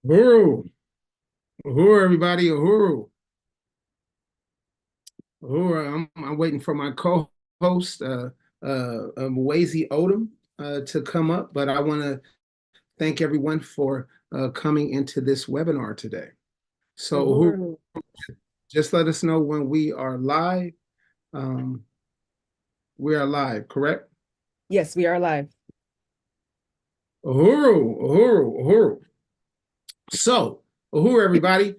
Uhuru, Uhuru, everybody, Uhuru, Uhuru. I'm waiting for my co-host, Wazy Odom, to come up, but I want to thank everyone for coming into this webinar today. So, Uhuru, Uhuru. just let us know when we are live. Um, we are live, correct? Yes, we are live. Uhuru, Uhuru, Uhuru. So, Uhuru, everybody.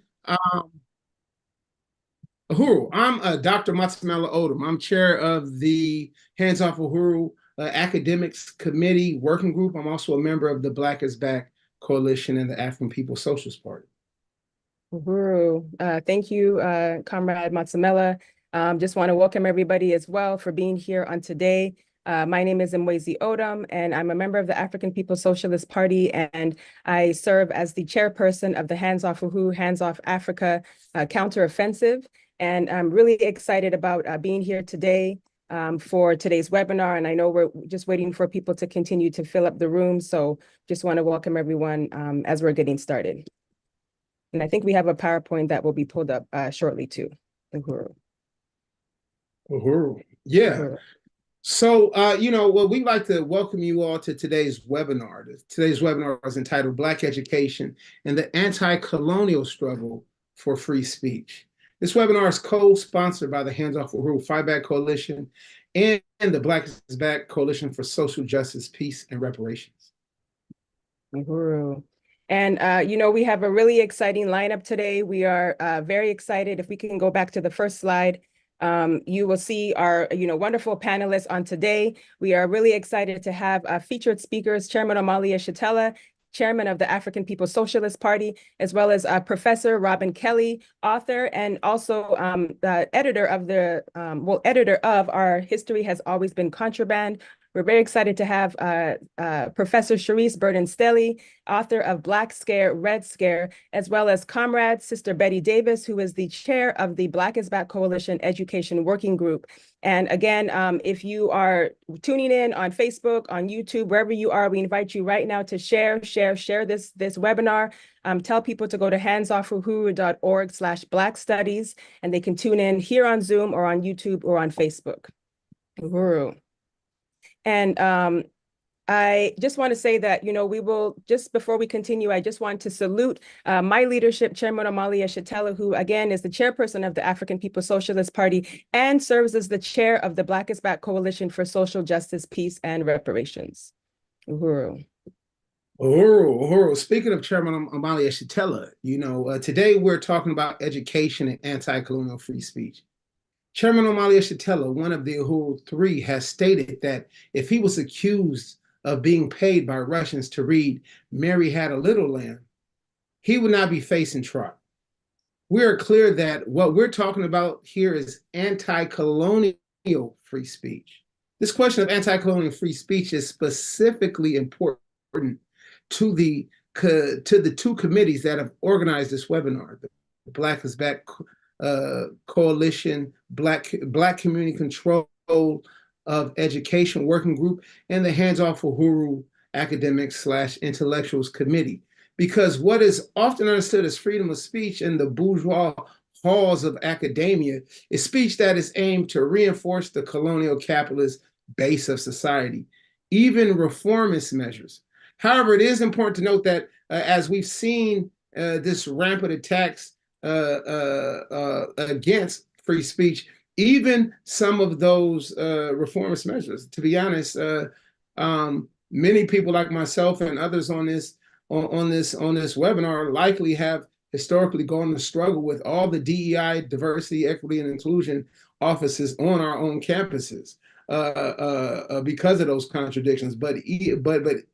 Uhuru, I'm Dr. Matsamela Odom. I'm chair of the Hands Off Uhuru Academics Committee Working Group. I'm also a member of the Black is Back Coalition and the African People's Socialist Party. Uhuru. Thank you, Comrade Matsamela. Just want to welcome everybody as well for being here on today. My name is Mwezi Odom, and I'm a member of the African People's Socialist Party, and I serve as the chairperson of the Hands Off Uhuru, Hands Off Africa counteroffensive. And I'm really excited about being here today for today's webinar. And I know we're just waiting for people to continue to fill up the room. So just want to welcome everyone as we're getting started. And I think we have a PowerPoint that will be pulled up shortly too. Uhuru. Uhuru. Yeah. Uhuru. So, well, we'd like to welcome you all to today's webinar. Today's webinar is entitled Black Education and the Anti-Colonial Struggle for Free Speech. This webinar is co-sponsored by the Hands Off Uhuru Fight Back Coalition and the Black is Back Coalition for Social Justice, Peace, and Reparations. Uhuru. And, we have a really exciting lineup today. We are very excited. If we can go back to the first slide, you will see our, wonderful panelists on today. We are really excited to have featured speakers, Chairman Amalia Shatella, Chairman of the African People's Socialist Party, as well as Professor Robin Kelly, author, and also the editor of our History Has Always Been Contraband. We're very excited to have Professor Sharice Burden-Stelly, author of Black Scare, Red Scare, as well as Comrade Sister Betty Davis, who is the chair of the Black is Back Coalition Education Working Group. And again, if you are tuning in on Facebook, on YouTube, wherever you are, we invite you right now to share this webinar. Tell people to go to handsoffuhuru.org/Black Studies, and they can tune in here on Zoom or on YouTube or on Facebook. Uhuru. And I just want to say that, we will, just before we continue, I just want to salute my leadership, Chairman Amalia Shatella, who again is the chairperson of the African People's Socialist Party and serves as the chair of the Black is Back Coalition for Social Justice, Peace, and Reparations. Uhuru. Uhuru. Speaking of Chairman Amalia Shatella, today we're talking about education and anti-colonial free speech. Chairman Amalia Shatella, one of the Uhuru Three, has stated that if he was accused of being paid by Russians to read Mary Had a Little Lamb, he would not be facing trial. We are clear that what we're talking about here is anti-colonial free speech. This question of anti-colonial free speech is specifically important to the two committees that have organized this webinar: the Black is Back Coalition, Black Community Control of Education Working Group, and the Hands Off Uhuru Academics/Intellectuals Committee. Because what is often understood as freedom of speech in the bourgeois halls of academia is speech that is aimed to reinforce the colonial capitalist base of society, even reformist measures. However, it is important to note that as we've seen this rampant attacks against free speech, even some of those reformist measures, to be honest, many people like myself and others on this webinar likely have historically gone to struggle with all the DEI, diversity, equity, and inclusion offices on our own campuses because of those contradictions. But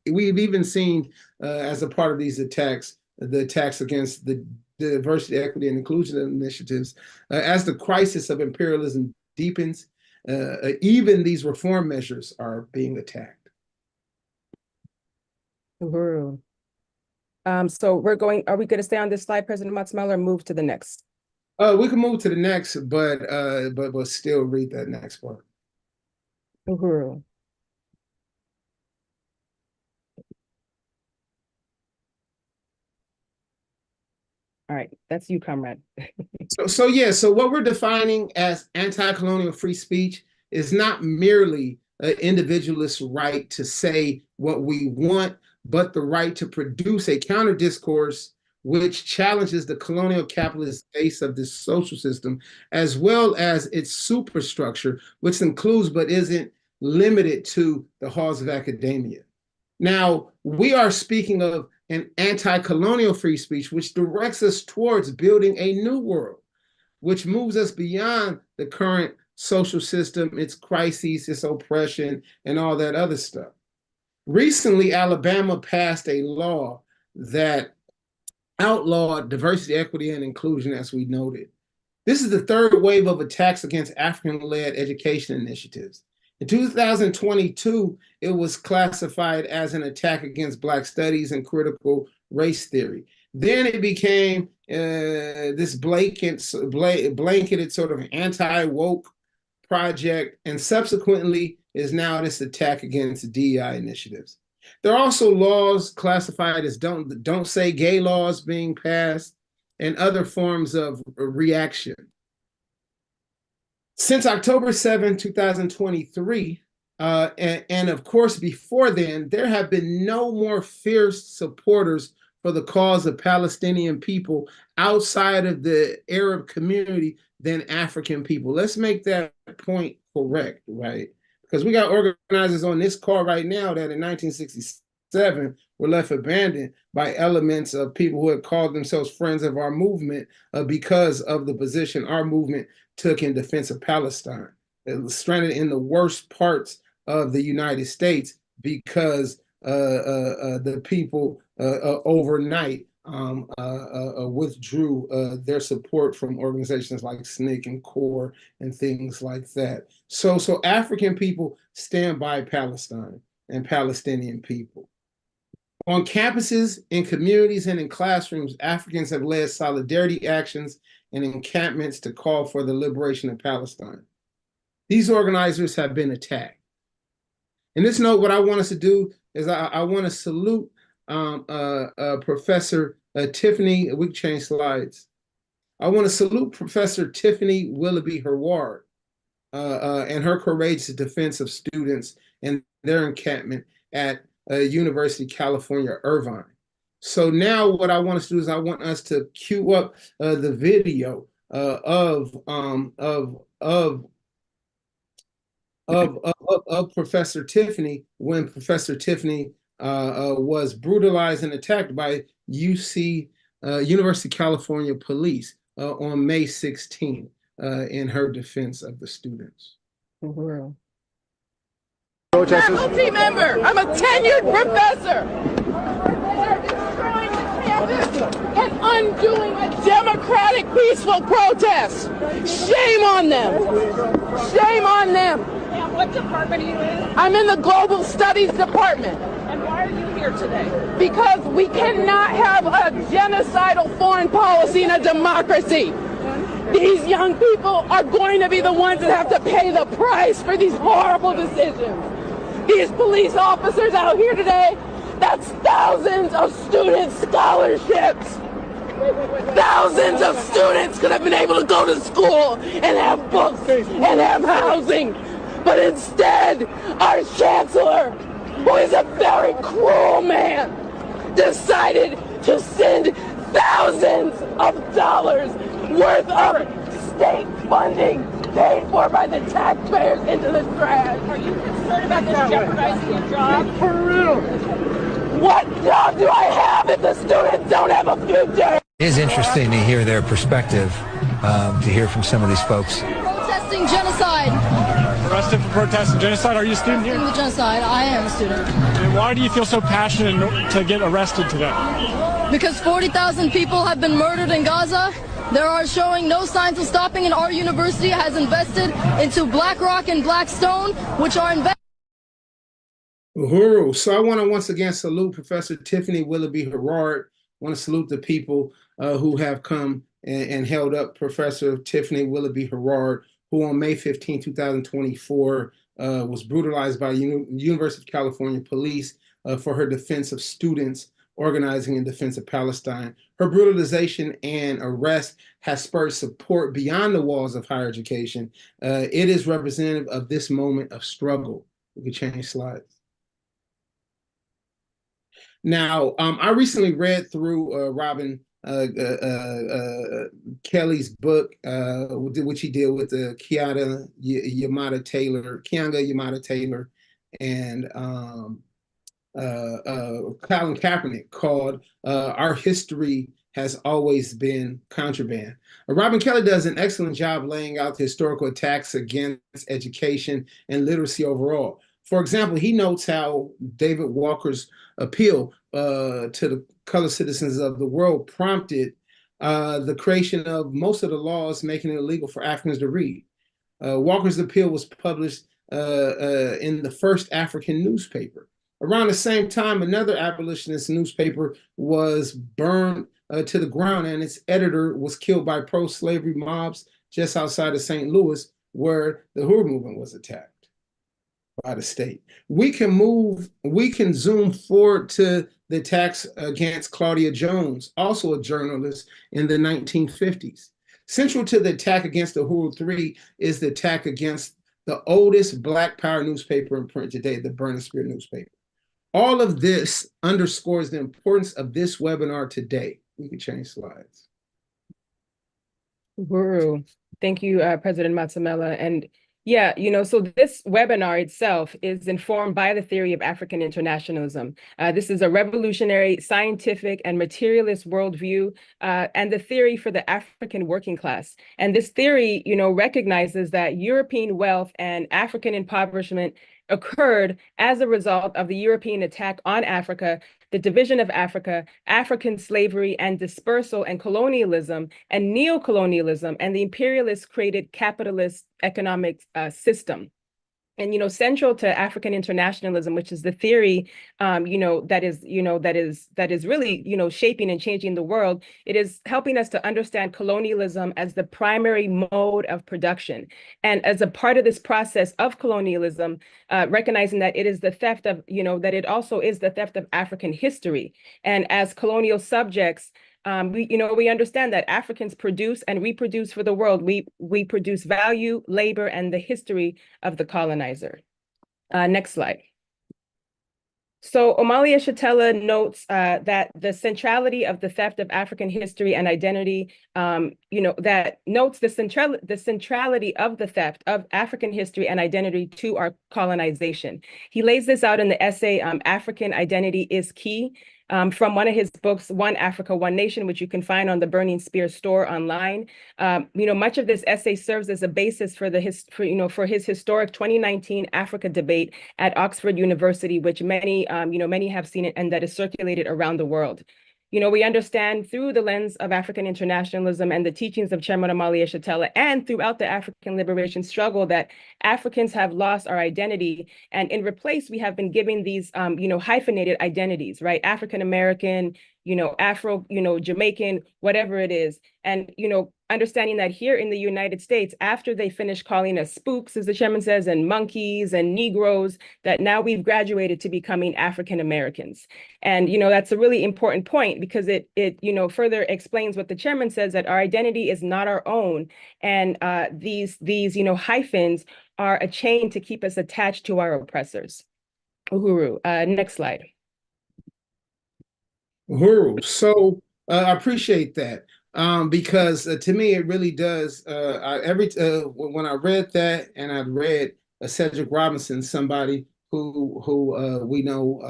we've even seen as a part of these attacks, the attacks against the diversity, equity, and inclusion initiatives, as the crisis of imperialism deepens, even these reform measures are being attacked. Uhuru. So are we going to stay on this slide, President Matsamela, or move to the next? We can move to the next, but we'll still read that next part. Uhuru. All right, that's you, comrade. So what we're defining as anti-colonial free speech is not merely an individualist right to say what we want, but the right to produce a counter discourse which challenges the colonial capitalist base of this social system, as well as its superstructure, which includes but isn't limited to the halls of academia. Now, we are speaking of an anti-colonial free speech, which directs us towards building a new world, which moves us beyond the current social system, its crises, its oppression, and all that other stuff. Recently, Alabama passed a law that outlawed diversity, equity, and inclusion, as we noted. This is the third wave of attacks against African-led education initiatives. In 2022, it was classified as an attack against Black studies and critical race theory. Then it became this blanketed sort of anti-woke project, and subsequently is now this attack against DEI initiatives. There are also laws classified as don't say gay laws being passed and other forms of reaction. Since October 7, 2023, and of course before then, there have been no more fierce supporters for the cause of Palestinian people outside of the Arab community than African people. Let's make that point correct, right? Because we got organizers on this call right now that in 1967 were left abandoned by elements of people who had called themselves friends of our movement because of the position our movement took in defense of Palestine. It was stranded in the worst parts of the United States because the people overnight withdrew their support from organizations like SNCC and CORE and things like that. So African people stand by Palestine and Palestinian people. On campuses, in communities, and in classrooms, Africans have led solidarity actions and encampments to call for the liberation of Palestine. These organizers have been attacked. In this note, what I want us to do is I want to salute Professor Tiffany. We can change slides. I want to salute Professor Tiffany Willoughby Herward and her courageous defense of students and their encampment at University of California, Irvine. So now what I want us to do is I want us to cue up the video of Professor Tiffany when Professor Tiffany was brutalized and attacked by University of California police on May 16 in her defense of the students. Uhuru. I'm a faculty member. I'm a tenured professor. They're destroying the campus and undoing a democratic, peaceful protest. Shame on them. Shame on them. And what department are you in? I'm in the Global Studies Department. And why are you here today? Because we cannot have a genocidal foreign policy in a democracy. These young people are going to be the ones that have to pay the price for these horrible decisions. These police officers out here today, that's thousands of student scholarships. Thousands of students could have been able to go to school and have books and have housing. But instead, our chancellor, who is a very cruel man, decided to send thousands of dollars worth of state funding paid for by the taxpayers into the trash. Are you concerned about this jeopardizing your job? For real. What job do I have if the students don't have a future? It is interesting to hear their perspective, to hear from some of these folks. Protesting genocide. Arrested for protesting genocide? Are you a student here? The genocide. I am a student. And why do you feel so passionate to get arrested today? Because 40,000 people have been murdered in Gaza. There are showing no signs of stopping, and our university has invested into BlackRock and Blackstone, which are invested. Uhuru. So I want to once again salute Professor Tiffany Willoughby Herward. I want to salute the people who have come and held up Professor Tiffany Willoughby Herward, who on May 15, 2024, was brutalized by University of California police for her defense of students organizing in defense of Palestine. Her brutalization and arrest has spurred support beyond the walls of higher education. It is representative of this moment of struggle. We could change slides. Now, I recently read through Robin Kelly's book, which he did with Kianga Yamada Taylor, and Colin Kaepernick, called "Our History Has Always Been Contraband." Robin Kelly does an excellent job laying out the historical attacks against education and literacy overall. For example, he notes how David Walker's appeal to the colored citizens of the world prompted the creation of most of the laws making it illegal for Africans to read. Walker's appeal was published in the first African newspaper. Around the same time, another abolitionist newspaper was burned to the ground, and its editor was killed by pro-slavery mobs just outside of St. Louis, where the Uhuru movement was attacked by the state. We can zoom forward to the attacks against Claudia Jones, also a journalist in the 1950s. Central to the attack against the Uhuru Three is the attack against the oldest Black Power newspaper in print today, the Burning Spear newspaper. All of this underscores the importance of this webinar today. We can change slides. Uhuru. Thank you, President Matsamela. And yeah, so this webinar itself is informed by the theory of African internationalism. This is a revolutionary, scientific, and materialist worldview, and the theory for the African working class. And this theory, recognizes that European wealth and African impoverishment occurred as a result of the European attack on Africa, the division of Africa, African slavery and dispersal and colonialism and neocolonialism, and the imperialist created capitalist economic system. And central to African internationalism, which is the theory, that is really shaping and changing the world. It is helping us to understand colonialism as the primary mode of production, and as a part of this process of colonialism, recognizing that it is the theft of that it also is the theft of African history, and as colonial subjects. We understand that Africans produce and reproduce for the world. We produce value, labor, and the history of the colonizer. Next slide. So Omalia Shatella notes that the centrality of the theft of African history and identity, that notes the centrality of the theft of African history and identity to our colonization. He lays this out in the essay, African Identity is Key, from one of his books, One Africa, One Nation, which you can find on the Burning Spear store online. Much of this essay serves as a basis for his historic 2019 Africa debate at Oxford University, which many have seen it, and that is circulated around the world. We understand through the lens of African internationalism and the teachings of Chairman Amalia Shatella, and throughout the African liberation struggle, that Africans have lost our identity, and in replace, we have been given these, hyphenated identities, right? African American, Afro, Jamaican, whatever it is, and understanding that here in the United States, after they finish calling us spooks, as the chairman says, and monkeys and Negroes, that now we've graduated to becoming African Americans. And, that's a really important point, because it further explains what the chairman says, that our identity is not our own. And these hyphens are a chain to keep us attached to our oppressors. Uhuru, next slide. Uhuru. So I appreciate that. Because to me, it really does. When I read that, and I read Cedric Robinson, somebody who we know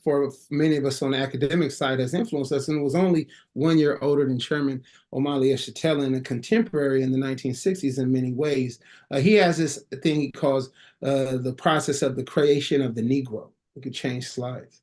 for many of us on the academic side has influenced us, and was only 1 year older than Chairman Omalia Shatella, and a contemporary in the 1960s in many ways. He has this thing he calls the process of the creation of the Negro. We could change slides.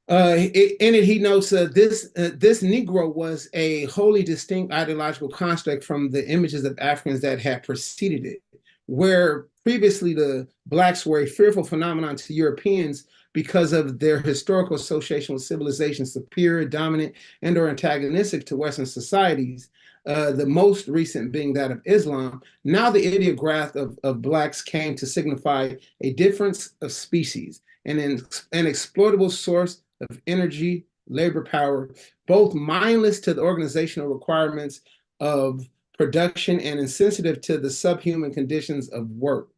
In it, he notes this Negro was a wholly distinct ideological construct from the images of Africans that had preceded it, where previously the Blacks were a fearful phenomenon to Europeans because of their historical association with civilization superior, dominant, and or antagonistic to Western societies, the most recent being that of Islam. Now the ideograph of Blacks came to signify a difference of species and an exploitable source of energy, labor power, both mindless to the organizational requirements of production and insensitive to the subhuman conditions of work.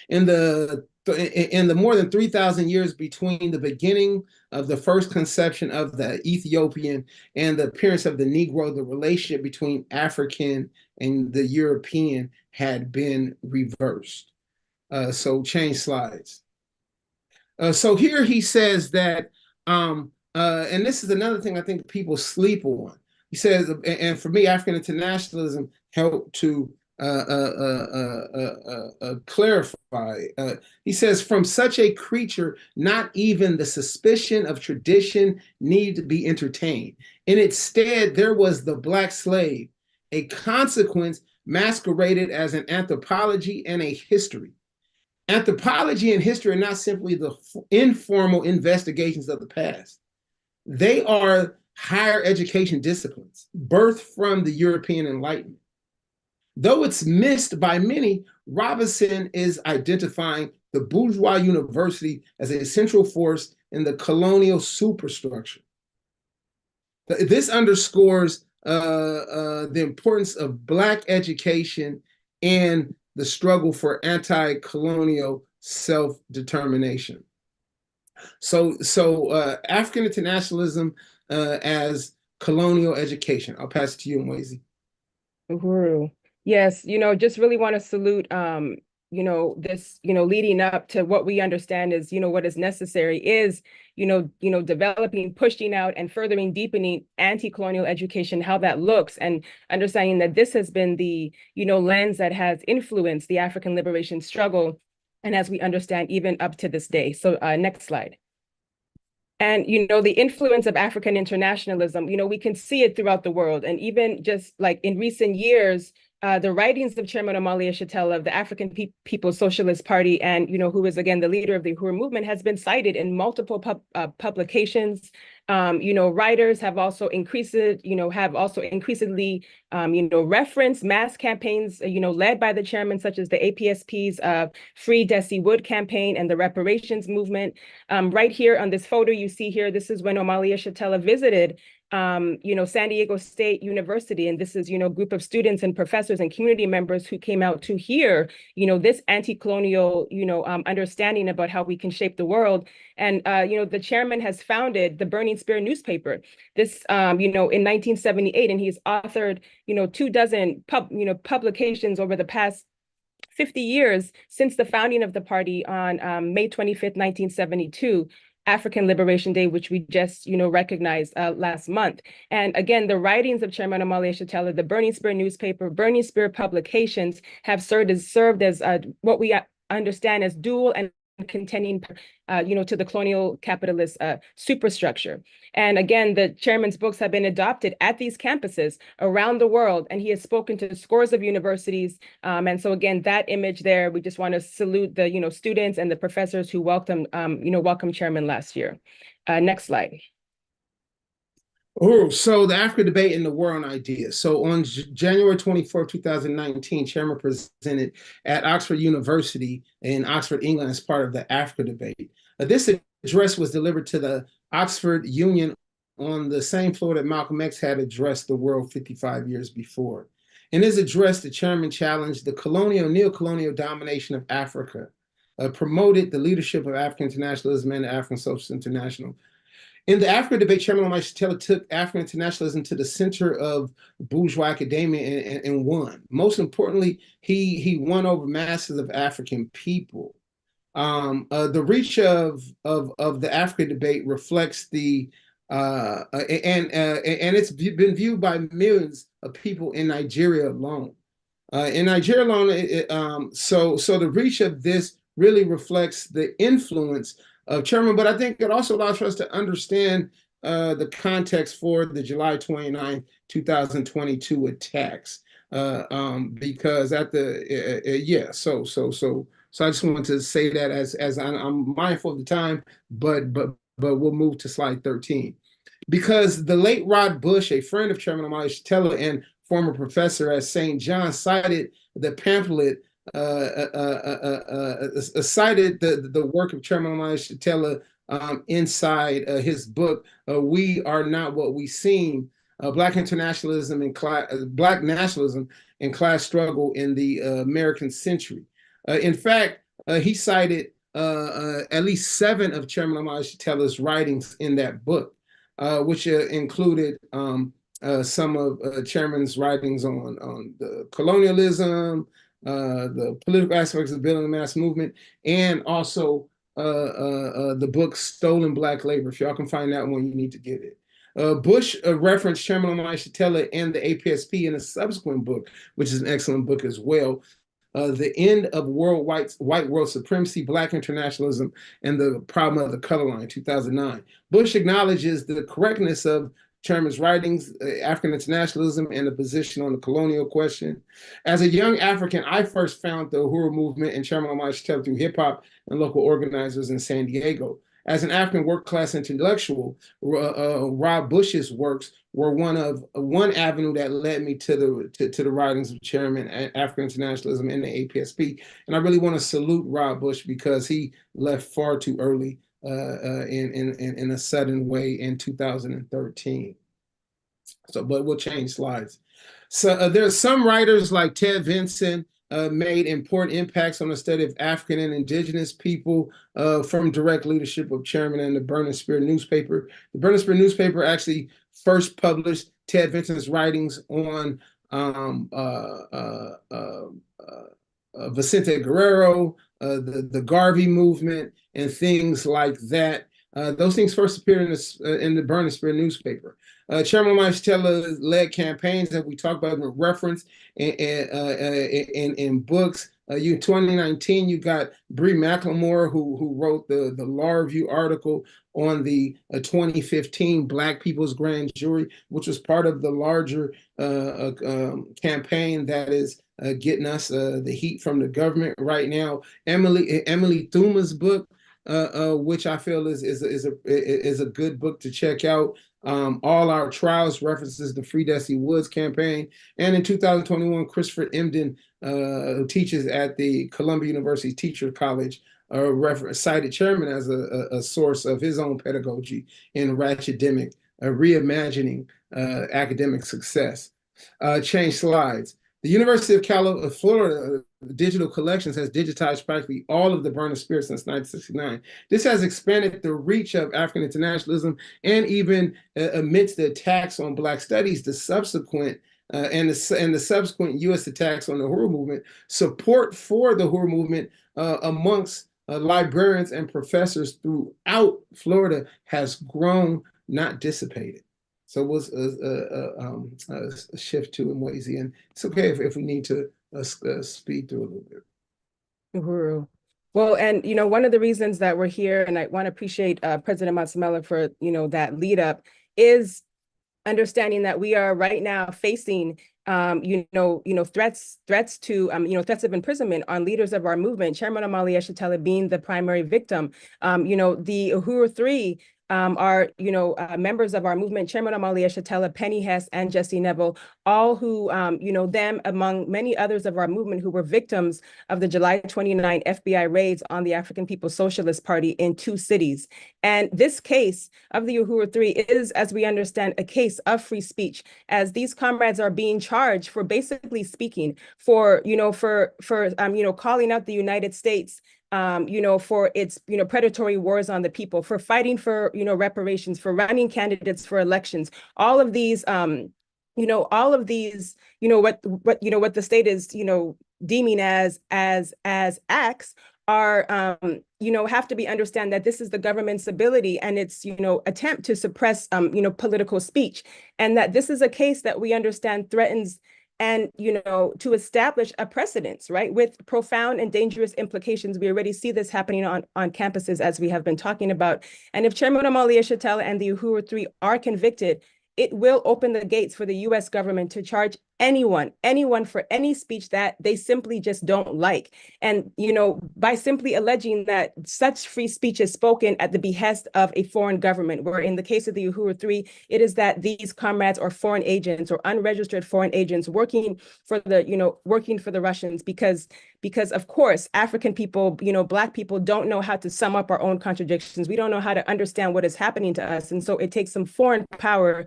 In the more than 3,000 years between the beginning of the first conception of the Ethiopian and the appearance of the Negro, the relationship between African and the European had been reversed. So change slides. So here he says that, and this is another thing I think people sleep on. He says, and for me, African internationalism helped to clarify. He says, from such a creature, not even the suspicion of tradition need to be entertained. In its stead, there was the black slave, a consequence masqueraded as an anthropology and a history. Anthropology and history are not simply the informal investigations of the past. They are higher education disciplines, birthed from the European Enlightenment. Though it's missed by many, Robinson is identifying the bourgeois university as a central force in the colonial superstructure. This underscores the importance of Black education and the struggle for anti-colonial self-determination. So African internationalism as colonial education. I'll pass it to you, Moise. Uhuru. Yes, just really want to salute, this, leading up to what we understand is, what is necessary is, developing, pushing out and furthering, deepening anti-colonial education, how that looks, and understanding that this has been the, lens that has influenced the African liberation struggle. And as we understand, even up to this day. So next slide. And, the influence of African internationalism, we can see it throughout the world. And even just like in recent years, the writings of Chairman Omali Yeshitela of the African People's Socialist Party, and who is again the leader of the Uhuru movement, has been cited in multiple publications. Writers have also increasingly referenced mass campaigns, led by the chairman, such as the APSP's Free Desi Wood campaign and the reparations movement. Right here on this photo you see here, this is when Omali Yeshitela visited San Diego State University. And this is, a group of students and professors and community members who came out to hear, this anti-colonial, understanding about how we can shape the world. And, the chairman has founded the Burning Spear newspaper, this, in 1978, and he's authored, 24 publications over the past 50 years since the founding of the party on May 25th, 1972. African Liberation Day, which we just, recognized last month. And again, the writings of Chairman Omali Yeshitela, the Burning Spear newspaper, Burning Spear publications have served as what we understand as dual and contending, to the colonial capitalist superstructure. And again, the chairman's books have been adopted at these campuses around the world, and he has spoken to scores of universities. And so again, that image there, we just want to salute the, students and the professors who welcomed Chairman last year. Next slide. Oh, so the Africa debate and the war on ideas. So on January 24, 2019, Chairman presented at Oxford University in Oxford, England, as part of the Africa debate. This address was delivered to the Oxford Union on the same floor that Malcolm X had addressed the world 55 years before. In his address, the chairman challenged the colonial, neo-colonial domination of Africa, promoted the leadership of African internationalism and the African Socialist International. In the Africa debate, Chairman Omali Yeshitela took African internationalism to the center of bourgeois academia and won. Most importantly, he won over masses of African people. The reach of the Africa debate reflects the and it's been viewed by millions of people in Nigeria alone. In Nigeria alone, so the reach of this really reflects the influence of Chairman, but I think it also allows for us to understand the context for the July 29, 2022 attacks. Because at the so I just wanted to say that as I'm mindful of the time, but we'll move to slide 13. Because the late Rod Bush, a friend of Chairman Omali Yeshitela and former professor at St. John, cited the pamphlet cited the work of Chairman Omali Yeshitela inside his book, We Are Not What We Seem, Black Internationalism and Black Nationalism and Class Struggle in the American Century. In fact, he cited at least 7 of Chairman Omar Yeshitela's writings in that book, which included some of Chairman's writings on the colonialism, the political aspects of building the mass movement, and also the book Stolen Black Labor. If y'all can find that one, you need to get it. Bush referenced Chairman Omar Yeshitela and the APSP in a subsequent book, which is an excellent book as well. The End of White World Supremacy, Black Internationalism, and the Problem of the Color Line, 2009. Bush acknowledges the correctness of Chairman's writings, African internationalism, and the position on the colonial question. As a young African, I first found the Uhuru movement and Chairman Omar Yeshitela through hip hop and local organizers in San Diego. As an African work-class intellectual, Rob Bush's works were one avenue that led me to the writings of Chairman African Internationalism and the APSP. And I really want to salute Rob Bush because he left far too early in a sudden way in 2013. So, but we'll change slides. So there's some writers like Ted Vinson made important impacts on the study of African and indigenous people from direct leadership of Chairman and the Burning Spear newspaper. The Burning Spear newspaper actually first published Ted Vinson's writings on Vicente Guerrero, the Garvey movement, and things like that. Those things first appeared in the Burning Spear newspaper. Chairman Omar Yeshitela led campaigns that we talked about in reference in books. In 2019, you got Bree McLemore, who wrote the Law Review article on the 2015 Black People's Grand Jury, which was part of the larger campaign that is getting us the heat from the government right now. Emily Thuma's book, which I feel is a good book to check out. All Our Trials references the Free Desi Woods campaign. And in 2021, Christopher Emden, who teaches at the Columbia University Teacher College, cited Chairman as a source of his own pedagogy in Ratchetdemic, reimagining academic success. Change slides. The University of Florida Digital Collections has digitized practically all of the Burning Spear since 1969. This has expanded the reach of African internationalism, and even amidst the attacks on Black studies, the subsequent and the subsequent U.S. attacks on the Uhuru movement, support for the Uhuru movement amongst librarians and professors throughout Florida has grown, not dissipated. So it was a shift to Mwezi, and it's okay if we need to speed through a little bit. Uhuru. Well, and one of the reasons that we're here, and I want to appreciate President Matsamela for that lead up, is understanding that we are right now facing threats to threats of imprisonment on leaders of our movement. Chairman Omar Yeshitela being the primary victim. The Uhuru Three are members of our movement, Chairman Omar Yeshitela, Penny Hess, and Jesse Neville, all who them among many others of our movement who were victims of the July 29 FBI raids on the African People's Socialist Party in 2 cities. And this case of the Uhuru Three is, as we understand, a case of free speech, as these comrades are being charged for basically speaking, for calling out the United States for its, predatory wars on the people, for fighting for, reparations, for running candidates for elections, all of these, what the state is, deeming as acts are, have to be understand that this is the government's ability and its, attempt to suppress, political speech. And that this is a case that we understand threatens and, to establish a precedence, right, with profound and dangerous implications. We already see this happening on campuses, as we have been talking about. And if Chairman Omar Yeshitela and the Uhuru Three are convicted, it will open the gates for the U.S. government to charge anyone for any speech that they simply just don't like. And, by simply alleging that such free speech is spoken at the behest of a foreign government, where in the case of the Uhuru Three, it is that these comrades are foreign agents or unregistered foreign agents working for the Russians, because of course, African people, Black people don't know how to sum up our own contradictions. We don't know how to understand what is happening to us. And so it takes some foreign power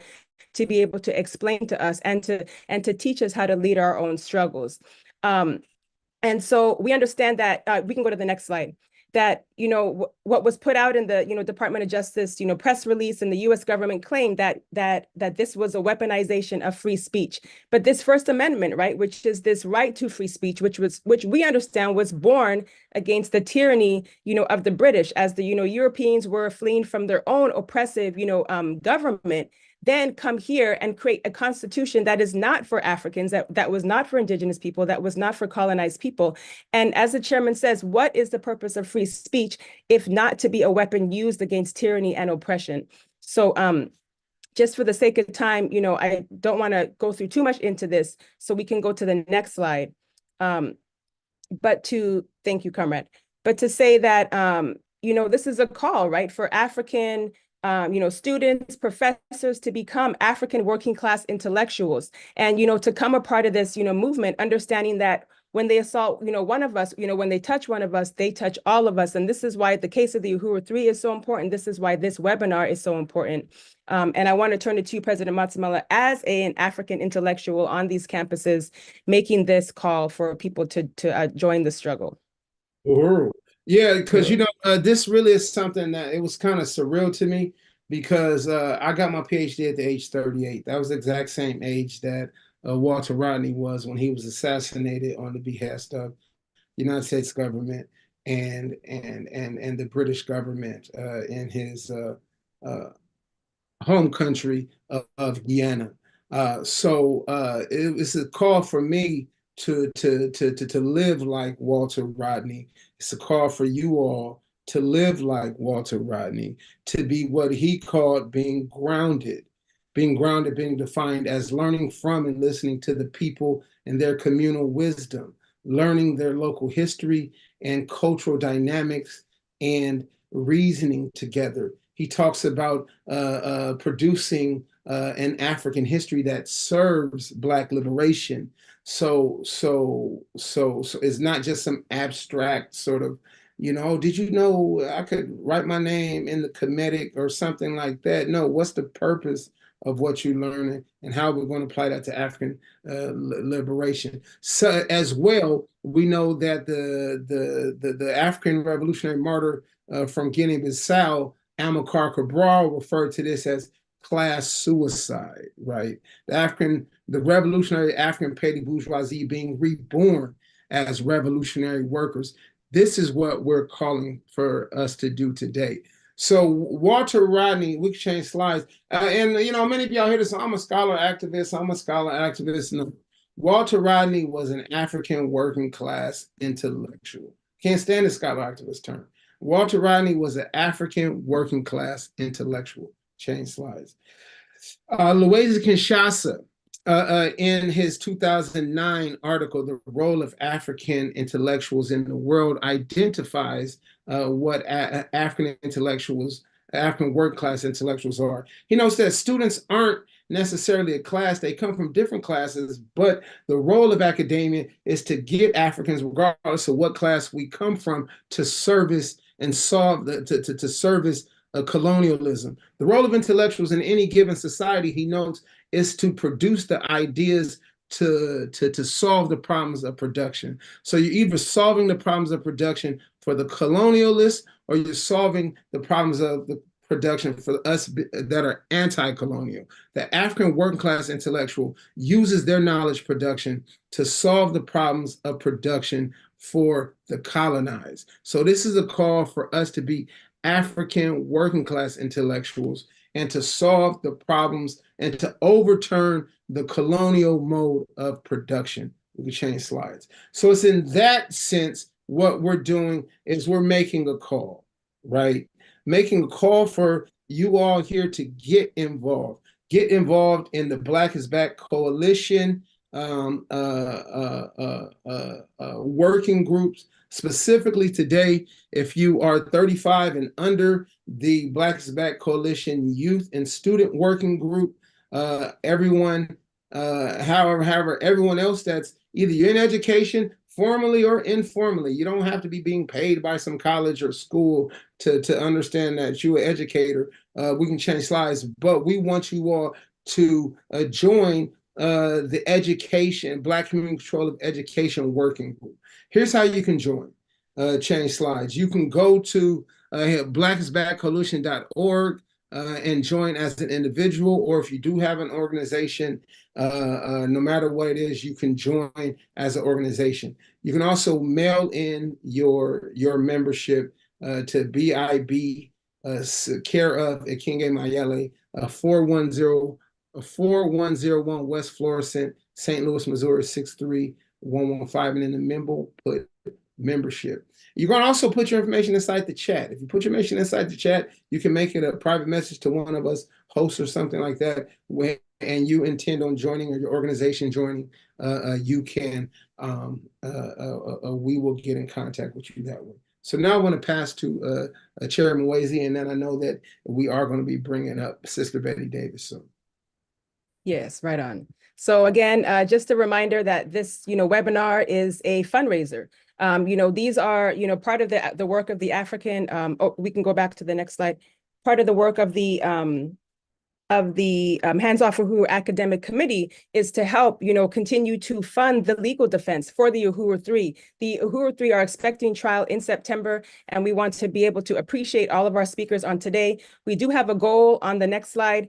to be able to explain to us and to teach us how to lead our own struggles. And so we understand that we can go to the next slide. That what was put out in the Department of Justice press release, and the U.S. government claimed that this was a weaponization of free speech. But this First Amendment, right, which is this right to free speech, which we understand was born against the tyranny of the British, as the Europeans were fleeing from their own oppressive government, then come here and create a constitution that is not for Africans, that was not for indigenous people, that was not for colonized people. And as the chairman says, what is the purpose of free speech if not to be a weapon used against tyranny and oppression? So just for the sake of time, I don't want to go through too much into this, so we can go to the next slide. Thank you, comrade. But to say that, this is a call, right, for African students, professors to become African working class intellectuals, and, to come a part of this, movement, understanding that when they assault, one of us, when they touch one of us, they touch all of us. And this is why the case of the Uhuru Three is so important. This is why this webinar is so important. And I want to turn it to you, President Matsamela, as an African intellectual on these campuses, making this call for people to join the struggle. Uhuru. Yeah, because this really is something that it was kind of surreal to me, because I got my PhD at the age 38. That was the exact same age that Walter Rodney was when he was assassinated on the behest of the United States government and the British government in his home country of Guyana. It was a call for me to live like Walter Rodney. It's a call for you all to live like Walter Rodney, to be what he called being grounded, being defined as learning from and listening to the people and their communal wisdom, learning their local history and cultural dynamics, and reasoning together. He talks about producing an African history that serves Black liberation. So it's not just some abstract sort of, did you know I could write my name in the Kemetic or something like that? No, what's the purpose of what you're learning, and how we're going to apply that to African liberation? So as well, we know that the African revolutionary martyr from Guinea-Bissau, Amilcar Cabral, referred to this as class suicide, right? The revolutionary African petty bourgeoisie being reborn as revolutionary workers. This is what we're calling for us to do today. So Walter Rodney, we can change slides. And many of y'all hear this, I'm a scholar activist. No. Walter Rodney was an African working class intellectual. Can't stand the scholar activist term. Walter Rodney was an African working class intellectual. Change slides. Louisa Kinshasa, in his 2009 article, The Role of African Intellectuals in the World, identifies what African working class intellectuals are. He notes that students aren't necessarily a class, they come from different classes, but the role of academia is to get Africans, regardless of what class we come from, to service and to service colonialism. The role of intellectuals in any given society, he notes, is to produce the ideas to solve the problems of production. So you're either solving the problems of production for the colonialists, or you're solving the problems of the production for us that are anti-colonial. The African working class intellectual uses their knowledge production to solve the problems of production for the colonized. So this is a call for us to be African working class intellectuals and to solve the problems and to overturn the colonial mode of production. We can change slides. So it's in that sense, what we're doing is we're making a call, right? Making a call for you all here to get involved. Get involved in the Black is Back Coalition. working groups. Specifically today, if you are 35 and under, the Black is Back Coalition Youth and Student Working Group, everyone, however, everyone else that's either you're in education, formally or informally, you don't have to be being paid by some college or school to understand that you're an educator. We can change slides, but we want you all to join the education, Black Community Control of Education Working Group. Here's how you can join. Change slides. You can go to blackisbackcoalition.org and join as an individual, or if you do have an organization, no matter what it is, you can join as an organization. You can also mail in your membership to BIB, care of Akinge Mayele, 4101 West Florissant, St. Louis, Missouri, 63115, and in the memo, put membership. You're going to also put your information inside the chat. If you put your information inside the chat, you can make it a private message to one of us, hosts or something like that, and you intend on joining, or your organization joining, you can. We will get in contact with you that way. So now I want to pass to Chairman Wazy, and then I know that we are going to be bringing up Sister Betty Davis soon. Yes, right on. So again, just a reminder that this, webinar is a fundraiser. These are, part of the work of the African, we can go back to the next slide, part of the work of the Hands Off Uhuru Academic Committee is to help, continue to fund the legal defense for the Uhuru 3. The Uhuru 3 are expecting trial in September, and we want to be able to appreciate all of our speakers on today. We do have a goal on the next slide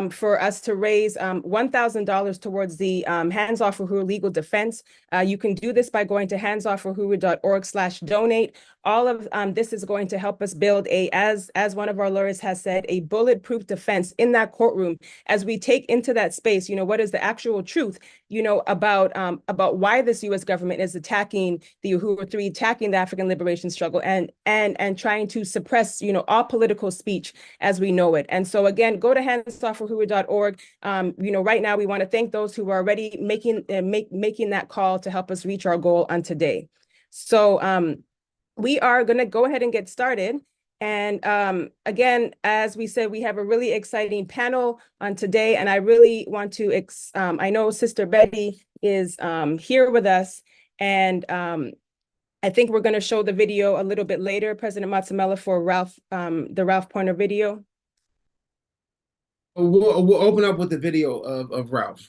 for us to raise $1,000 towards the Hands Off Uhuru legal defense. You can do this by going to handsoffuhuru.org/donate. All of this is going to help us build as one of our lawyers has said, a bulletproof defense in that courtroom as we take into that space, what is the actual truth, about why this U.S. government is attacking the Uhuru 3, attacking the African liberation struggle, and trying to suppress, all political speech as we know it. And so again, go to handsoffuhuru.org. Right now we want to thank those who are already making that call to help us reach our goal on today. So we are going to go ahead and get started. And again, as we said, we have a really exciting panel on today, and I really want to, I know Sister Betty is here with us, and I think we're going to show the video a little bit later, President Matsamela, for the Ralph Pointer video. We'll open up with the video of Ralph.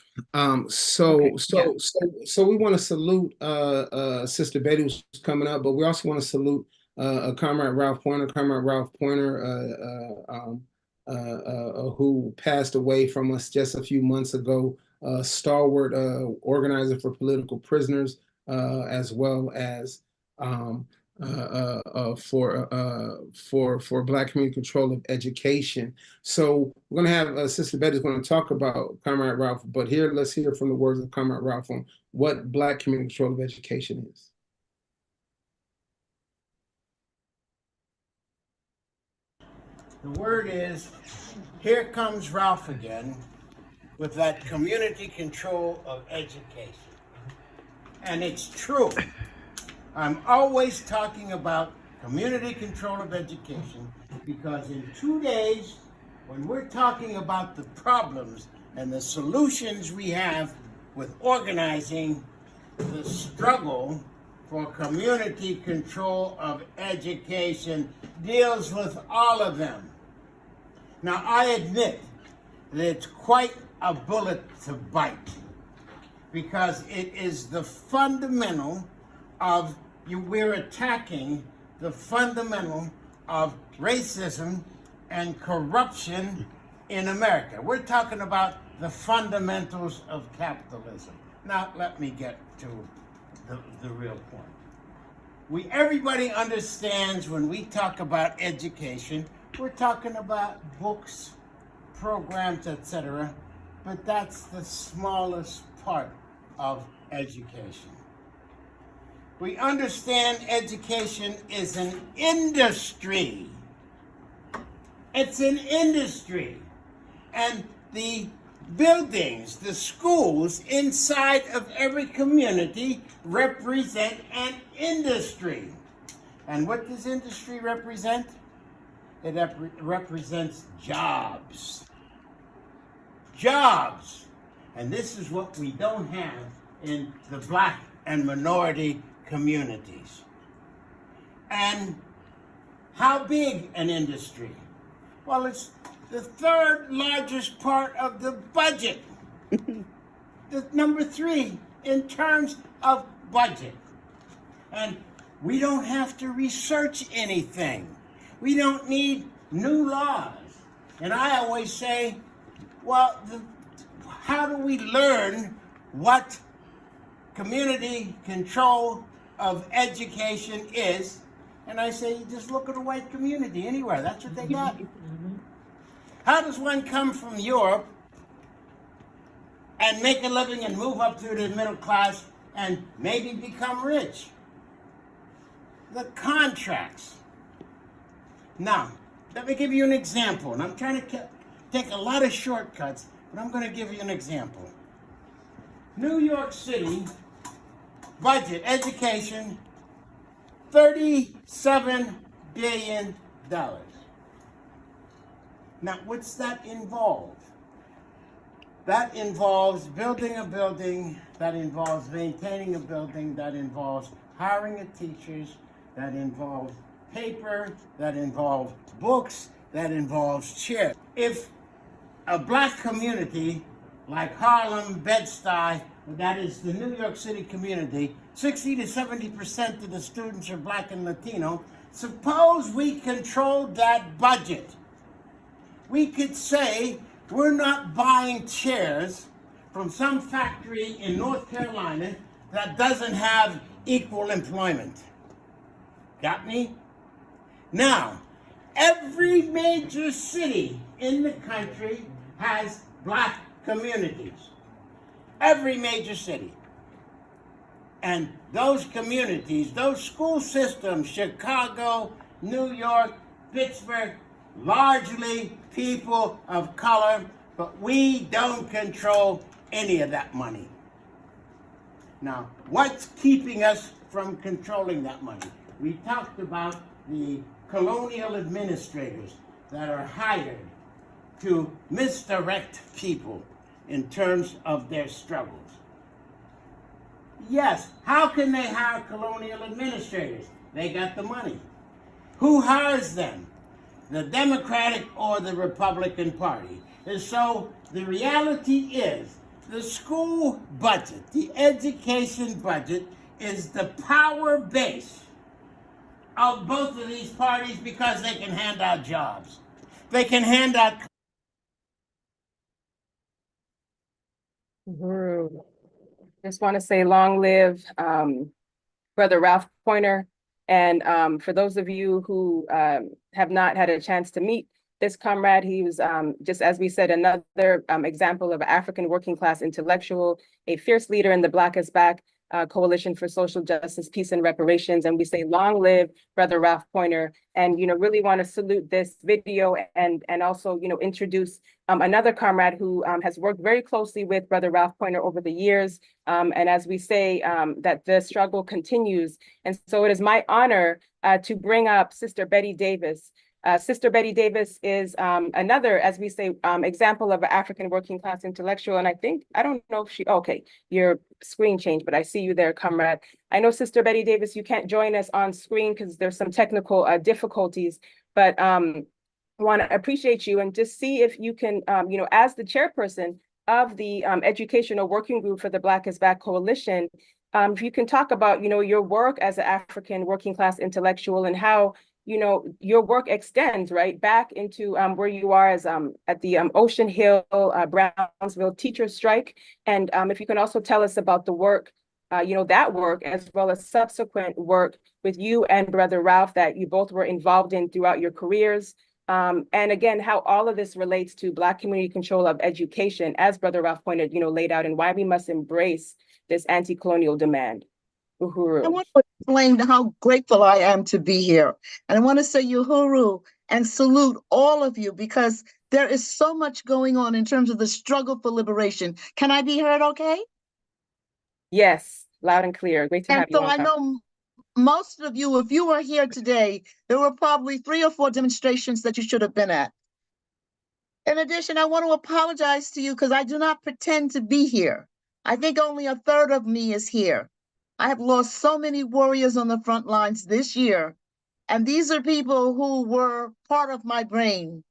So we want to salute Sister Betty, who's coming up, but we also want to salute Comrade Ralph Pointer. Comrade Ralph Pointer, who passed away from us just a few months ago, stalwart organizer for political prisoners, as well as for Black community control of education. So we're going to have Sister Betty's going to talk about Comrade Ralph, but here, let's hear from the words of Comrade Ralph on what Black community control of education is. The word is, here comes Ralph again with that community control of education. And it's true. I'm always talking about community control of education because in 2 days, when we're talking about the problems and the solutions we have with organizing, the struggle for community control of education deals with all of them. Now, I admit that it's quite a bullet to bite because it is the fundamental of we're attacking the fundamental of racism and corruption in America. We're talking about the fundamentals of capitalism. Now, let me get to the real point. Everybody understands when we talk about education, we're talking about books, programs, etc., but that's the smallest part of education. We understand education is an industry. It's an industry. And the buildings, the schools inside of every community represent an industry. And what does industry represent? It represents jobs. Jobs. And this is what we don't have in the black and minority communities. And how big an industry? Well, it's the third largest part of the budget. The number 3 in terms of budget. And we don't have to research anything. We don't need new laws. And I always say, well, how do we learn what community control of education is? And I say, you just look at a white community anywhere. That's what they got. How does one come from Europe and make a living and move up through the middle class and maybe become rich? The contracts. Now, let me give you an example. And I'm trying to take a lot of shortcuts, but I'm going to give you an example. New York City budget, education, $37 billion. Now, what's that involve? That involves building a building, that involves maintaining a building, that involves hiring of teachers, that involves paper, that involves books, that involves chairs. If a black community like Harlem, Bed-Stuy, that is the New York City community, 60 to 70% of the students are black and Latino, suppose we controlled that budget. We could say we're not buying chairs from some factory in North Carolina that doesn't have equal employment. Got me? Now, every major city in the country has black communities. Every major city. And those communities, those school systems, Chicago, New York, Pittsburgh, largely people of color, but we don't control any of that money. Now, what's keeping us from controlling that money? We talked about the colonial administrators that are hired to misdirect people in terms of their struggles. Yes, how can they hire colonial administrators? They got the money. Who hires them? The Democratic or the Republican Party. And so the reality is the school budget, the education budget, is the power base of both of these parties because they can hand out jobs. They can hand out. Uhuru. Just want to say long live Brother Ralph Pointer. And for those of you who have not had a chance to meet this comrade, he was, just as we said, another example of an African working class intellectual, a fierce leader in the Black is Back Coalition for Social Justice, Peace and Reparations. And we say long live Brother Ralph Pointer. And, really want to salute this video and also, introduce another comrade who has worked very closely with Brother Ralph Pointer over the years. And as we say, that the struggle continues. And so it is my honor to bring up Sister Betty Davis. Sister Betty Davis is another, as we say, example of an African working class intellectual. And I don't know if okay, your screen changed, but I see you there, comrade. I know Sister Betty Davis, you can't join us on screen because there's some technical difficulties, but want to appreciate you and just see if you can, as the chairperson of the educational working group for the Black is Back Coalition, if you can talk about, your work as an African working class intellectual and how your work extends right back into where you are as at the Ocean Hill, Brownsville teacher strike. And if you can also tell us about the work, that work, as well as subsequent work with you and Brother Ralph that you both were involved in throughout your careers. And again, how all of this relates to Black community control of education, as Brother Ralph pointed, laid out, and why we must embrace this anti-colonial demand. Uhuru. I want to explain how grateful I am to be here. And I want to say Uhuru and salute all of you because There is so much going on in terms of the struggle for liberation. Can I be heard okay? Yes, loud and clear. Great to And have you so on, I know most of you, if you were here today, there were probably 3 or 4 demonstrations that you should have been at. In addition, I want to apologize to you because I do not pretend to be here. I think only a third of me is here. I have lost so many warriors on the front lines this year, and these are people who were part of my brain.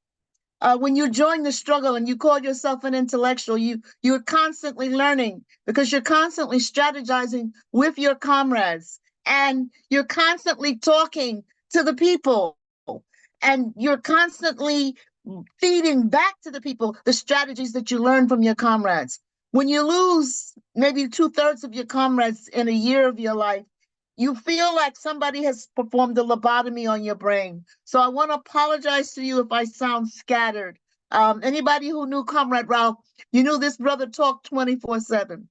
When you join the struggle and you call yourself an intellectual, you're constantly learning because you're constantly strategizing with your comrades and you're constantly talking to the people and you're constantly feeding back to the people the strategies that you learn from your comrades. When you lose maybe 2/3 of your comrades in a year of your life, you feel like somebody has performed a lobotomy on your brain. So I want to apologize to you if I sound scattered. Anybody who knew Comrade Ralph, you knew this brother talked 24/7.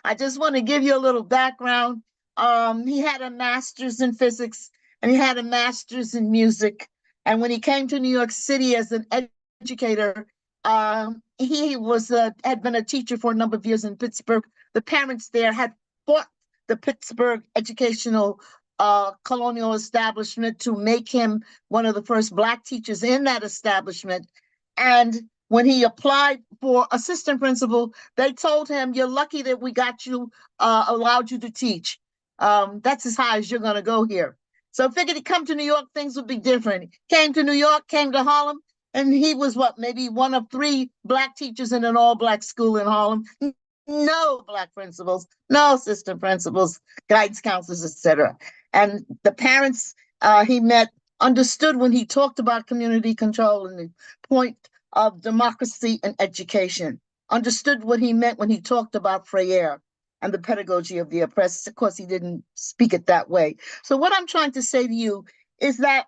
I just want to give you a little background. He had a master's in physics and he had a master's in music. And when he came to New York City as an educator, he was had been a teacher for a number of years in Pittsburgh. The parents there had fought the Pittsburgh educational colonial establishment to make him one of the first Black teachers in that establishment. And when he applied for assistant principal, they told him, "You're lucky that we got you, allowed you to teach. That's as high as you're going to go here." So figured he'd come to New York, things would be different. Came to New York, came to Harlem, and he was maybe one of 3 Black teachers in an all-Black school in Harlem. No Black principals, no assistant principals, guidance counselors, etc. And the parents he met understood when he talked about community control and the point of democracy and education, understood what he meant when he talked about Freire and the pedagogy of the oppressed. Of course, he didn't speak it that way. So what I'm trying to say to you is that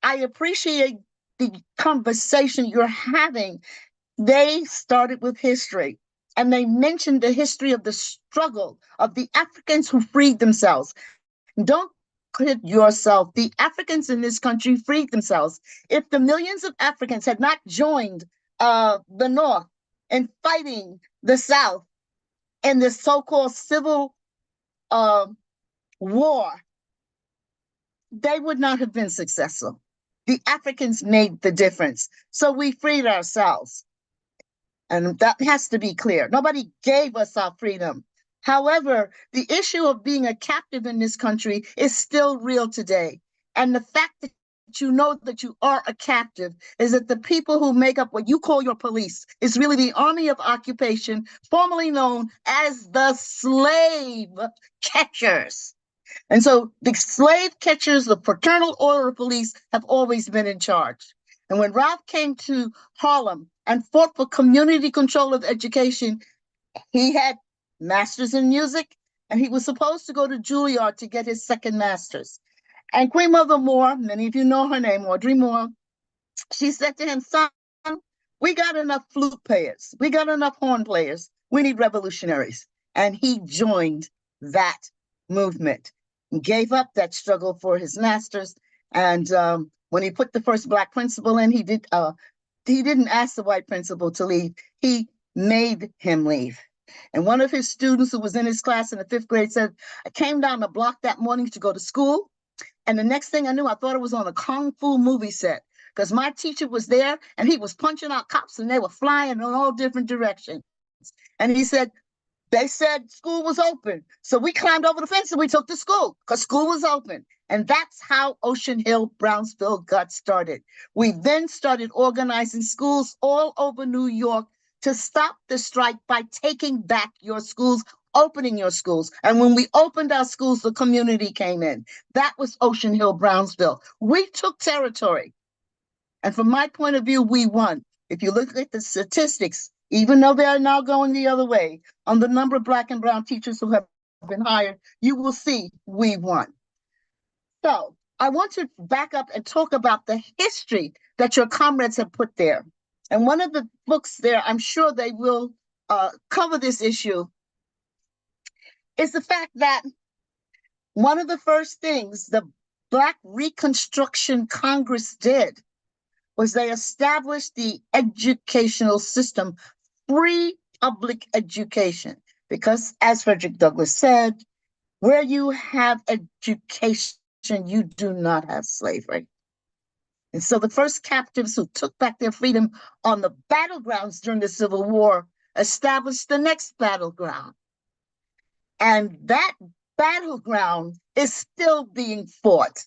I appreciate the conversation you're having. They started with history and they mentioned the history of the struggle of the Africans who freed themselves. Don't kid yourself. The Africans in this country freed themselves. If the millions of Africans had not joined the North in fighting the South in this so-called civil war, they would not have been successful. The Africans made the difference. So we freed ourselves. And that has to be clear. Nobody gave us our freedom. However, the issue of being a captive in this country is still real today. And the fact that you know that you are a captive is that the people who make up what you call your police is really the army of occupation, formerly known as the slave catchers. And so the slave catchers, the fraternal order of police, have always been in charge. And when Ralph came to Harlem and fought for community control of education, he had masters in music, and he was supposed to go to Juilliard to get his second master's. And Queen Mother Moore, many of you know her name, Audrey Moore, she said to him, "Son, we got enough flute players. We got enough horn players. We need revolutionaries." And he joined that movement and gave up that struggle for his masters. And when he put the first Black principal in, he didn't ask the white principal to leave. He made him leave. And one of his students who was in his class in the 5th grade said, "I came down the block that morning to go to school. And the next thing I knew, I thought it was on a Kung Fu movie set because my teacher was there and he was punching out cops and they were flying in all different directions." And he said, "They said school was open. So we climbed over the fence and we took to school because school was open." And that's how Ocean Hill, Brownsville got started. We then started organizing schools all over New York to stop the strike by taking back your schools, opening your schools. And when we opened our schools, the community came in. That was Ocean Hill, Brownsville. We took territory. And from my point of view, we won. If you look at the statistics, even though they are now going the other way, on the number of Black and brown teachers who have been hired, you will see we won. So I want to back up and talk about the history that your comrades have put there. And one of the books there, I'm sure they will cover this issue, is the fact that one of the first things the Black Reconstruction Congress did was they established the educational system, free public education. Because as Frederick Douglass said, where you have education, you do not have slavery. And so the first captives who took back their freedom on the battlegrounds during the Civil War established the next battleground. And that battleground is still being fought.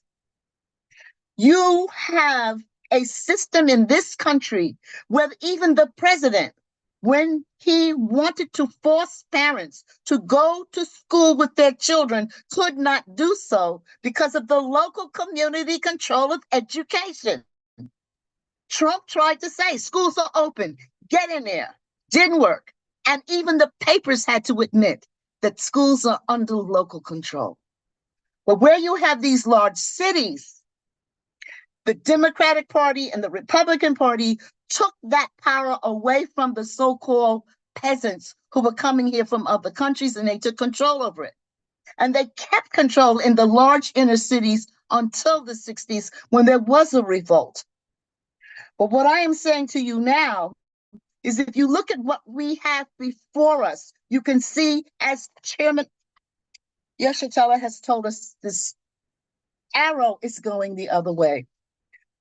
You have a system in this country where even the president, when he wanted to force parents to go to school with their children, could not do so because of the local community control of education. Trump tried to say schools are open, get in there, didn't work. And even the papers had to admit that schools are under local control. But where you have these large cities, the Democratic Party and the Republican Party took that power away from the so-called peasants who were coming here from other countries, and they took control over it. And they kept control in the large inner cities until the 60s when there was a revolt. But what I am saying to you now is if you look at what we have before us, you can see, as Chairman Yeshitela has told us, this arrow is going the other way.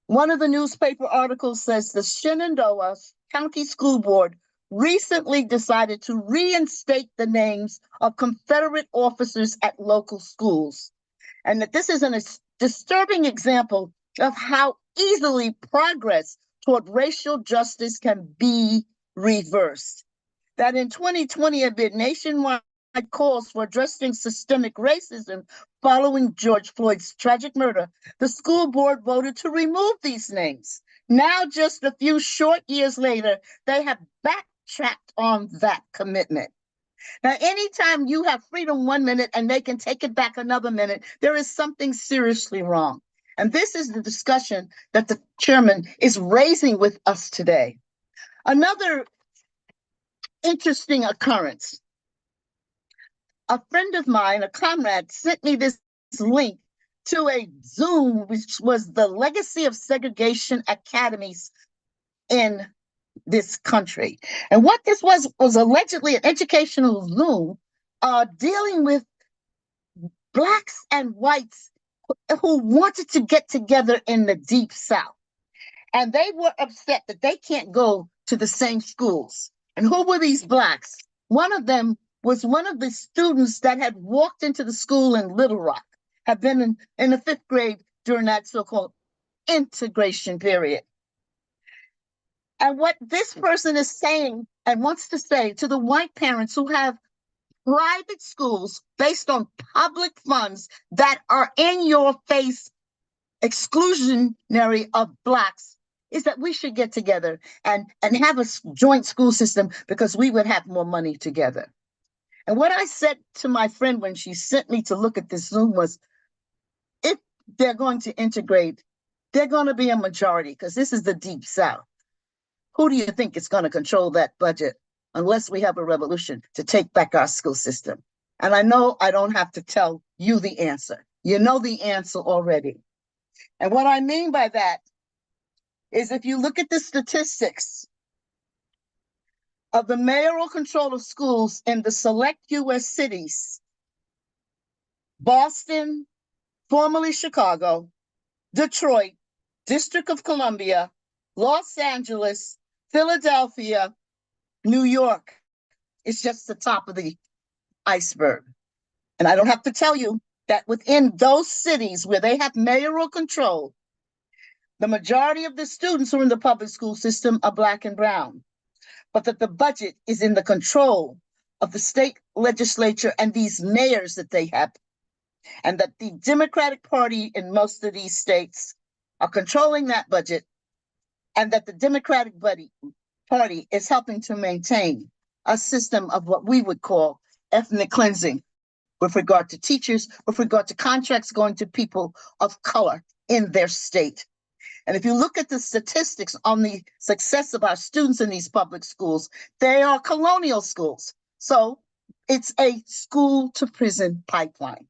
One of the newspaper articles says the Shenandoah County School Board recently decided to reinstate the names of Confederate officers at local schools, and that this is a disturbing example of how easily progress toward racial justice can be reversed. That in 2020, amid nationwide calls for addressing systemic racism following George Floyd's tragic murder, the school board voted to remove these names. Now, just a few short years later, they have backtracked on that commitment. Now, anytime you have freedom 1 minute and they can take it back another minute, there is something seriously wrong. And this is the discussion that the chairman is raising with us today. Another interesting occurrence. A friend of mine, a comrade, sent me this link to a Zoom, which was the legacy of segregation academies in this country. And what this was allegedly an educational Zoom dealing with Blacks and whites who wanted to get together in the Deep South. And they were upset that they can't go to the same schools. And who were these Blacks? One of them was one of the students that had walked into the school in Little Rock, had been in the 5th grade during that so-called integration period. And what this person is saying and wants to say to the white parents who have private schools based on public funds that are in your face exclusionary of Blacks is that we should get together and have a joint school system because we would have more money together. And what I said to my friend when she sent me to look at this Zoom was, if they're going to integrate, they're going to be a majority because this is the Deep South. Who do you think is going to control that budget unless we have a revolution to take back our school system? And I know I don't have to tell you the answer. You know the answer already. And what I mean by that is if you look at the statistics of the mayoral control of schools in the select US cities, Boston, formerly Chicago, Detroit, District of Columbia, Los Angeles, Philadelphia, New York, it's just the top of the iceberg. And I don't have to tell you that within those cities where they have mayoral control, the majority of the students who are in the public school system are Black and brown, but that the budget is in the control of the state legislature and these mayors that they have, and that the Democratic Party in most of these states are controlling that budget, and that the Democratic Party is helping to maintain a system of what we would call ethnic cleansing with regard to teachers, with regard to contracts going to people of color in their state. And if you look at the statistics on the success of our students in these public schools, they are colonial schools. So it's a school to prison pipeline.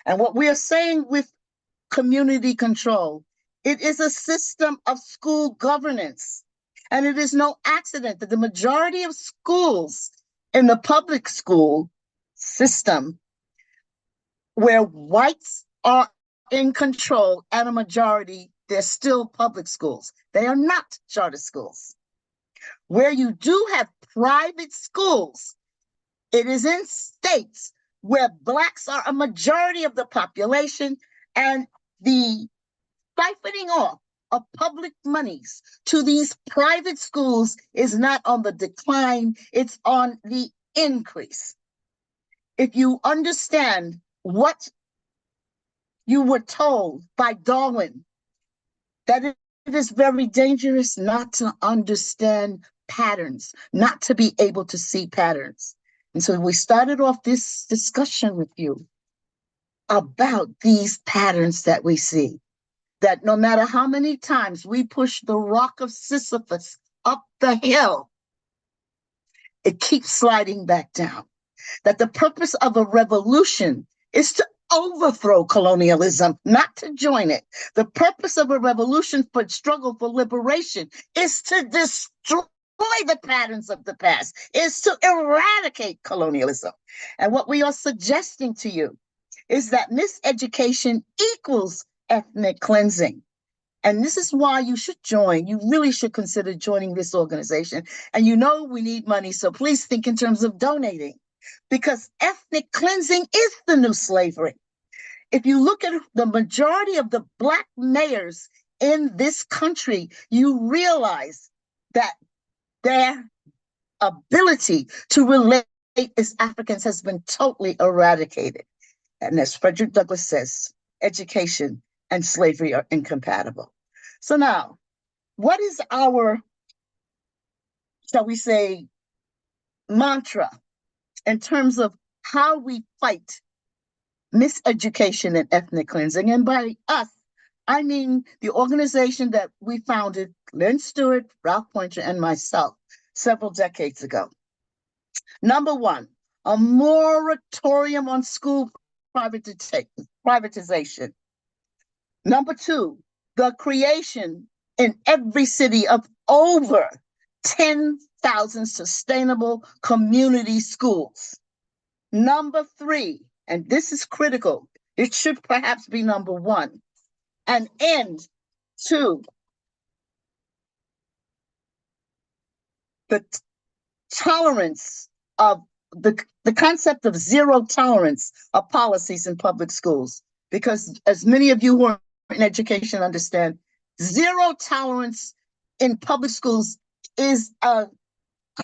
And what we are saying with community control It is a system of school governance. And it is no accident that the majority of schools in the public school system where whites are in control and a majority, they're still public schools. They are not charter schools. Where you do have private schools, it is in states where Blacks are a majority of the population, and the siphoning off of public monies to these private schools is not on the decline, it's on the increase. If you understand what you were told by Darwin, that it is very dangerous not to understand patterns, not to be able to see patterns. And so we started off this discussion with you about these patterns that we see, that no matter how many times we push the rock of Sisyphus up the hill, it keeps sliding back down. That the purpose of a revolution is to overthrow colonialism, not to join it. The purpose of a revolution for struggle for liberation is to destroy the patterns of the past, is to eradicate colonialism. And what we are suggesting to you is that miseducation equals ethnic cleansing. And this is why you should join. You really should consider joining this organization. And you know we need money, so please think in terms of donating, because ethnic cleansing is the new slavery. If you look at the majority of the Black mayors in this country, you realize that their ability to relate as Africans has been totally eradicated. And as Frederick Douglass says, education and slavery are incompatible. So now, what is our, shall we say, mantra in terms of how we fight miseducation and ethnic cleansing? And by us, I mean the organization that we founded, Lynn Stewart, Ralph Pointer, and myself, several decades ago. Number one, a moratorium on school privatization. Number two, the creation in every city of over 10,000 sustainable community schools. Number three, and this is critical, it should perhaps be number one, an end to the tolerance of the concept of zero tolerance of policies in public schools. Because as many of you who are in education understand, zero tolerance in public schools is a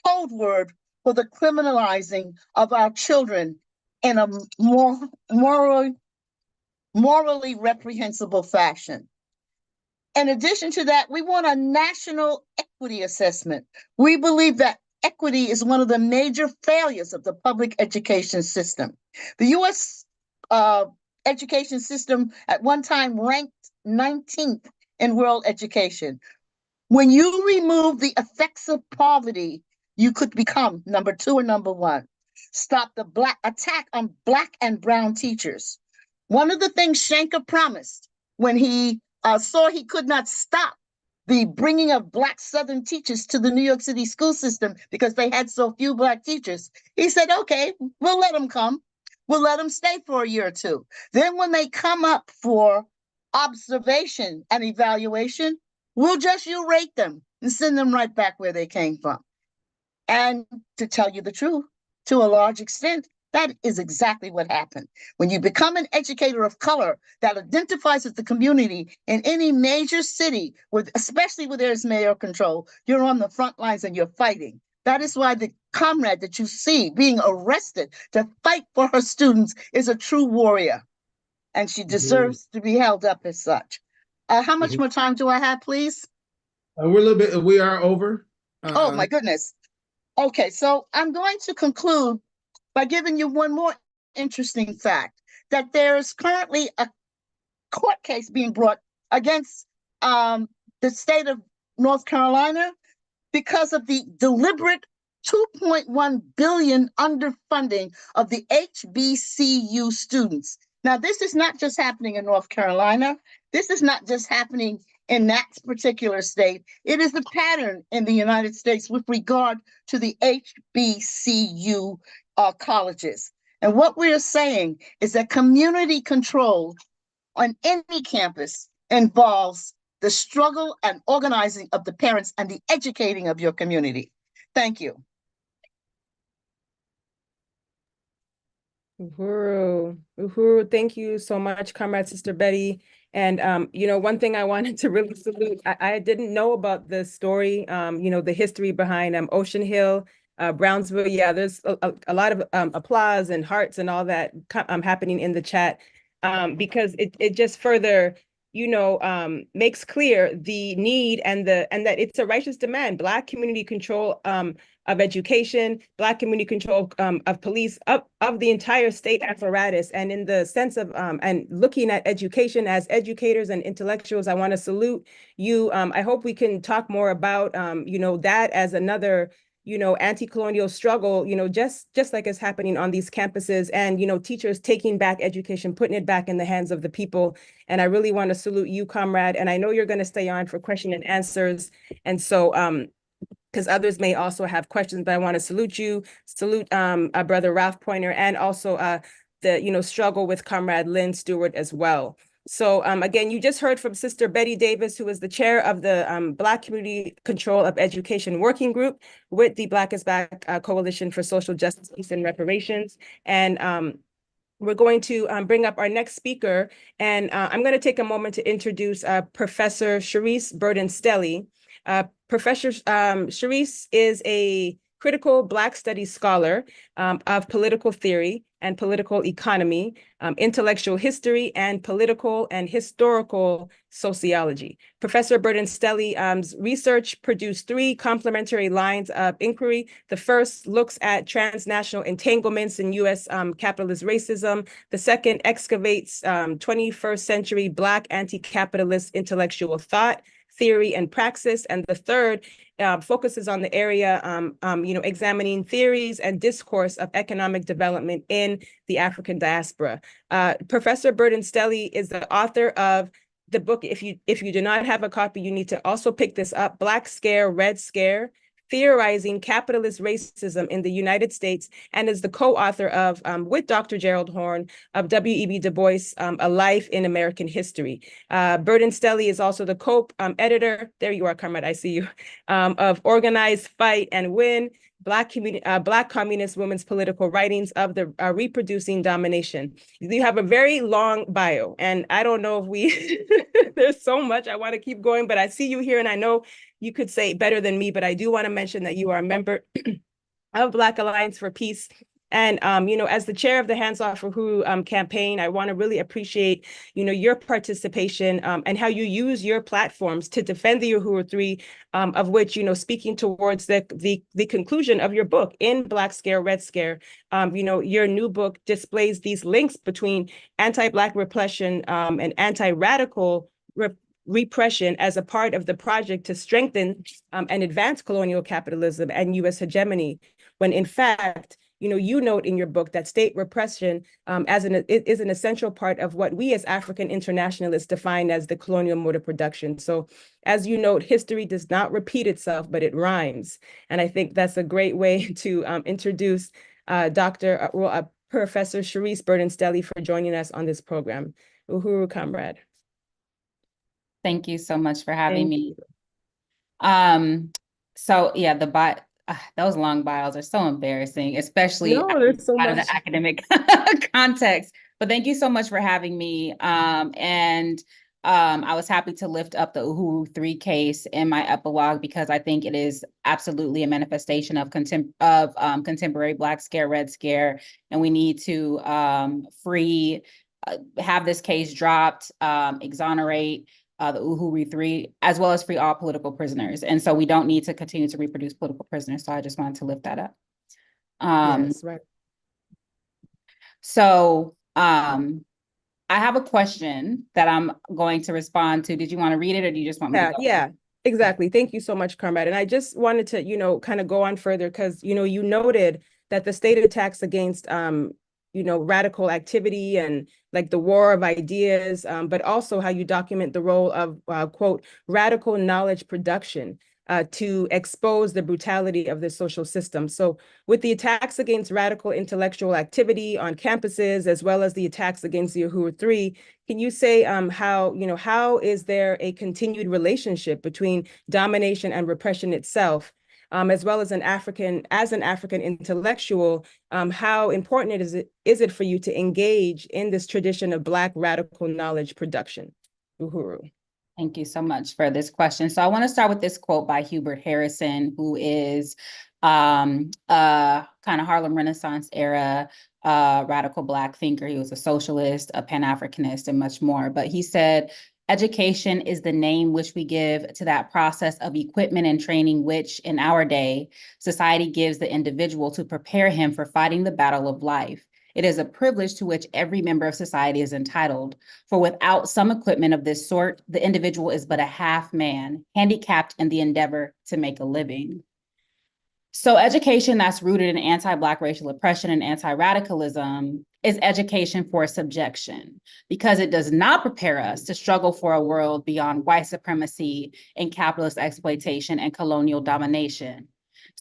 code word for the criminalizing of our children in a more morally reprehensible fashion. In addition to that, we want a national equity assessment. We believe that equity is one of the major failures of the public education system. The U.S. Education system at one time ranked 19th in world education. When you remove the effects of poverty, you could become number two or number one. Stop the attack on Black and brown teachers. One of the things Shanker promised when he saw he could not stop the bringing of Black Southern teachers to the New York City school system because they had so few Black teachers, he said, okay, we'll let them come. We'll let them stay for a year or two. Then when they come up for observation and evaluation, we'll just rate them and send them right back where they came from. And to tell you the truth, to a large extent, that is exactly what happened. When you become an educator of color that identifies with the community in any major city, especially where there's mayor control, you're on the front lines and you're fighting. That is why the comrade that you see being arrested to fight for her students is a true warrior. And she deserves to be held up as such. How much more time do I have, please? We are over. Oh my goodness. Okay, so I'm going to conclude by giving you one more interesting fact, that there is currently a court case being brought against the state of North Carolina because of the deliberate 2.1 billion underfunding of the HBCU students. Now, this is not just happening in North Carolina. This is not just happening in that particular state. It is the pattern in the United States with regard to the HBCU colleges. And what we're saying is that community control on any campus involves the struggle and organizing of the parents and the educating of your community. Thank you. Uhuru, thank you so much, Comrade Sister Betty. And one thing I wanted to really salute, I didn't know about the story, the history behind Ocean Hill, Brownsville. Yeah, there's a lot of applause and hearts and all that happening in the chat, because it just further makes clear the need and that it's a righteous demand. Black community control of education, Black community control of police, of the entire state apparatus. And in the sense of and looking at education as educators and intellectuals, I want to salute you. I hope we can talk more about that as another anti-colonial struggle, just like is happening on these campuses, and teachers taking back education, putting it back in the hands of the people. And I really want to salute you, comrade. And I know you're going to stay on for question and answers. And so because others may also have questions, but I want to salute you, salute Brother Ralph Pointer, and also the struggle with Comrade Lynn Stewart as well. So again, you just heard from Sister Betty Davis, who is the chair of the Black Community Control of Education Working Group with the Black is Back Coalition for Social Justice, Peace, and Reparations. And we're going to bring up our next speaker, and I'm going to take a moment to introduce Professor Sharice Burden-Stelly. Professor Sharice is a critical Black studies scholar of political theory and political economy, intellectual history, and political and historical sociology. Professor Burden-Stelly's research produced 3 complementary lines of inquiry. The first looks at transnational entanglements in U.S. Capitalist racism. The second excavates 21st century Black anti-capitalist intellectual thought, theory, and praxis. And the third focuses on the area, examining theories and discourse of economic development in the African diaspora. Professor Burden-Stelly is the author of the book. If you do not have a copy, you need to also pick this up, Black Scare, Red Scare, Theorizing Capitalist Racism in the United States, and is the co-author of, with Dr. Gerald Horne, of W.E.B. Du Bois, A Life in American History. Burden-Stelly is also the co-editor, there you are, comrade, I see you, of Organize, Fight, and Win, Black Communist Women's Political Writings of the Reproducing Domination. You have a very long bio, and I don't know if we, there's so much I want to keep going, but I see you here, and I know you could say better than me, but I do want to mention that you are a member of Black Alliance for Peace. And, as the chair of the Hands Off Uhuru campaign, I want to really appreciate, your participation and how you use your platforms to defend the Uhuru 3, of which, speaking towards the conclusion of your book, In Black Scare, Red Scare, your new book displays these links between anti-Black repression and anti-radical repression as a part of the project to strengthen and advance colonial capitalism and U.S. hegemony, when in fact, you note in your book that state repression is an essential part of what we as African internationalists define as the colonial mode of production. So as you note, history does not repeat itself, but it rhymes. And I think that's a great way to introduce Professor Sharice Burden-Stelly for joining us on this program. Uhuru, comrade. Thank you so much for having me. You. So yeah, those long bios are so embarrassing, especially out of the academic context. But thank you so much for having me. I was happy to lift up the Uhuru 3 case in my epilogue, because I think it is absolutely a manifestation of contemporary Black Scare, Red Scare, and we need to have this case dropped, exonerate the Uhuru 3, as well as free all political prisoners. And so we don't need to continue to reproduce political prisoners. So I just wanted to lift that up. Yes, right. So I have a question that I'm going to respond to. Did you want to read it, or do you just want me to go? Yeah, exactly. Thank you so much, comrade. And I just wanted to, kind of go on further, because, you noted that the state attacks against radical activity and like the war of ideas, but also how you document the role of, quote, radical knowledge production to expose the brutality of this social system. So with the attacks against radical intellectual activity on campuses, as well as the attacks against the Uhuru 3, can you say how is there a continued relationship between domination and repression itself? As well as an African intellectual, how important is it for you to engage in this tradition of Black radical knowledge production? Uhuru. Thank you so much for this question. So I want to start with this quote by Hubert Harrison, who is kind of Harlem Renaissance era radical Black thinker. He was a socialist, a Pan-Africanist, and much more. But he said, education is the name which we give to that process of equipment and training which, in our day, society gives the individual to prepare him for fighting the battle of life. It is a privilege to which every member of society is entitled, for without some equipment of this sort, the individual is but a half man, handicapped in the endeavor to make a living. So education that's rooted in anti-Black racial oppression and anti-radicalism is education for subjection, because it does not prepare us to struggle for a world beyond white supremacy and capitalist exploitation and colonial domination.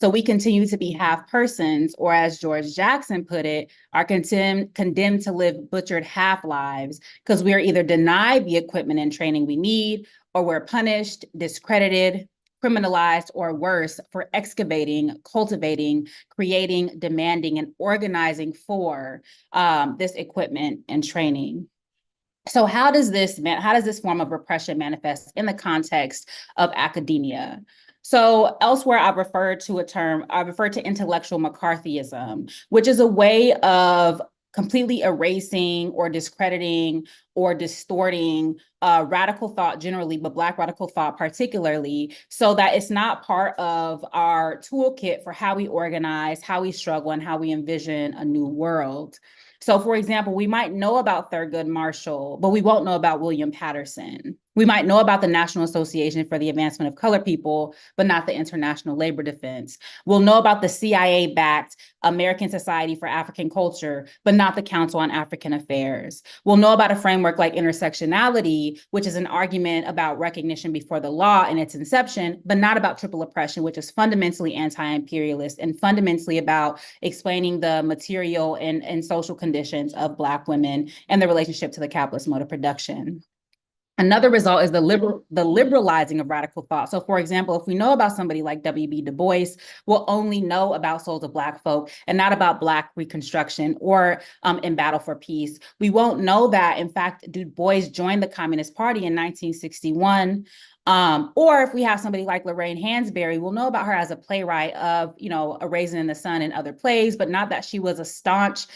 So we continue to be half persons, or as George Jackson put it, are condemned to live butchered half lives, because we are either denied the equipment and training we need, or we're punished, discredited, criminalized, or worse, for excavating, cultivating, creating, demanding, and organizing for this equipment and training. So how does this form of repression manifest in the context of academia? So elsewhere, I've referred to intellectual McCarthyism, which is a way of completely erasing or discrediting or distorting radical thought generally, but Black radical thought particularly, so that it's not part of our toolkit for how we organize, how we struggle, and how we envision a new world. So, for example, we might know about Thurgood Marshall, but we won't know about William Patterson. We might know about the National Association for the Advancement of Colored People, but not the International Labor Defense. We'll know about the CIA-backed American Society for African Culture, but not the Council on African Affairs. We'll know about a framework like intersectionality, which is an argument about recognition before the law in its inception, but not about triple oppression, which is fundamentally anti-imperialist and fundamentally about explaining the material and social conditions of Black women and the relationship to the capitalist mode of production. Another result is the liberalizing of radical thought. So, for example, if we know about somebody like W.B. Du Bois, we'll only know about souls of Black folk and not about Black Reconstruction or in Battle for Peace. We won't know that, in fact, Du Bois joined the Communist Party in 1961. Or if we have somebody like Lorraine Hansberry, we'll know about her as a playwright of, A Raisin in the Sun and other plays, but not that she was a staunch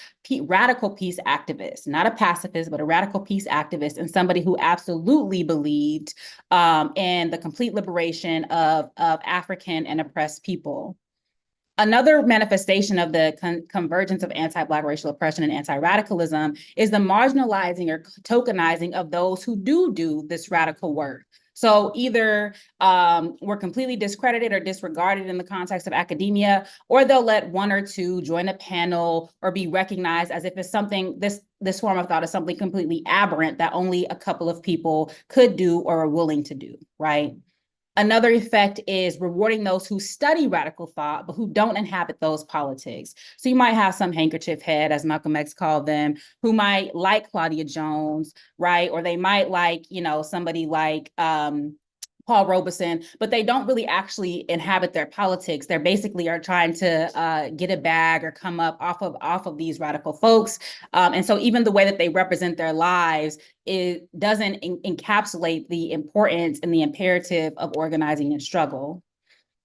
radical peace activist, not a pacifist, but a radical peace activist, and somebody who absolutely believed in the complete liberation of African and oppressed people. Another manifestation of the convergence of anti-Black racial oppression and anti-radicalism is the marginalizing or tokenizing of those who do this radical work. So either we're completely discredited or disregarded in the context of academia, or they'll let one or two join a panel or be recognized as if it's something, this form of thought is something completely aberrant that only a couple of people could do or are willing to do, right? Another effect is rewarding those who study radical thought, but who don't inhabit those politics. So you might have some handkerchief head, as Malcolm X called them, who might like Claudia Jones, right? Or they might like, somebody like Paul Robeson, but they don't really actually inhabit their politics. They're basically are trying to get a bag or come up off of these radical folks. And so even the way that they represent their lives, it doesn't encapsulate the importance and the imperative of organizing and struggle.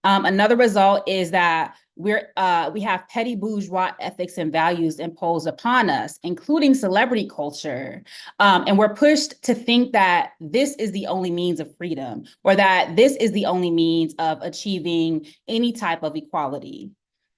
Another result is that we have petty bourgeois ethics and values imposed upon us, including celebrity culture. And we're pushed to think that this is the only means of freedom, or that this is the only means of achieving any type of equality.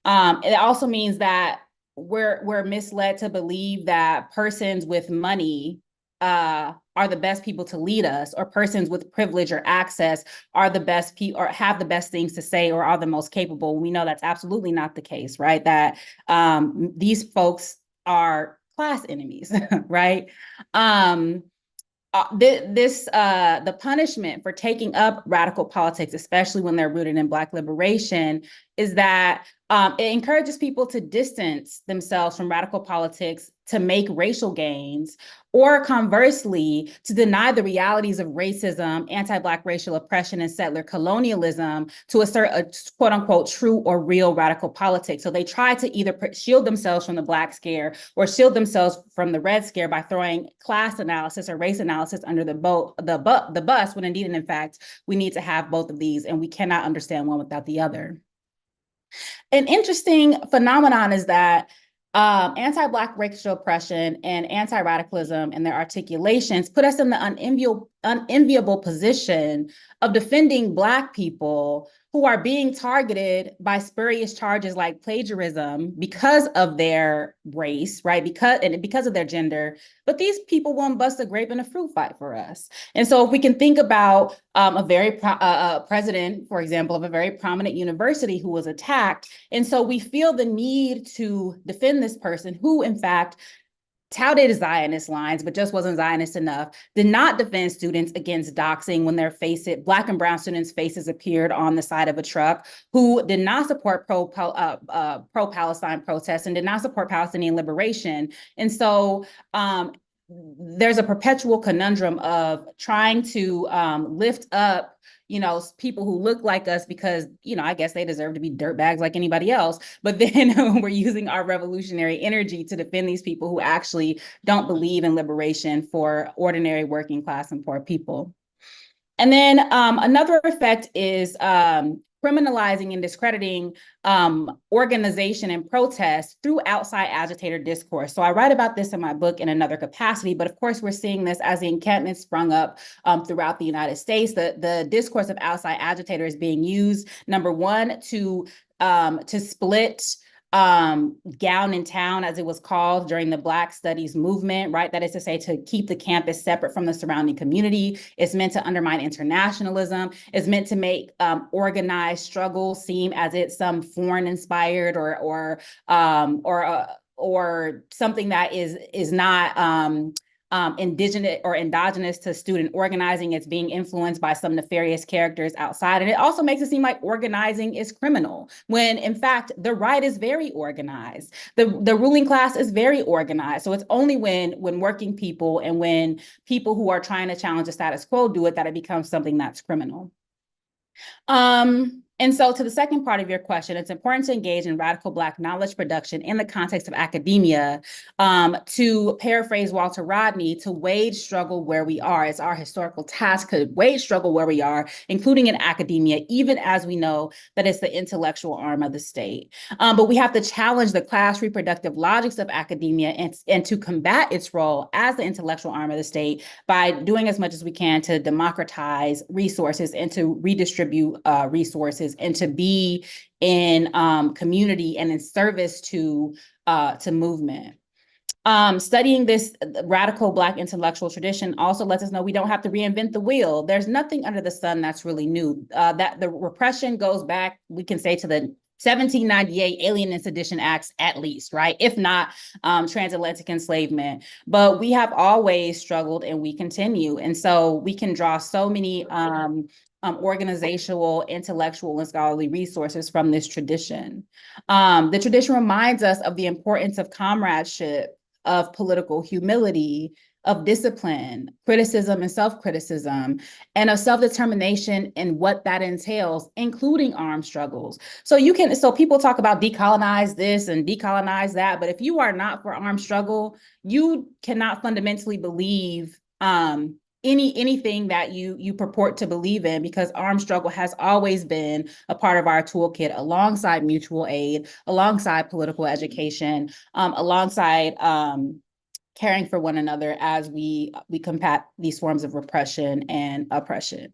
It also means that we're misled to believe that persons with money are the best people to lead us, or persons with privilege or access are the best people or have the best things to say or are the most capable. We know that's absolutely not the case, right? That these folks are class enemies, right? The punishment for taking up radical politics, especially when they're rooted in Black liberation, is that it encourages people to distance themselves from radical politics to make racial gains, or conversely, to deny the realities of racism, anti-Black racial oppression, and settler colonialism to assert a quote unquote true or real radical politics. So they try to either shield themselves from the Black scare or shield themselves from the Red scare by throwing class analysis or race analysis under the bus, when indeed and in fact, we need to have both of these, and we cannot understand one without the other. An interesting phenomenon is that anti-Black racial oppression and anti-radicalism and their articulations put us in the unenviable position of defending Black people who are being targeted by spurious charges like plagiarism because of their race, right? Because of their gender. But these people won't bust a grape in a fruit fight for us. And so if we can think about a president, for example, of a very prominent university who was attacked, and so we feel the need to defend this person who, in fact, touted Zionist lines, but just wasn't Zionist enough, did not defend students against doxing when Black and brown students' faces appeared on the side of a truck, who did not support pro-Palestine protests and did not support Palestinian liberation. And so there's a perpetual conundrum of trying to lift up people who look like us because, I guess they deserve to be dirtbags like anybody else. But then we're using our revolutionary energy to defend these people who actually don't believe in liberation for ordinary working class and poor people. And then another effect is criminalizing and discrediting organization and protest through outside agitator discourse. So I write about this in my book in another capacity, but of course we're seeing this as the encampment sprung up throughout the United States. The discourse of outside agitator is being used, number one, to split Gown in Town, as it was called during the Black Studies movement, right? That is to say, to keep the campus separate from the surrounding community. It's meant to undermine internationalism. It's meant to make organized struggle seem as it's some foreign inspired or something that is not indigenous or endogenous to student organizing. It's being influenced by some nefarious characters outside. And it also makes it seem like organizing is criminal, when in fact, the right is very organized. The ruling class is very organized. So it's only when working people and when people who are trying to challenge the status quo do it that it becomes something that's criminal. And so to the second part of your question, it's important to engage in radical Black knowledge production in the context of academia, to paraphrase Walter Rodney, to wage struggle where we are. It's our historical task to wage struggle where we are, including in academia, even as we know that it's the intellectual arm of the state. But we have to challenge the class reproductive logics of academia and to combat its role as the intellectual arm of the state by doing as much as we can to democratize resources and to redistribute resources and to be in community and in service to movement. Studying this radical Black intellectual tradition also lets us know we don't have to reinvent the wheel. There's nothing under the sun that's really new. That the repression goes back, we can say, to the 1798 Alien and Sedition Acts, at least, right? If not transatlantic enslavement. But we have always struggled and we continue. And so we can draw so many organizational, intellectual, and scholarly resources from this tradition. The tradition reminds us of the importance of comradeship, of political humility, of discipline, criticism and self-criticism, and of self-determination and what that entails, including armed struggles. So people talk about decolonize this and decolonize that, but if you are not for armed struggle, you cannot fundamentally believe anything that you purport to believe in, because armed struggle has always been a part of our toolkit, alongside mutual aid, alongside political education, alongside caring for one another as we combat these forms of repression and oppression.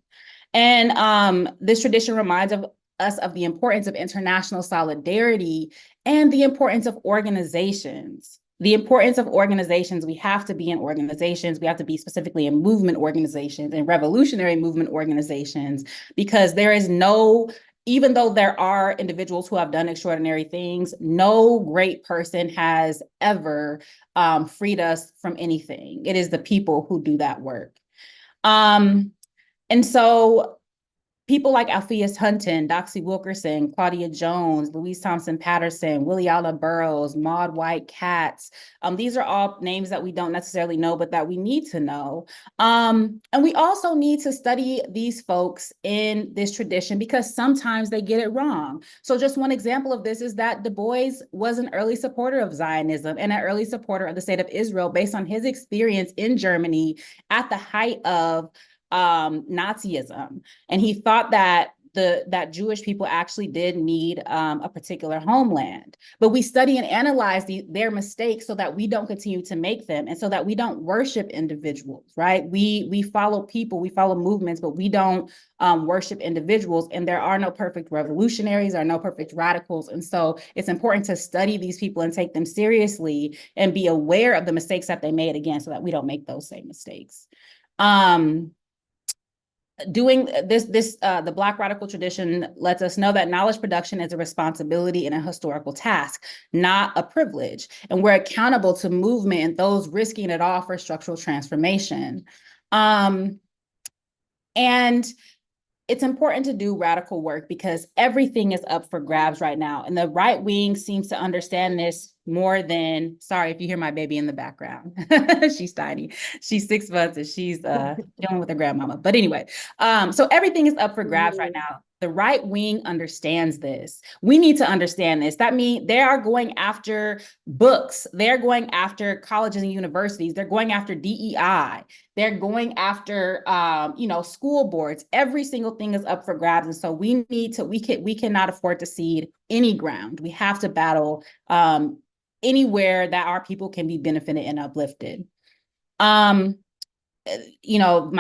And this tradition reminds us of the importance of international solidarity and the importance of organizations. The importance of organizations. We have to be in organizations. We have to be specifically in movement organizations and revolutionary movement organizations, because there is no even though there are individuals who have done extraordinary things, no great person has ever freed us from anything. It is the people who do that work. And so people like Alpheus Hunton, Doxy Wilkerson, Claudia Jones, Louise Thompson Patterson, Williala Burroughs, Maud White Katz. These are all names that we don't necessarily know, but that we need to know. And we also need to study these folks in this tradition because sometimes they get it wrong. So just one example of this is that Du Bois was an early supporter of Zionism and an early supporter of the state of Israel based on his experience in Germany at the height of Nazism. And he thought that that Jewish people actually did need a particular homeland. But we study and analyze their mistakes so that we don't continue to make them and so that we don't worship individuals, right? We follow people, we follow movements, but we don't worship individuals. And there are no perfect revolutionaries, there are no perfect radicals. And so it's important to study these people and take them seriously and be aware of the mistakes that they made again so that we don't make those same mistakes. Doing the Black radical tradition lets us know that knowledge production is a responsibility and a historical task, not a privilege. And we're accountable to movement and those risking it all for structural transformation. And it's important to do radical work because everything is up for grabs right now. And the right wing seems to understand this more than, sorry if you hear my baby in the background. She's tiny. She's 6 months and she's dealing with her grandmama. But anyway, so everything is up for grabs right now. The right wing understands this. We need to understand this. That means they are going after books. They're going after colleges and universities. They're going after DEI. They're going after, school boards. Every single thing is up for grabs. And so we cannot afford to cede any ground. We have to battle anywhere that our people can be benefited and uplifted. My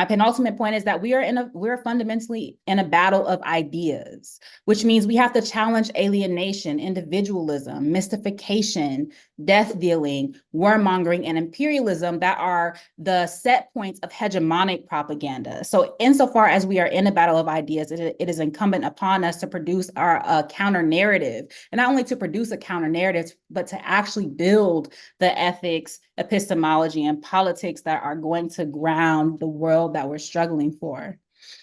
penultimate point is that we're fundamentally in a battle of ideas, which means we have to challenge alienation, individualism, mystification, death dealing, warmongering, and imperialism that are the set points of hegemonic propaganda. So insofar as we are in a battle of ideas, it is incumbent upon us to produce our counter narrative, and not only to produce a counter narrative, but to actually build the ethics, epistemology, and politics that are going to ground the world that we're struggling for.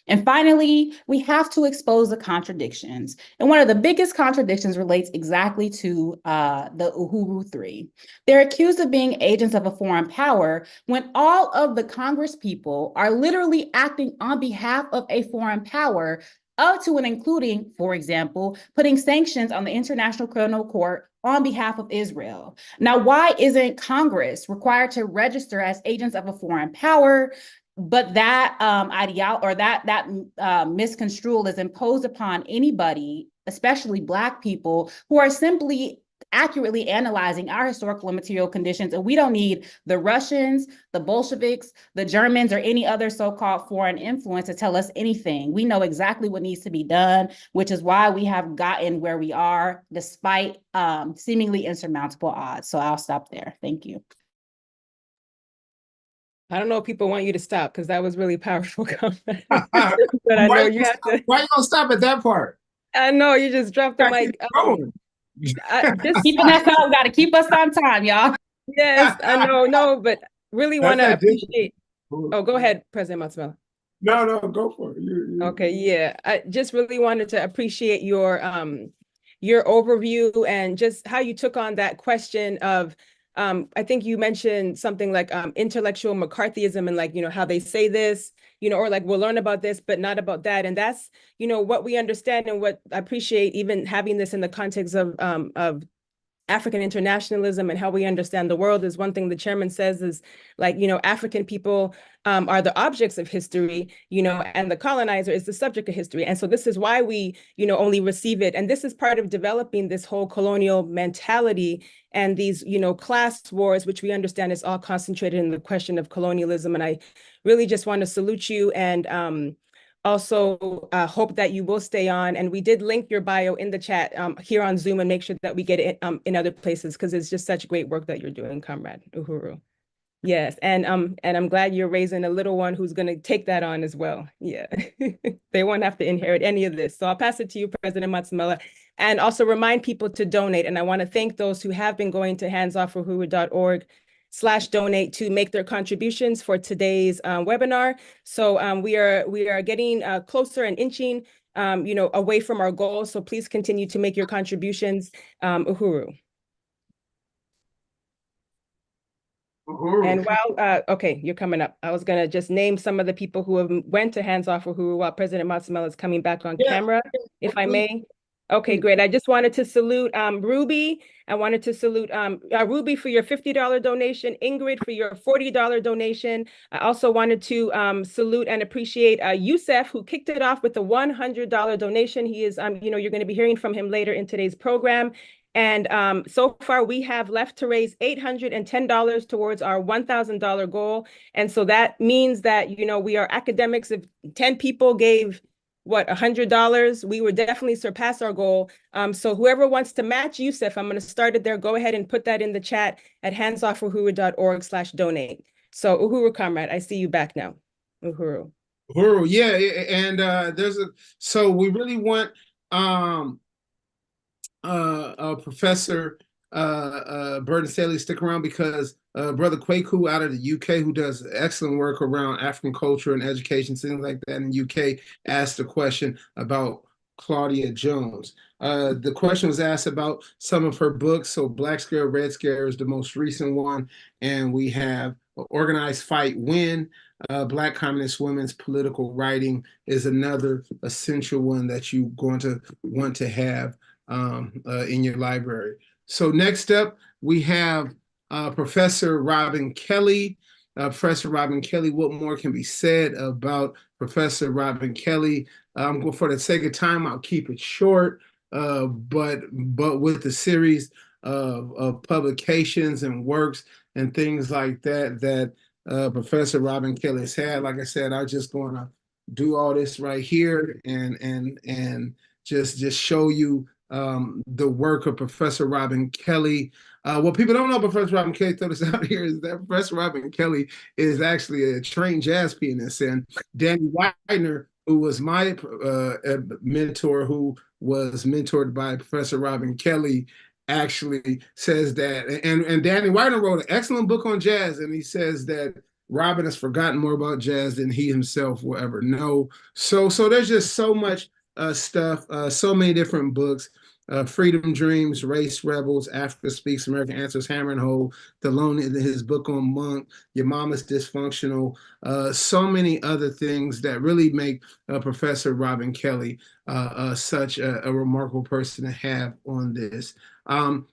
And finally, we have to expose the contradictions. And one of the biggest contradictions relates exactly to the Uhuru Three. They're accused of being agents of a foreign power when all of the Congress people are literally acting on behalf of a foreign power, up to and including, for example, putting sanctions on the International Criminal Court on behalf of Israel. Now, why isn't Congress required to register as agents of a foreign power? But that misconstrual is imposed upon anybody, especially Black people, who are simply accurately analyzing our historical and material conditions. And we don't need the Russians, the Bolsheviks, the Germans, or any other so-called foreign influence to tell us anything. We know exactly what needs to be done, which is why we have gotten where we are despite seemingly insurmountable odds. So I'll stop there. Thank you. I don't know if people want you to stop because that was really powerful comment. But I know you have to. Why are you gonna stop at that part? I know you just dropped the mic. Keeping that up, got to keep us on time, y'all. Yes, I know, no, but really want to appreciate. Oh, go ahead, President Matsumela. No, go for it. Okay, yeah, I just really wanted to appreciate your overview and just how you took on that question of. I think you mentioned something like intellectual McCarthyism and how they say this, or we'll learn about this, but not about that. And that's, what we understand and what I appreciate even having this in the context of African internationalism and how we understand the world is one thing the chairman says is African people are the objects of history, and the colonizer is the subject of history. And so this is why we, only receive it. And this is part of developing this whole colonial mentality and these, class wars, which we understand is all concentrated in the question of colonialism. And I really just want to salute you and also hope that you will stay on. And we did link your bio in the chat here on Zoom and make sure that we get it in other places because it's just such great work that you're doing, Comrade Uhuru. Yes, and I'm glad you're raising a little one who's going to take that on as well. Yeah, they won't have to inherit any of this. So I'll pass it to you, President Matsamela, and also remind people to donate. And I want to thank those who have been going to handsoffuhuru.org/donate to make their contributions for today's webinar. So we are getting closer and inching, away from our goal. So please continue to make your contributions, Uhuru. And while, okay, you're coming up. I was gonna just name some of the people who have went to Hands Off Uhuru while President Matsamela is coming back on camera, if I may. Okay, great. I just wanted to salute Ruby. I wanted to salute Ruby for your $50 donation, Ingrid for your $40 donation. I also wanted to salute and appreciate Youssef, who kicked it off with a $100 donation. He is, you're going to be hearing from him later in today's program. And so far, we have left to raise $810 towards our $1,000 goal. And so that means that, we are academics. If 10 people gave, $100, we would definitely surpass our goal. So whoever wants to match Youssef, I'm going to start it there. Go ahead and put that in the chat at handsoffuhuru.org/donate. So Uhuru Comrade, I see you back now. Uhuru. Uhuru, yeah. And so we really want Professor Burton Staley stick around because Brother Kwaku out of the UK, who does excellent work around African culture and education, things like that in the UK, asked a question about Claudia Jones. The question was asked about some of her books. So Black Scare, Red Scare is the most recent one. And we have Organized Fight Win. Black Communist Women's Political Writing is another essential one that you're going to want to have in your library. So next up, we have Professor Robin Kelly. Professor Robin Kelly, what more can be said about Professor Robin Kelly? For the sake of time, I'll keep it short, but with the series of publications and works and things like that Professor Robin Kelly has had, like I said, I'm just going to do all this right here and just show you the work of Professor Robin Kelly. What people don't know about Professor Robin Kelly, throw this out here, is that Professor Robin Kelly is actually a trained jazz pianist. And Danny Widener, who was my mentor, who was mentored by Professor Robin Kelly, actually says that. And Danny Widener wrote an excellent book on jazz, and he says that Robin has forgotten more about jazz than he himself will ever know. So there's just so much stuff, so many different books. Freedom Dreams, Race Rebels, Africa Speaks, American Answers, Hammer and Hoe, his book on Monk, Your Mama's Dysfunctional, so many other things that really make Professor Robin Kelly such a remarkable person to have on this.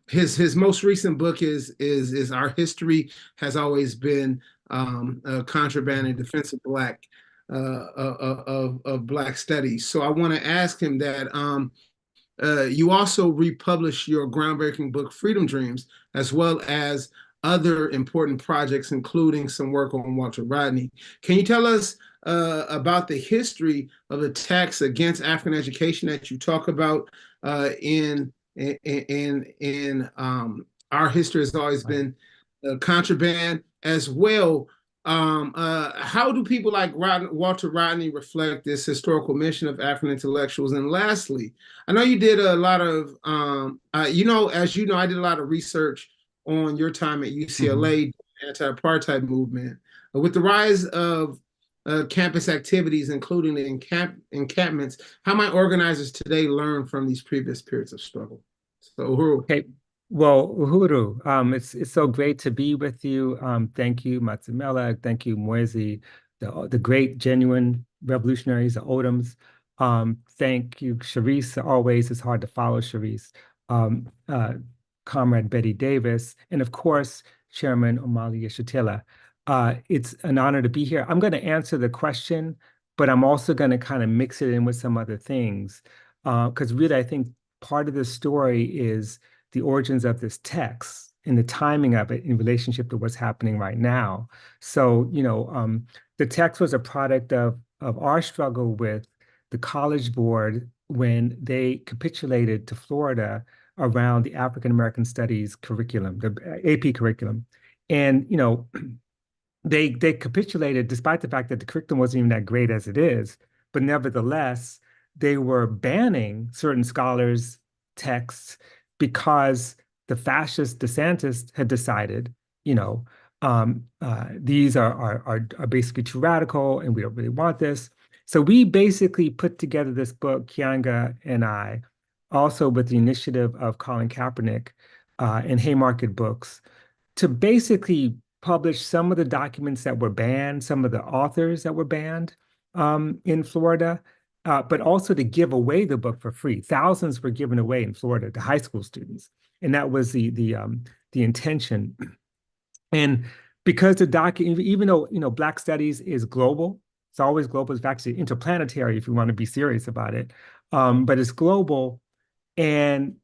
His most recent book is Our History Has Always Been Contraband and Defense of Black of Black Studies. So I want to ask him that you also republished your groundbreaking book, Freedom Dreams, as well as other important projects, including some work on Walter Rodney. Can you tell us about the history of attacks against African education that you talk about in Our History Has Always Been Contraband, as well? How do people like Walter Rodney reflect this historical mission of African intellectuals? And lastly, I know you did a lot of, as you know, I did a lot of research on your time at UCLA, anti-apartheid movement. With the rise of campus activities, including the encampments, how might organizers today learn from these previous periods of struggle? So, Uhuru. Okay. Well, Uhuru, it's so great to be with you. Thank you, Matsamela. Thank you, Moise, the great, genuine revolutionaries, the Odoms. Thank you, Sharice. Always, it's hard to follow Sharice. Comrade Betty Davis, and of course, Chairman Omali Yeshitela. It's an honor to be here. I'm going to answer the question, but I'm also going to kind of mix it in with some other things, because really, I think part of the story is the origins of this text and the timing of it in relationship to what's happening right now. So, the text was a product of our struggle with the College Board when they capitulated to Florida around the African American Studies curriculum, the AP curriculum. And, they capitulated despite the fact that the curriculum wasn't even that great as it is, but nevertheless, they were banning certain scholars' texts because the fascist DeSantis had decided, you know, these are basically too radical and we don't really want this. So we basically put together this book, Kianga and I, also with the initiative of Colin Kaepernick and Haymarket Books, to basically publish some of the documents that were banned, some of the authors that were banned in Florida, but also to give away the book for free. Thousands were given away in Florida to high school students, and that was the intention. And because the document, even though Black Studies is global, it's always global. It's actually interplanetary if you want to be serious about it, but it's global. And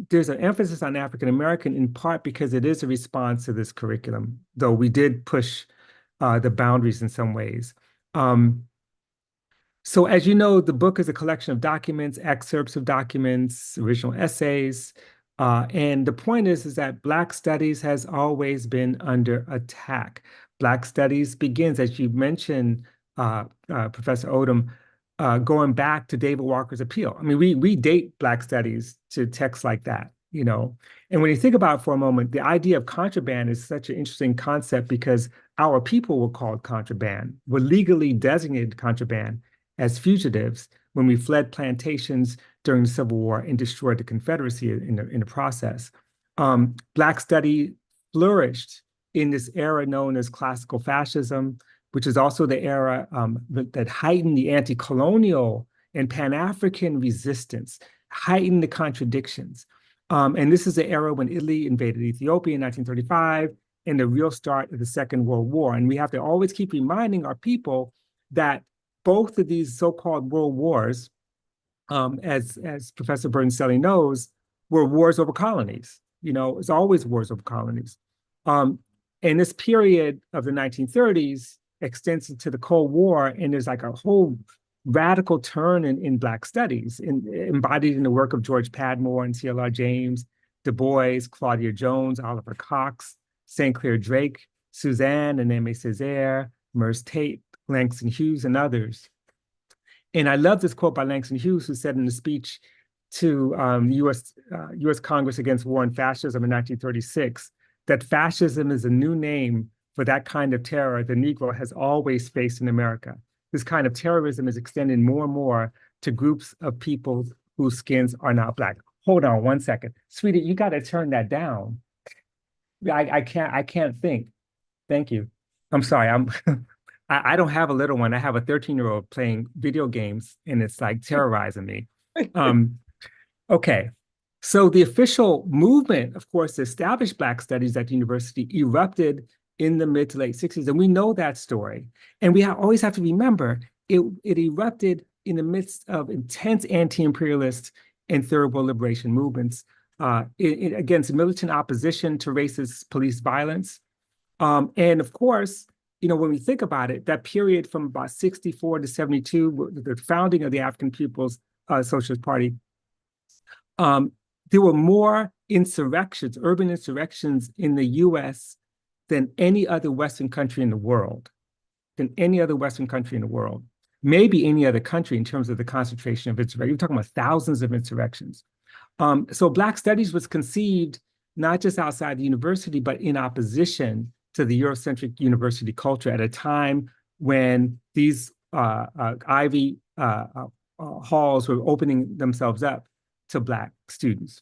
there's an emphasis on African American in part because it is a response to this curriculum, though we did push the boundaries in some ways. So as you know, the book is a collection of documents, excerpts of documents, original essays. And the point is that Black Studies has always been under attack. Black Studies begins, as you mentioned, Professor Odom, going back to David Walker's appeal. I mean, we date Black Studies to texts like that, you know. And when you think about it for a moment, the idea of contraband is such an interesting concept because our people were called contraband, were legally designated contraband as fugitives when we fled plantations during the Civil War and destroyed the Confederacy in the process. Black study flourished in this era known as classical fascism, which is also the era that heightened the anti-colonial and Pan-African resistance, heightened the contradictions. And this is the era when Italy invaded Ethiopia in 1935 and the real start of the Second World War. And we have to always keep reminding our people that both of these so-called world wars, as Professor Bernselli knows, were wars over colonies. You know, it's always wars over colonies. And this period of the 1930s extends into the Cold War, and there's like a whole radical turn in Black studies, embodied in the work of George Padmore and C.L.R. James, Du Bois, Claudia Jones, Oliver Cox, St. Clair Drake, Suzanne and Aimé Césaire, Merce Tate, Langston Hughes, and others. And I love this quote by Langston Hughes, who said in a speech to U.S. Congress against War and Fascism in 1936, that fascism is a new name for that kind of terror the Negro has always faced in America. This kind of terrorism is extending more and more to groups of people whose skins are not Black. Hold on one second. Sweetie, you got to turn that down. I can't think. Thank you. I'm sorry. I don't have a little one. I have a 13-year-old playing video games, and it's like terrorizing me. Okay. So the official movement, of course, to establish Black studies at the university erupted in the mid to late 60s. And we know that story. And we always have to remember it erupted in the midst of intense anti-imperialist and third world liberation movements against militant opposition to racist police violence. And of course, you know, when we think about it, that period from about 64 to 72, the founding of the African People's Socialist Party, there were more insurrections, urban insurrections in the US than any other Western country in the world, maybe any other country in terms of the concentration of insurrections. You're talking about thousands of insurrections. So Black Studies was conceived not just outside the university, but in opposition to the Eurocentric university culture at a time when these Ivy halls were opening themselves up to Black students.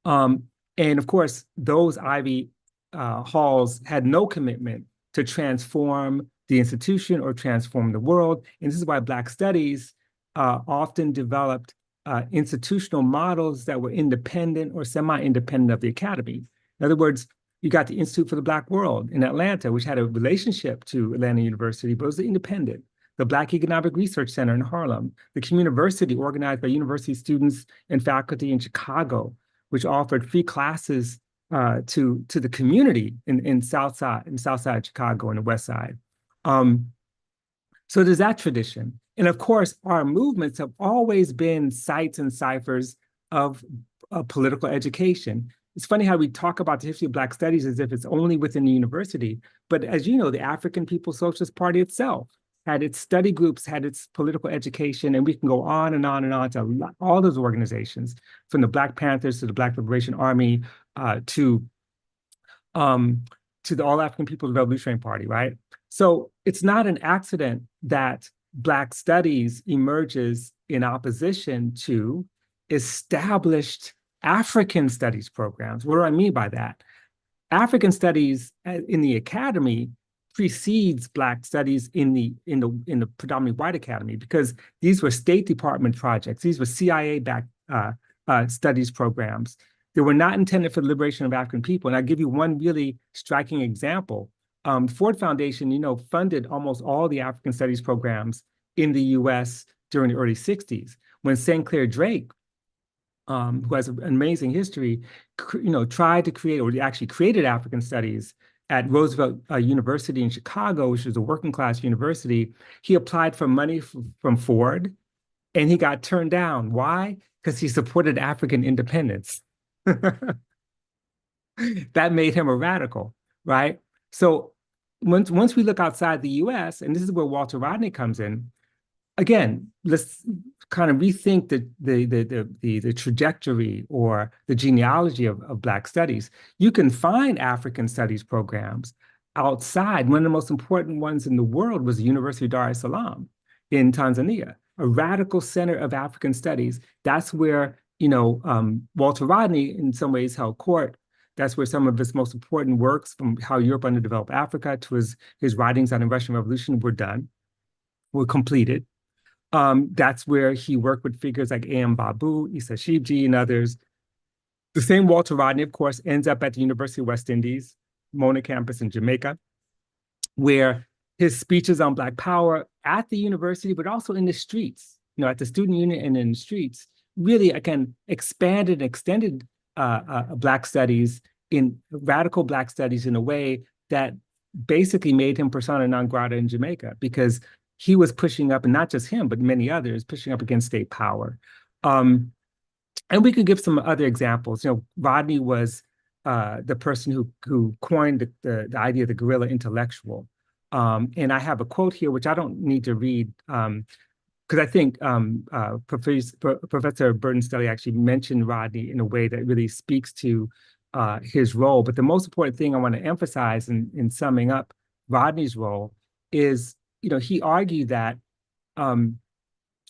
And of course, those Ivy halls had no commitment to transform the institution or transform the world. And this is why Black Studies often developed institutional models that were independent or semi-independent of the academy. In other words, you got the Institute for the Black World in Atlanta, which had a relationship to Atlanta University, but was independent. The Black Economic Research Center in Harlem, the Communiversity, organized by university students and faculty in Chicago, which offered free classes to the community in Southside Chicago and the West Side. So there's that tradition. And of course, our movements have always been sites and ciphers of political education. it's funny how we talk about the history of Black studies as if it's only within the university. But as you know, the African People's Socialist Party itself had its study groups, had its political education, and we can go on and on and on to all those organizations, from the Black Panthers to the Black Liberation Army, um, to the All African People's Revolutionary Party, right? So it's not an accident that Black studies emerges in opposition to established African studies programs. What do I mean by that? African studies in the academy precedes Black studies in the predominantly white academy, because these were State Department projects. These were CIA-backed studies programs. They were not intended for the liberation of African people. And I'll give you one really striking example. The Ford Foundation, funded almost all the African studies programs in the U.S. during the early 60s. When St. Clair Drake, who has an amazing history, tried to create, or actually created African studies at Roosevelt University in Chicago, which was a working class university, he applied for money from Ford, and he got turned down. Why? Because he supported African independence. That made him a radical, right? So once we look outside the US, and this is where Walter Rodney comes in, again, let's kind of rethink the trajectory or the genealogy of Black studies. You can find African studies programs outside. One of the most important ones in the world was the University of Dar es Salaam in Tanzania, a radical center of African studies. That's where, Walter Rodney in some ways held court. That's where some of his most important works, from How Europe Underdeveloped Africa to his writings on the Russian Revolution, were completed. That's where he worked with figures like A.M. Babu, Issa Shivji, and others. The same Walter Rodney, of course, ends up at the University of West Indies, Mona campus in Jamaica, where his speeches on Black power at the university, but also in the streets, at the student union and in the streets, really, again, expanded and extended Black studies, radical Black studies, in a way that basically made him persona non grata in Jamaica, because he was pushing up, and not just him, but many others, pushing up against state power. And we could give some other examples. Rodney was the person who coined the idea of the guerrilla intellectual. And I have a quote here, which I don't need to read, because I think Professor Burton Stelly actually mentioned Rodney in a way that really speaks to his role. But the most important thing I want to emphasize in summing up Rodney's role is, he argued that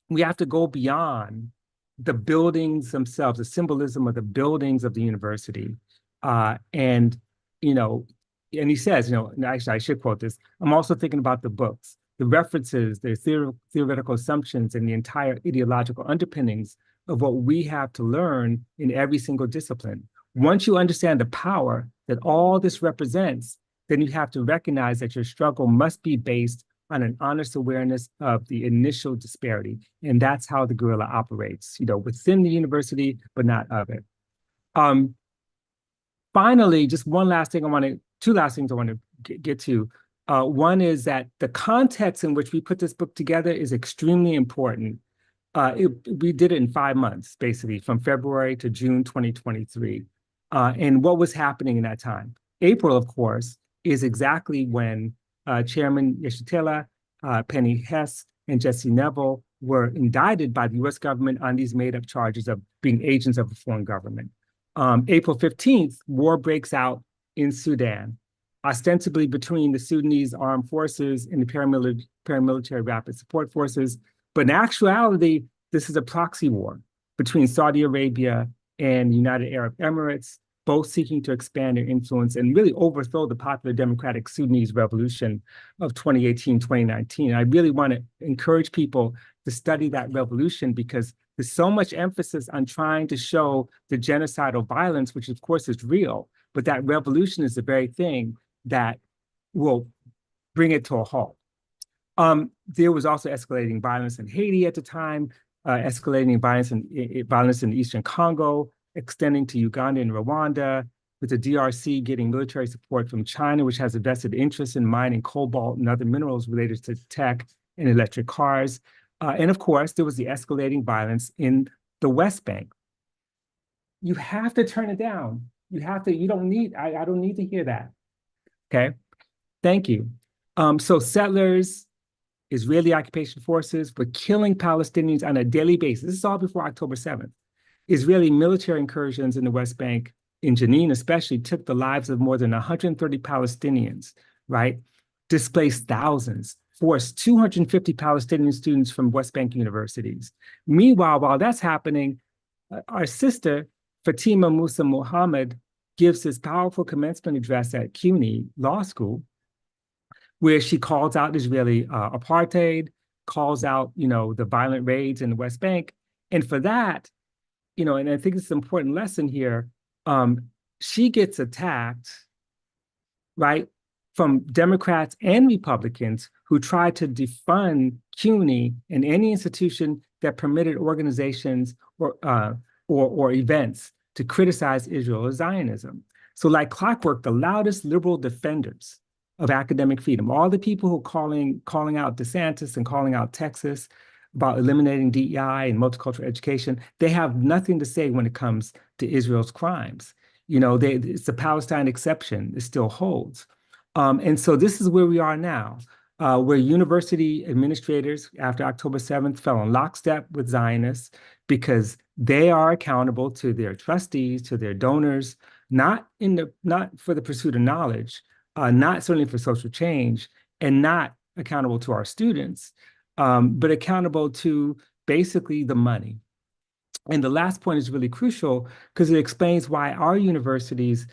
we have to go beyond the buildings themselves, the symbolism of the buildings of the university. And he says, actually, I should quote this, I'm also thinking about the books, the references, the theoretical assumptions, and the entire ideological underpinnings of what we have to learn in every single discipline. Once you understand the power that all this represents, then you have to recognize that your struggle must be based on an honest awareness of the initial disparity. And that's how the guerrilla operates, within the university, but not of it. Finally, just two last things I want to get to. One is that the context in which we put this book together is extremely important. We did it in 5 months, basically, from February to June 2023. And what was happening in that time? April, of course, is exactly when Chairman Yeshitela, Penny Hess, and Jesse Neville were indicted by the US government on these made-up charges of being agents of a foreign government. April 15th, war breaks out in Sudan, ostensibly between the Sudanese armed forces and the paramilitary rapid support forces. But in actuality, this is a proxy war between Saudi Arabia and the United Arab Emirates, both seeking to expand their influence and really overthrow the popular democratic Sudanese revolution of 2018, 2019. I really want to encourage people to study that revolution, because there's so much emphasis on trying to show the genocidal violence, which of course is real, but that revolution is the very thing that will bring it to a halt. There was also escalating violence in Haiti at the time, escalating violence in the Eastern Congo, extending to Uganda and Rwanda, with the DRC getting military support from China, which has a vested interest in mining cobalt and other minerals related to tech and electric cars. And of course, there was the escalating violence in the West Bank. You have to turn it down. you don't need, I don't need to hear that. Okay, thank you. So settlers, Israeli occupation forces were killing Palestinians on a daily basis. This is all before October 7th. Israeli military incursions in the West Bank, in Jenin especially, took the lives of more than 130 Palestinians, right? Displaced thousands, forced 250 Palestinian students from West Bank universities. Meanwhile, while that's happening, our sister, Fatima Musa Mohammed, gives this powerful commencement address at CUNY Law School, where she calls out Israeli apartheid, calls out, the violent raids in the West Bank. And for that, and I think it's an important lesson here, she gets attacked, right, from Democrats and Republicans who tried to defund CUNY and any institution that permitted organizations or events to criticize Israel or Zionism. So like clockwork, the loudest liberal defenders of academic freedom, all the people who are calling out DeSantis and calling out Texas about eliminating DEI and multicultural education, they have nothing to say when it comes to Israel's crimes. It's the Palestine exception, it still holds. And so this is where we are now, where university administrators after October 7th fell in lockstep with Zionists because they are accountable to their trustees, to their donors, not for the pursuit of knowledge, not certainly for social change, and not accountable to our students, but accountable to basically the money. And the last point is really crucial because it explains why our universities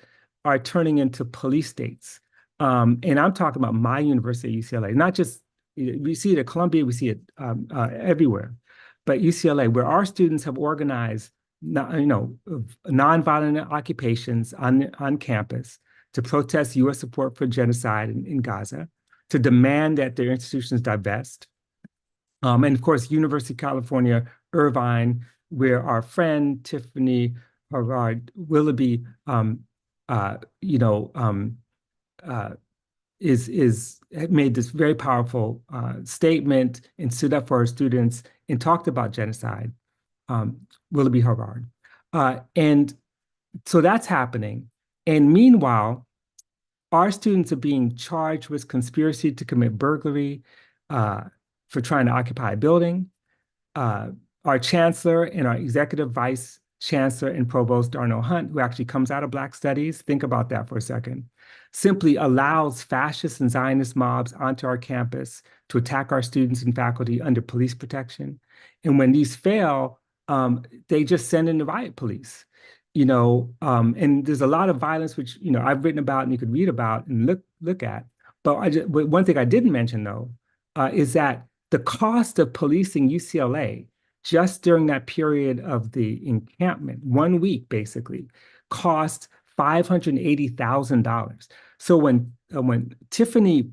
are turning into police states. And I'm talking about my university at UCLA, not just, we see it at Columbia, we see it everywhere, but UCLA, where our students have organized, nonviolent occupations on campus to protest US support for genocide in Gaza, to demand that their institutions divest. And of course, University of California, Irvine, where our friend Tiffany Harvard Willoughby, made this very powerful statement and stood up for her students and talked about genocide, Willoughby Harvard. And so that's happening. And meanwhile, our students are being charged with conspiracy to commit burglary for trying to occupy a building. Our chancellor and our executive vice chancellor and provost, Darnell Hunt, who actually comes out of Black Studies, think about that for a second, simply allows fascist and Zionist mobs onto our campus to attack our students and faculty under police protection. And when these fail, they just send in the riot police. And there's a lot of violence, which, I've written about and you could read about and look at. But one thing I didn't mention, though, is that the cost of policing UCLA just during that period of the encampment, 1 week basically, cost $580,000. So when Tiffany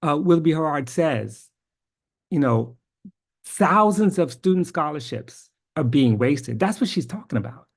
Willoughby Harvard says, thousands of student scholarships are being wasted, that's what she's talking about.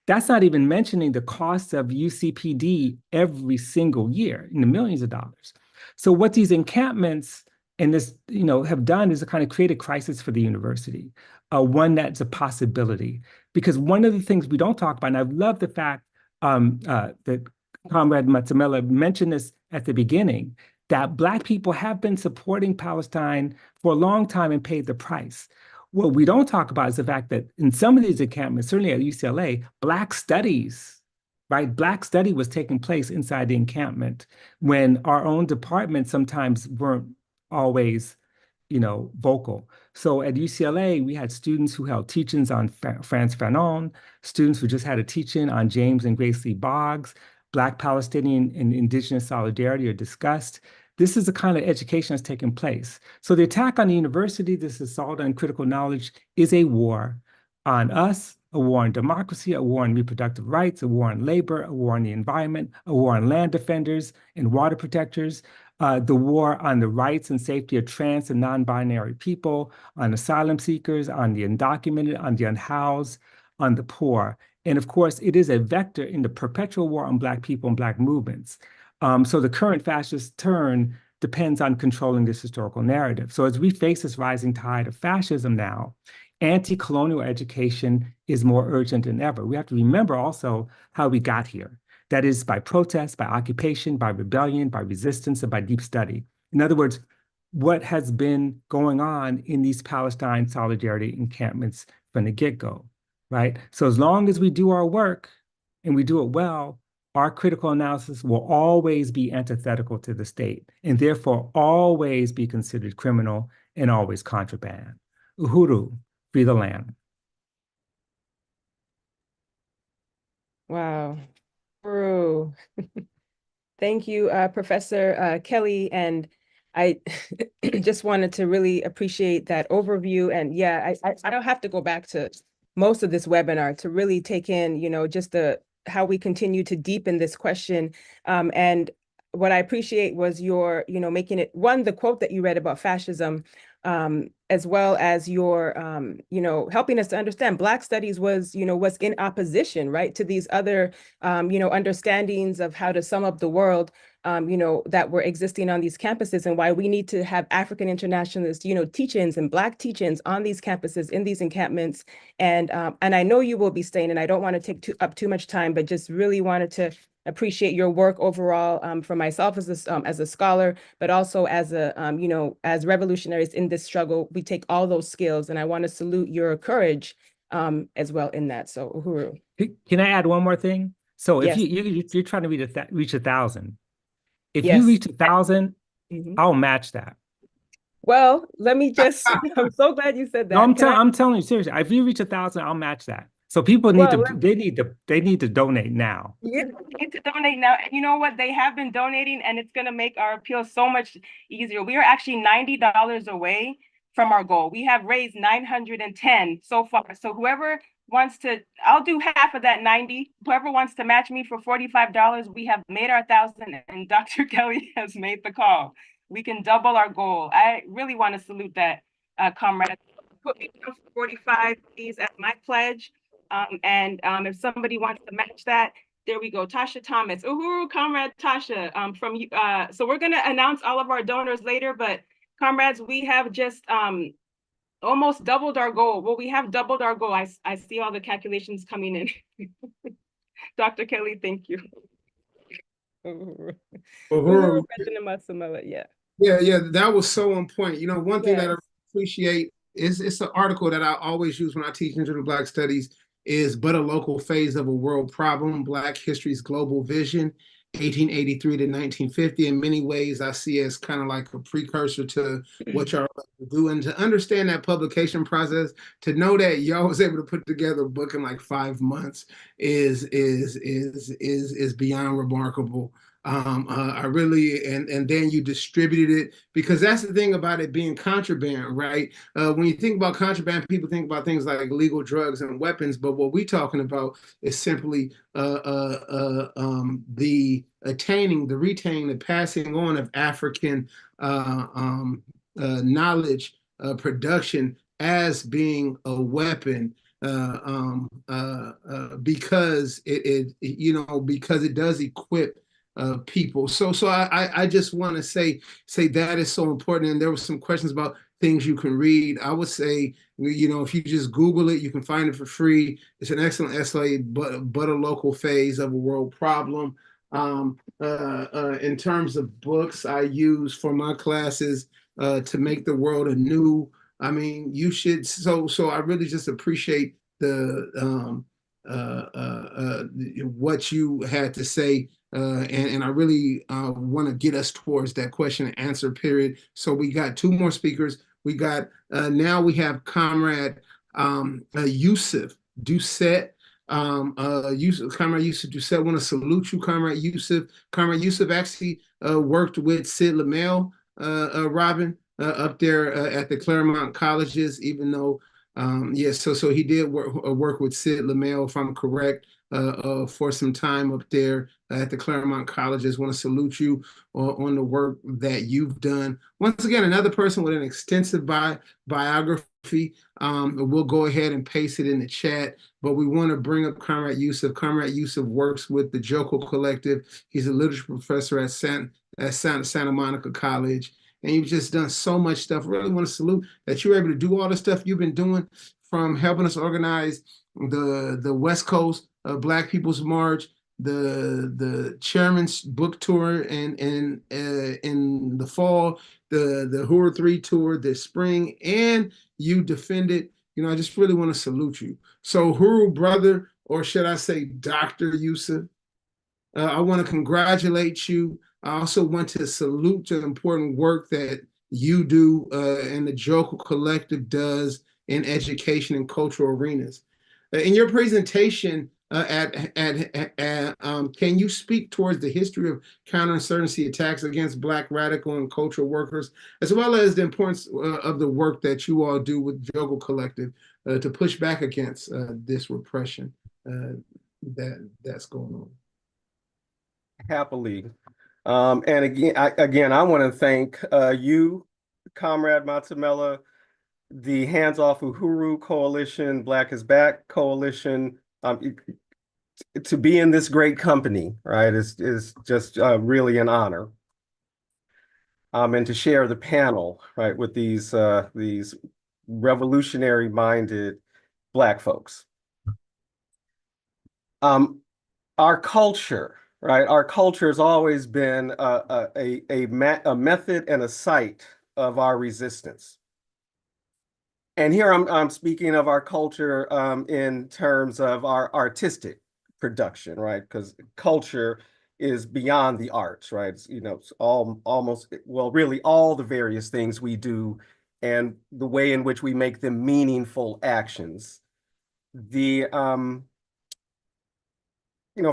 That's not even mentioning the cost of UCPD every single year in the millions of dollars. So what these encampments and this, have done is to kind of create a crisis for the university, one that's a possibility. Because one of the things we don't talk about, and I love the fact that Comrade Matamela mentioned this at the beginning, that Black people have been supporting Palestine for a long time and paid the price. What we don't talk about is the fact that in some of these encampments, certainly at UCLA, Black studies, right? Black study was taking place inside the encampment when our own department sometimes weren't always, vocal. So at UCLA, we had students who held teach-ins on Frantz Fanon, students who just had a teach-in on James and Grace Lee Boggs. Black, Palestinian, and Indigenous solidarity are discussed. This is the kind of education that's taking place. So the attack on the university, this assault on critical knowledge, is a war on us, a war on democracy, a war on reproductive rights, a war on labor, a war on the environment, a war on land defenders and water protectors, the war on the rights and safety of trans and non-binary people, on asylum seekers, on the undocumented, on the unhoused, on the poor. And of course, it is a vector in the perpetual war on Black people and Black movements. So the current fascist turn depends on controlling this historical narrative. So as we face this rising tide of fascism now, anti-colonial education is more urgent than ever. We have to remember also how we got here. That is by protest, by occupation, by rebellion, by resistance, and by deep study. In other words, what has been going on in these Palestine solidarity encampments from the get-go, right? So as long as we do our work and we do it well, our critical analysis will always be antithetical to the state and therefore always be considered criminal and always contraband. Uhuru, free the land. Wow. Uhuru. Thank you, Professor Kelly. And I just wanted to really appreciate that overview. And yeah, I don't have to go back to most of this webinar to really take in, just how we continue to deepen this question. And what I appreciate was your, making it, one, the quote that you read about fascism, as well as your, helping us to understand Black studies was in opposition, right, to these other, understandings of how to sum up the world, that were existing on these campuses, and why we need to have African internationalist, teach-ins and Black teach-ins on these campuses, in these encampments. And I know you will be staying, and I don't want to take up too much time, but just really wanted to appreciate your work overall, for myself as a scholar, but also as as revolutionaries in this struggle. We take all those skills, and I want to salute your courage as well in that. So, Uhuru. Can I add one more thing? So if Yes. you're trying to reach 1,000, if Yes. you reach 1,000, I'll match that. Well, let me just, I'm so glad you said that. No, I'm telling you seriously. If you reach 1,000, I'll match that. So people need they need to donate now. Yeah, they need to donate now. And you know what? They have been donating, and it's going to make our appeal so much easier. We are actually $90 away from our goal. We have raised 910 so far. So whoever wants to, I'll do half of that 90. Whoever wants to match me for $45, we have made our 1,000, and Dr. Kelly has made the call. We can double our goal. I really want to salute that, comrade. Put me down for 45, please, as my pledge. If somebody wants to match that, there we go. Tasha Thomas, Uhuru, comrade Tasha, from you. So we're gonna announce all of our donors later, but comrades, we have just almost doubled our goal. Well, we have doubled our goal. I see all the calculations coming in. Dr. Kelly, thank you. Uhuru, yeah. Yeah, that was so on point. One thing that I appreciate is it's an article that I always use when I teach Intro to Black Studies is But a Local Phase of a World Problem, Black History's Global Vision, 1883 to 1950. In many ways, I see it as kind of like a precursor to what y'all do. And to understand that publication process, to know that y'all was able to put together a book in like 5 months is beyond remarkable. I really, and then you distributed it, because that's the thing about it being contraband, right? When you think about contraband, people think about things like illegal drugs and weapons, but what we're talking about is simply the attaining, the retaining, the passing on of African knowledge production as being a weapon. Because because it does equip people. So I just want to say that is so important. And there were some questions about things you can read. I would say, if you just Google it, you can find it for free. It's an excellent essay, but a local phase of a world problem. In terms of books I use for my classes, To Make the World Anew. I mean, you should. So I really just appreciate the what you had to say. And I really want to get us towards that question and answer period. So we got 2 more speakers. We got now we have Comrade Yusuf Doucet. Comrade Yusuf Doucet. I want to salute you, Comrade Yusuf. Comrade Yusuf actually worked with Sid Lamel, Robin, up there at the Claremont colleges, even though so he did work with Sid Lamel, if I'm correct, for some time up there at the Claremont colleges. Want to salute you on the work that you've done. Once again, another person with an extensive biography. We'll go ahead and paste it in the chat, but we want to bring up Comrade Yusuf. Comrade Yusuf works with the Joko Collective. He's a literature professor at Santa Monica College. And you've just done so much stuff. Really want to salute that you're able to do all the stuff you've been doing from helping us organize the West Coast Black People's March, the chairman's book tour in the fall, the Uhuru 3 tour this spring, and you defended. I just really want to salute you. So Uhuru, brother, or should I say Dr. Yusuf, I want to congratulate you. I also want to salute the important work that you do and the Jokel Collective does in education and cultural arenas. In your presentation, can you speak towards the history of counterinsurgency attacks against Black radical and cultural workers, as well as the importance of the work that you all do with Jokel Collective to push back against this repression that's going on? Happily. And again, I want to thank you, Comrade Matamela, the Hands Off Uhuru Coalition, Black is Back Coalition, to be in this great company, right, is just really an honor. And to share the panel, right, with these revolutionary-minded Black folks. Our culture, right? Our culture has always been a method and a site of our resistance. And here I'm speaking of our culture in terms of our artistic production, right? Because culture is beyond the arts, right? It's almost, well, really all the various things we do and the way in which we make them meaningful actions.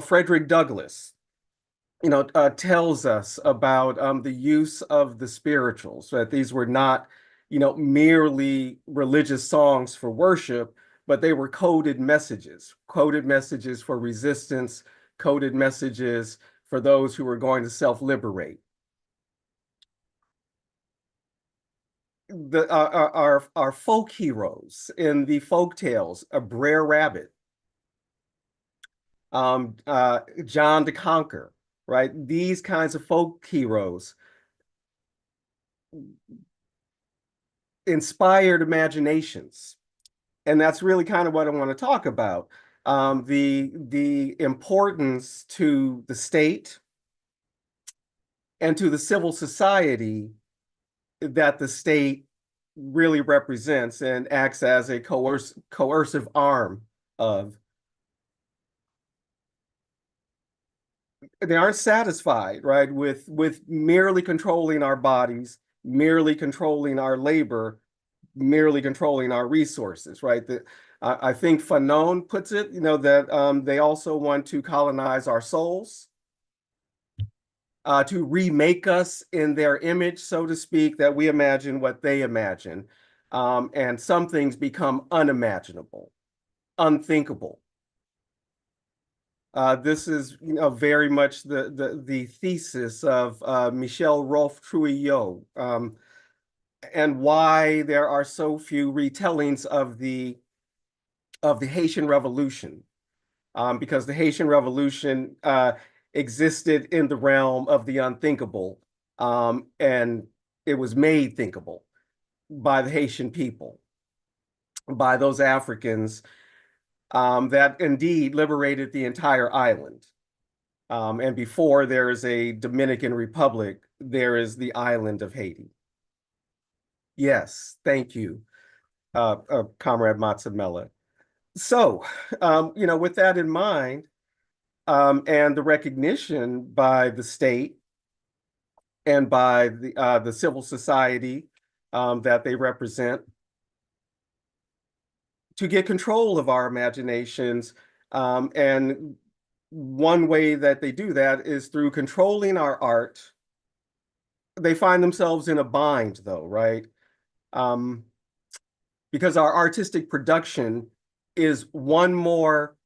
Frederick Douglass, tells us about the use of the spirituals, that these were not, merely religious songs for worship, but they were coded messages for resistance, coded messages for those who were going to self-liberate. Our folk heroes in the folk tales, a Brer Rabbit, John the Conqueror, right? These kinds of folk heroes inspired imaginations. And that's really kind of what I want to talk about. The importance to the state and to the civil society that the state really represents and acts as a coercive arm of. They aren't satisfied, right, with merely controlling our bodies, merely controlling our labor, merely controlling our resources, right? I think Fanon puts it, that they also want to colonize our souls, to remake us in their image, so to speak, that we imagine what they imagine. And some things become unimaginable, unthinkable. This is, very much the thesis of Michel Rolfe-Trouillot, and why there are so few retellings of the Haitian Revolution, because the Haitian Revolution existed in the realm of the unthinkable, and it was made thinkable by the Haitian people, by those Africans that indeed liberated the entire island. And before there is a Dominican Republic, there is the island of Haiti. Yes, thank you, Comrade Matamela. So, with that in mind, and the recognition by the state and by the civil society that they represent, to get control of our imaginations. And one way that they do that is through controlling our art. They find themselves in a bind, though, right? Because our artistic production is one more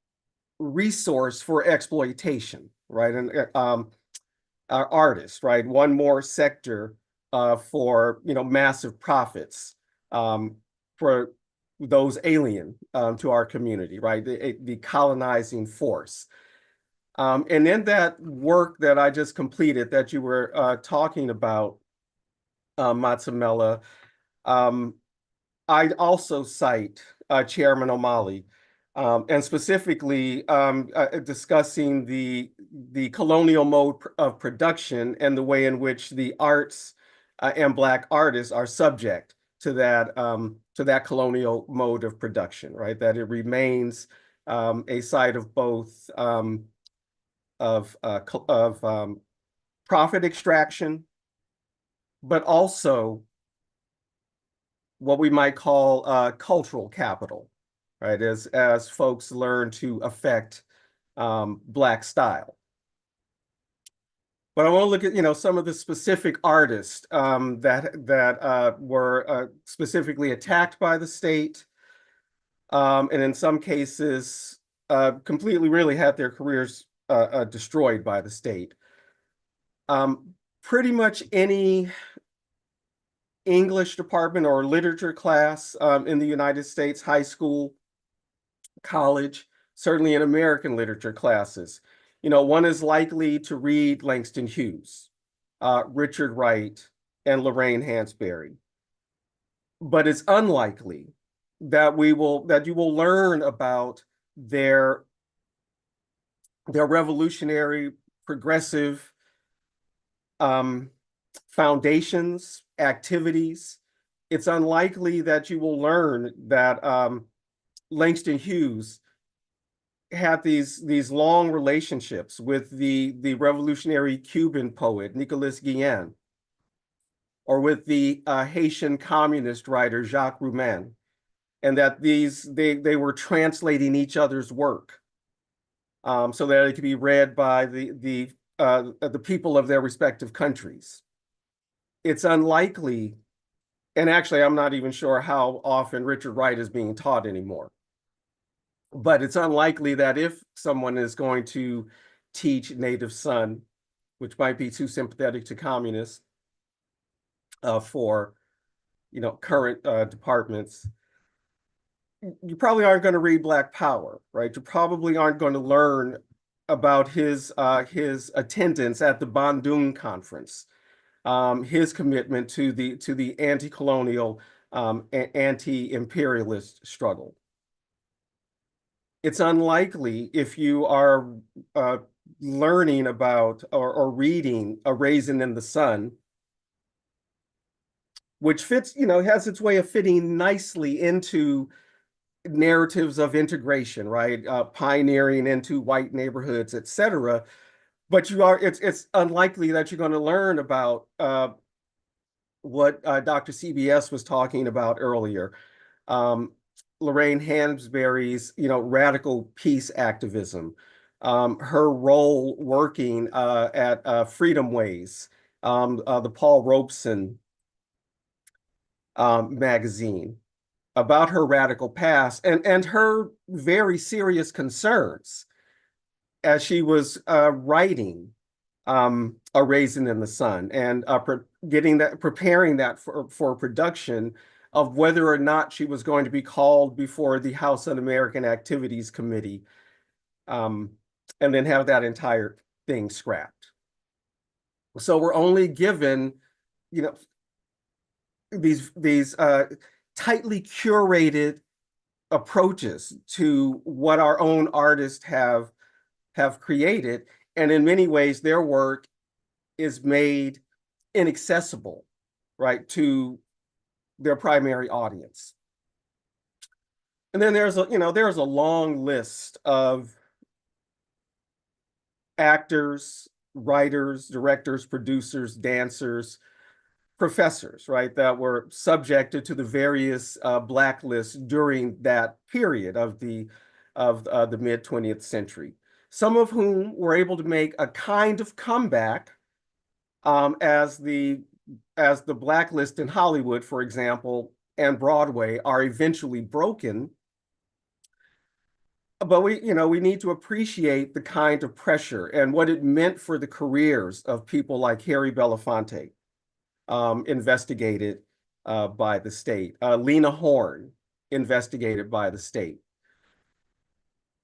resource for exploitation, right? And our artists, right? One more sector for, massive profits for those alien to our community, right? The colonizing force. And in that work that I just completed that you were talking about, Matamela, I'd also cite Chairman O'Malley, and specifically discussing the colonial mode of production and the way in which the arts and Black artists are subject to that colonial mode of production, right? That it remains a site of both profit extraction, but also what we might call cultural capital, right? As folks learn to affect Black style. But I want to look at some of the specific artists that were specifically attacked by the state, and in some cases completely really had their careers destroyed by the state. Pretty much any English department or literature class in the United States, high school, college, certainly in American literature classes, one is likely to read Langston Hughes, Richard Wright, and Lorraine Hansberry. But it's unlikely that you will learn about their revolutionary, progressive foundations, activities. It's unlikely that you will learn that Langston Hughes had these long relationships with the revolutionary Cuban poet Nicolas Guillen, or with the Haitian communist writer Jacques Roumain, and that they were translating each other's work so that it could be read by the people of their respective countries. It's unlikely, and actually I'm not even sure how often Richard Wright is being taught anymore. But it's unlikely that if someone is going to teach native son, which might be too sympathetic to communists for current departments, you probably aren't going to read Black Power, right? You probably aren't going to learn about his attendance at the Bandung Conference, his commitment to the anti-colonial, anti-imperialist struggle. It's unlikely if you are learning about or reading A Raisin in the Sun, which fits, has its way of fitting nicely into narratives of integration, right? Pioneering into white neighborhoods, et cetera. But it's unlikely that you're going to learn about what Dr. CBS was talking about earlier. Lorraine Hansberry's, radical peace activism, her role working at Freedom Ways, the Paul Robeson magazine, about her radical past and her very serious concerns as she was writing A Raisin in the Sun and preparing that for production of whether or not she was going to be called before the House Un-American Activities Committee, and then have that entire thing scrapped. So we're only given, these tightly curated approaches to what our own artists have created, and in many ways their work is made inaccessible, right, to their primary audience. And then there's a long list of actors, writers, directors, producers, dancers, professors, right, that were subjected to the various blacklists during that period of the mid-20th century. Some of whom were able to make a kind of comeback as the blacklist in Hollywood, for example, and Broadway are eventually broken. But we need to appreciate the kind of pressure and what it meant for the careers of people like Harry Belafonte, investigated by the state. Lena Horne, investigated by the state.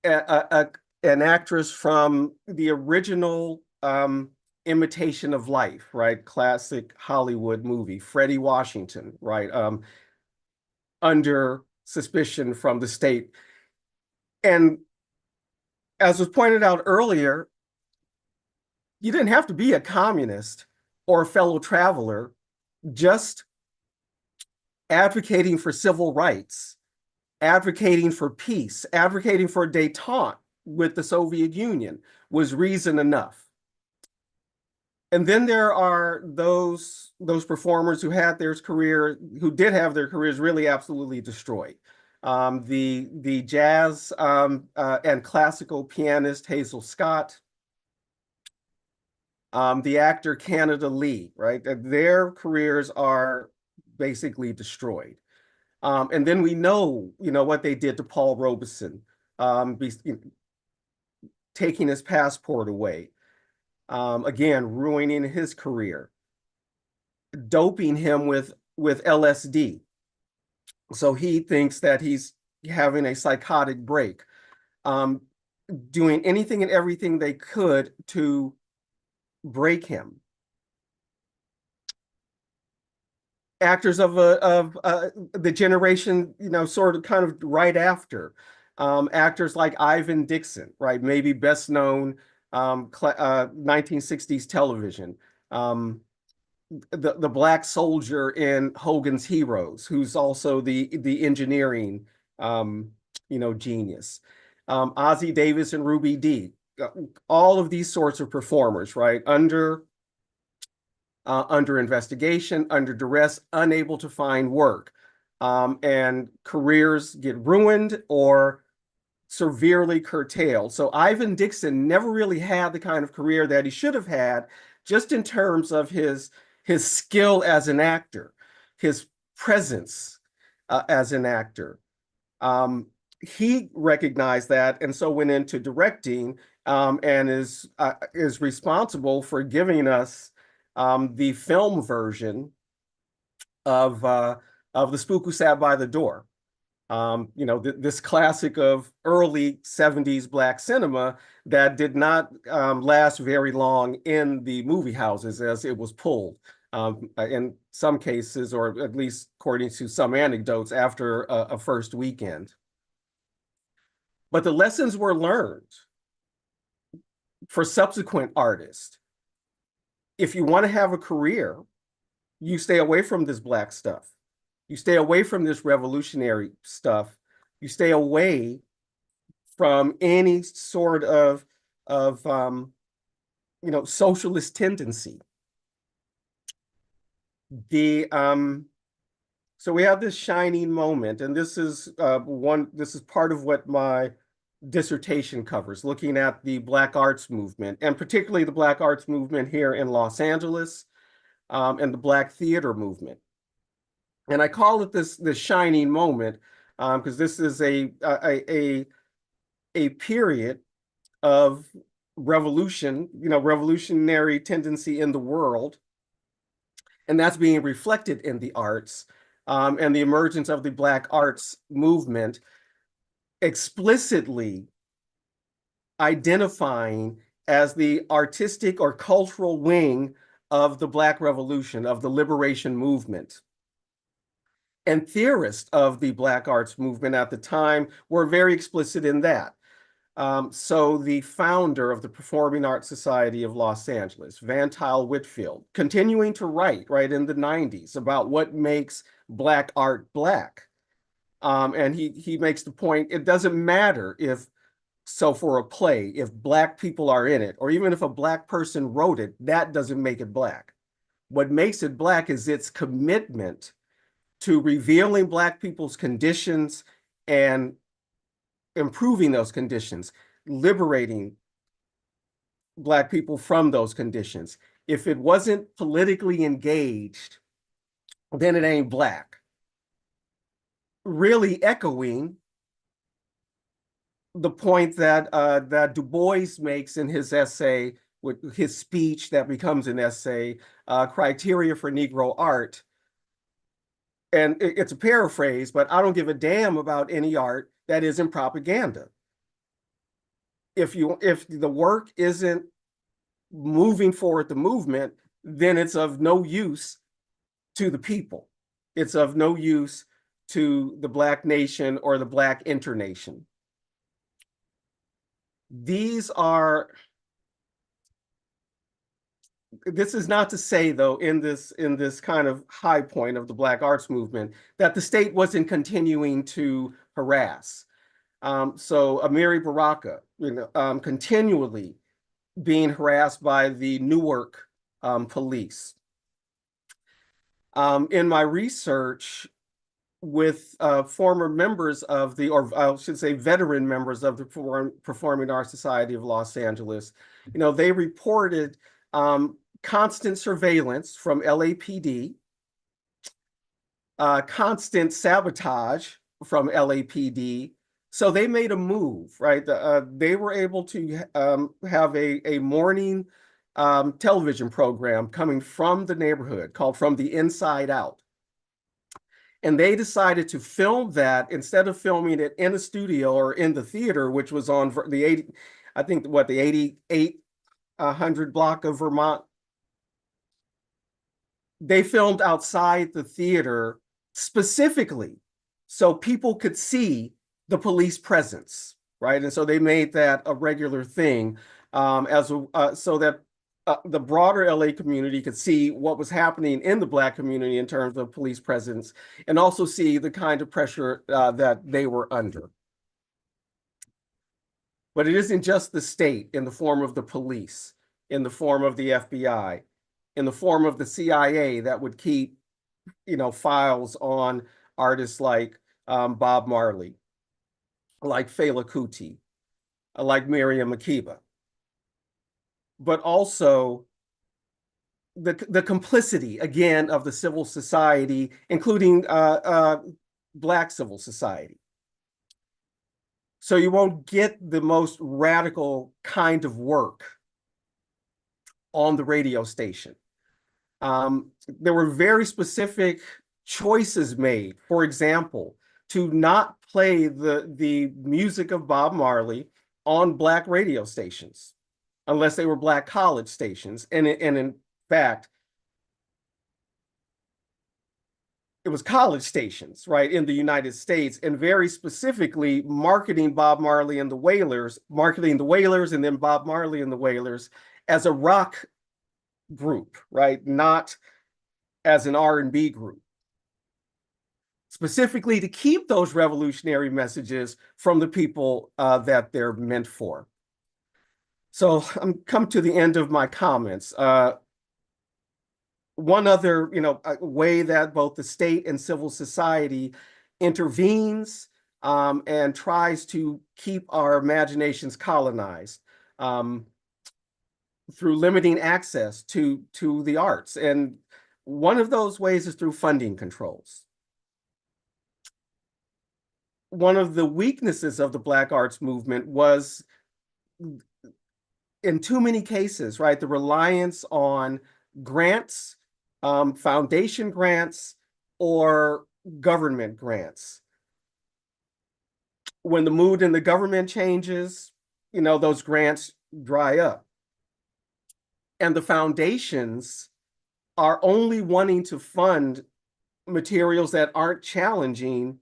An actress from the original Imitation of Life, right? Classic Hollywood movie, Freddie Washington, right? under suspicion from the state. And as was pointed out earlier, you didn't have to be a communist or a fellow traveler. Just advocating for civil rights, advocating for peace, advocating for détente with the Soviet Union was reason enough. And then there are those performers who did have their careers really absolutely destroyed. The jazz and classical pianist Hazel Scott, the actor Canada Lee, right? Their careers are basically destroyed. And then we know, what they did to Paul Robeson, taking his passport away, again, ruining his career, doping him with LSD. So he thinks that he's having a psychotic break, doing anything and everything they could to break him. Actors of the generation, sort of kind of right after, actors like Ivan Dixon, right? Maybe best known 1960s television. The black soldier in Hogan's Heroes, who's also the engineering, genius. Ozzie Davis and Ruby Dee, all of these sorts of performers, right? Under investigation, under duress, unable to find work, and careers get ruined or severely curtailed. So Ivan Dixon never really had the kind of career that he should have had, just in terms of his skill as an actor, his presence as an actor. He recognized that, and so went into directing, and is responsible for giving us the film version of The Spook Who Sat by the Door. This classic of early 70s Black cinema that did not last very long in the movie houses, as it was pulled in some cases, or at least according to some anecdotes, after a first weekend. But the lessons were learned for subsequent artists. If you want to have a career, you stay away from this Black stuff. You stay away from this revolutionary stuff. You stay away from any sort of socialist tendency. So we have this shining moment, and this is part of what my dissertation covers, looking at the Black arts movement, and particularly the Black arts movement here in Los Angeles, and the Black theater movement. And I call it this shining moment because this is a period of revolution, revolutionary tendency in the world, and that's being reflected in the arts, and the emergence of the Black arts movement explicitly identifying as the artistic or cultural wing of the Black Revolution, of the liberation movement. And theorists of the Black arts movement at the time were very explicit in that. So the founder of the Performing Arts Society of Los Angeles, Van Tuyl Whitfield, continuing to write right in the 90s about what makes Black art Black. And he makes the point, it doesn't matter for a play, if Black people are in it, or even if a Black person wrote it, that doesn't make it Black. What makes it Black is its commitment to revealing Black people's conditions and improving those conditions, liberating Black people from those conditions. If it wasn't politically engaged, then it ain't Black. Really echoing the point that Du Bois makes in his essay, with his speech that becomes an essay, Criteria for Negro Art. And it's a paraphrase, but I don't give a damn about any art that isn't propaganda. If the work isn't moving forward the movement, then it's of no use to the people. It's of no use to the Black nation or the Black internation. This is not to say, though, in this kind of high point of the Black arts movement, that the state wasn't continuing to harass. So Amiri Baraka, continually being harassed by the Newark police. In my research with former members of the, or I should say veteran members of the Performing Arts Society of Los Angeles, they reported constant surveillance from LAPD, constant sabotage from LAPD. So they made a move, right? They were able to have a morning television program coming from the neighborhood called From the Inside Out. And they decided to film that instead of filming it in a studio or in the theater, which was on the 8800 block of Vermont. They filmed outside the theater specifically so people could see the police presence, right? And so they made that a regular thing so that the broader LA community could see what was happening in the Black community in terms of police presence, and also see the kind of pressure that they were under. But it isn't just the state in the form of the police, in the form of the FBI, in the form of the CIA that would keep, files on artists like Bob Marley, like Fela Kuti, like Miriam Makeba, but also the complicity, again, of the civil society, including Black civil society. So you won't get the most radical kind of work on the radio station. There were very specific choices made, for example, to not play the music of Bob Marley on Black radio stations, unless they were Black college stations. And in fact, it was college stations, right, in the United States, and very specifically marketing Bob Marley and the Wailers, marketing the Wailers and then Bob Marley and the Wailers as a rock group, right, not as an R&B group, specifically to keep those revolutionary messages from the people that they're meant for. So I'm come to the end of my comments. One other, way that both the state and civil society intervenes and tries to keep our imaginations colonized through limiting access to the arts. And one of those ways is through funding controls. One of the weaknesses of the Black arts movement was, in too many cases, right, the reliance on grants, foundation grants, or government grants. When the mood in the government changes, those grants dry up. And the foundations are only wanting to fund materials that aren't challenging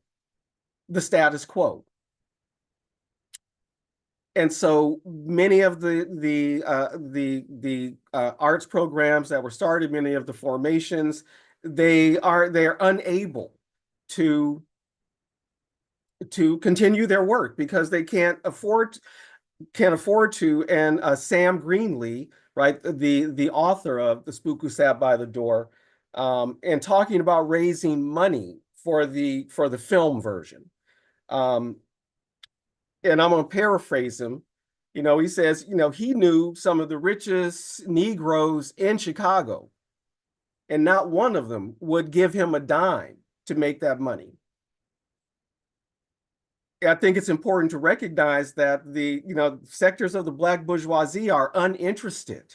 the status quo. And so many of the arts programs that were started, many of the formations, they're unable to continue their work because they can't afford to. And Sam Greenlee, right, the author of The Spook Who Sat by the Door, and talking about raising money for the film version. And I'm going to paraphrase him. He says, he knew some of the richest Negroes in Chicago, and not one of them would give him a dime to make that money. I think it's important to recognize that the sectors of the Black bourgeoisie are uninterested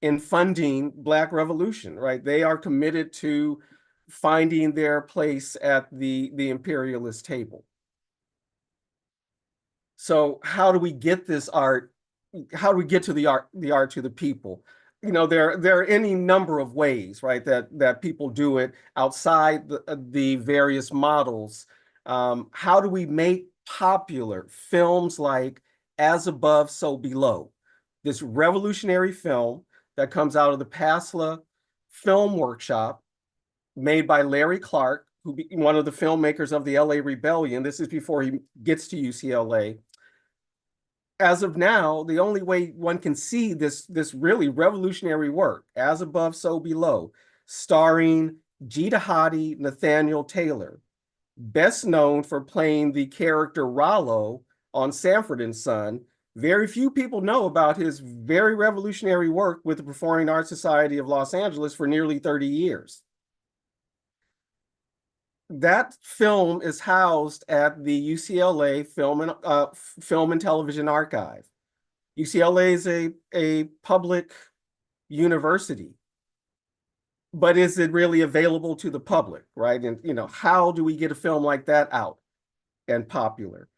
in funding Black revolution, right? They are committed to finding their place at the imperialist table. So how do we get this art? How do we get to the art to the people? There are any number of ways, right, that people do it outside the various models How do we make popular films like As Above, So Below? This revolutionary film that comes out of the PASLA Film Workshop made by Larry Clark, one of the filmmakers of the LA Rebellion. This is before he gets to UCLA. As of now, the only way one can see this really revolutionary work, As Above, So Below, starring Gita Hadi, Nathaniel Taylor, best known for playing the character Rollo on Sanford and Son. Very few people know about his very revolutionary work with the Performing Arts Society of Los Angeles for nearly 30 years. That film is housed at the UCLA Film and Television Archive. UCLA is a public university, but is it really available to the public, right? And how do we get a film like that out and popular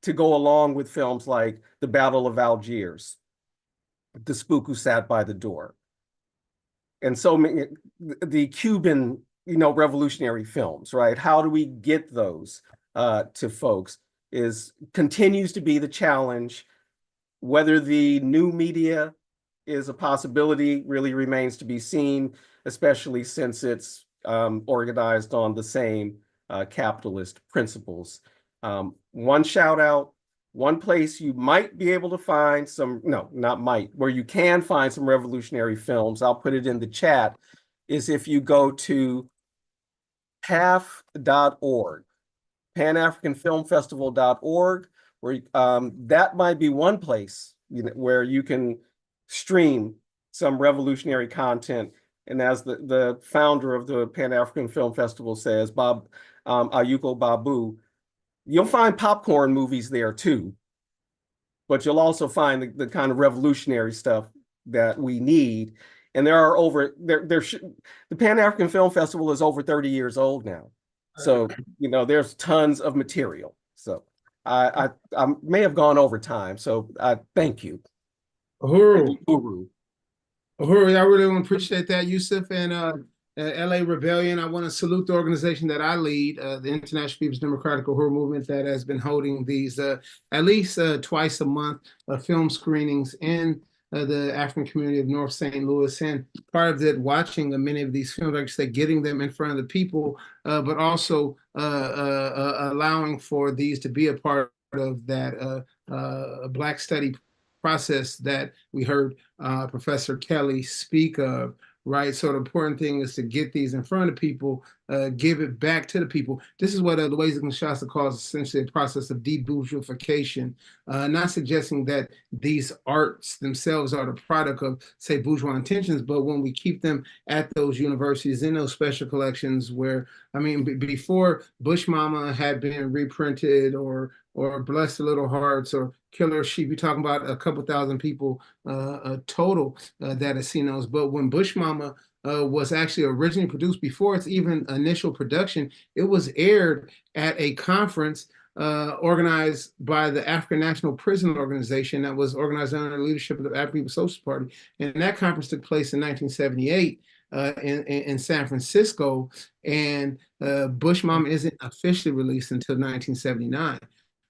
to go along with films like The Battle of Algiers, The Spook Who Sat by the Door, and so many, the Cuban revolutionary films, right? How do we get those to folks continues to be the challenge. Whether the new media is a possibility really remains to be seen, especially since it's organized on the same capitalist principles. One shout out, one place you might be able to find where you can find some revolutionary films, I'll put it in the chat, is if you go to PAF.org, PanAfricanFilmFestival.org, where that might be one place where you can stream some revolutionary content. And as the founder of the Pan-African Film Festival says, Ayuko Babu, you'll find popcorn movies there too, but you'll also find the kind of revolutionary stuff that we need. And the Pan-African Film Festival is over 30 years old now. So, there's tons of material. So I may have gone over time. So thank you. Uhuru. Uhuru, I really want to appreciate that, Yusuf, and LA Rebellion. I want to salute the organization that I lead, the International People's Democratic Uhuru Movement, that has been holding these at least twice a month film screenings in the African community of North St. Louis, and part of that, watching many of these films, like I said, getting them in front of the people, but also allowing for these to be a part of that Black study process that we heard Professor Kelly speak of, right? So the important thing is to get these in front of people, give it back to the people. This is what Louisa Kinshasa calls essentially a process of de-bourgeoification, not suggesting that these arts themselves are the product of, say, bourgeois intentions, but when we keep them at those universities, in those special collections where, before Bush Mama had been reprinted, or Bless the Little Hearts, or Killer Sheep, you're talking about a couple thousand people total that have seen those. But when Bush Mama was actually originally produced, before its even initial production, it was aired at a conference organized by the African National Prison Organization, that was organized under the leadership of the African People's Socialist Party. And that conference took place in 1978 in San Francisco. And Bush Mama isn't officially released until 1979.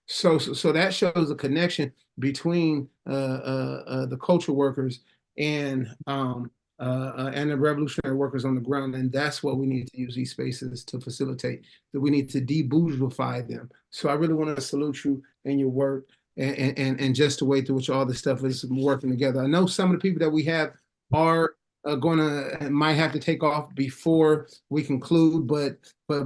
So that shows a connection between the cultural workers and the revolutionary workers on the ground, and that's what we need to use these spaces to facilitate. That we need to de-bourgeoify them. So I really want to salute you and your work, and just the way through which all this stuff is working together. I know some of the people that we have are might have to take off before we conclude, but they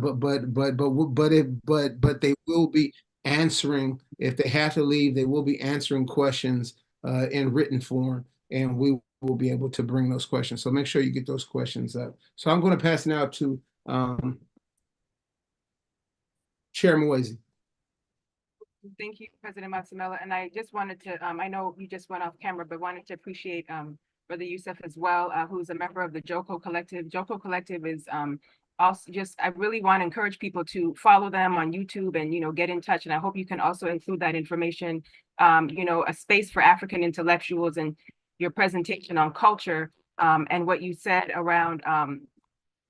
will be answering. If they have to leave, they will be answering questions in written form, and we will be able to bring those questions. So make sure you get those questions up. So I'm going to pass it now to Chair Moise. Thank you, President Matsamela. And I just wanted to, I know you just went off camera, but wanted to appreciate Brother Yusuf as well, who's a member of the Joko Collective. Joko Collective is also I really want to encourage people to follow them on YouTube and, get in touch. And I hope you can also include that information, a space for African intellectuals, and your presentation on culture, and what you said around,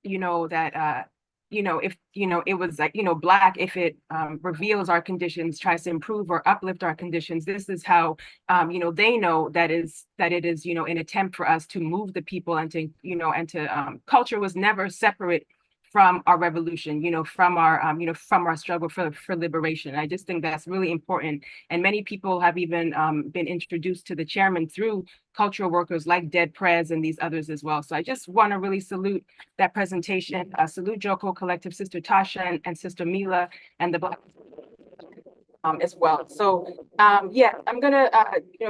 that if, it was like, Black, if it reveals our conditions, tries to improve or uplift our conditions, this is how, they know that it is, an attempt for us to move the people and to, culture was never separate from our revolution, from our struggle for liberation. I just think that's really important. And many people have even been introduced to the chairman through cultural workers like Dead Prez and these others as well. So I just want to really salute that presentation. Salute Joko Collective, Sister Tasha and Sister Mila and the Black as well. So yeah, I'm gonna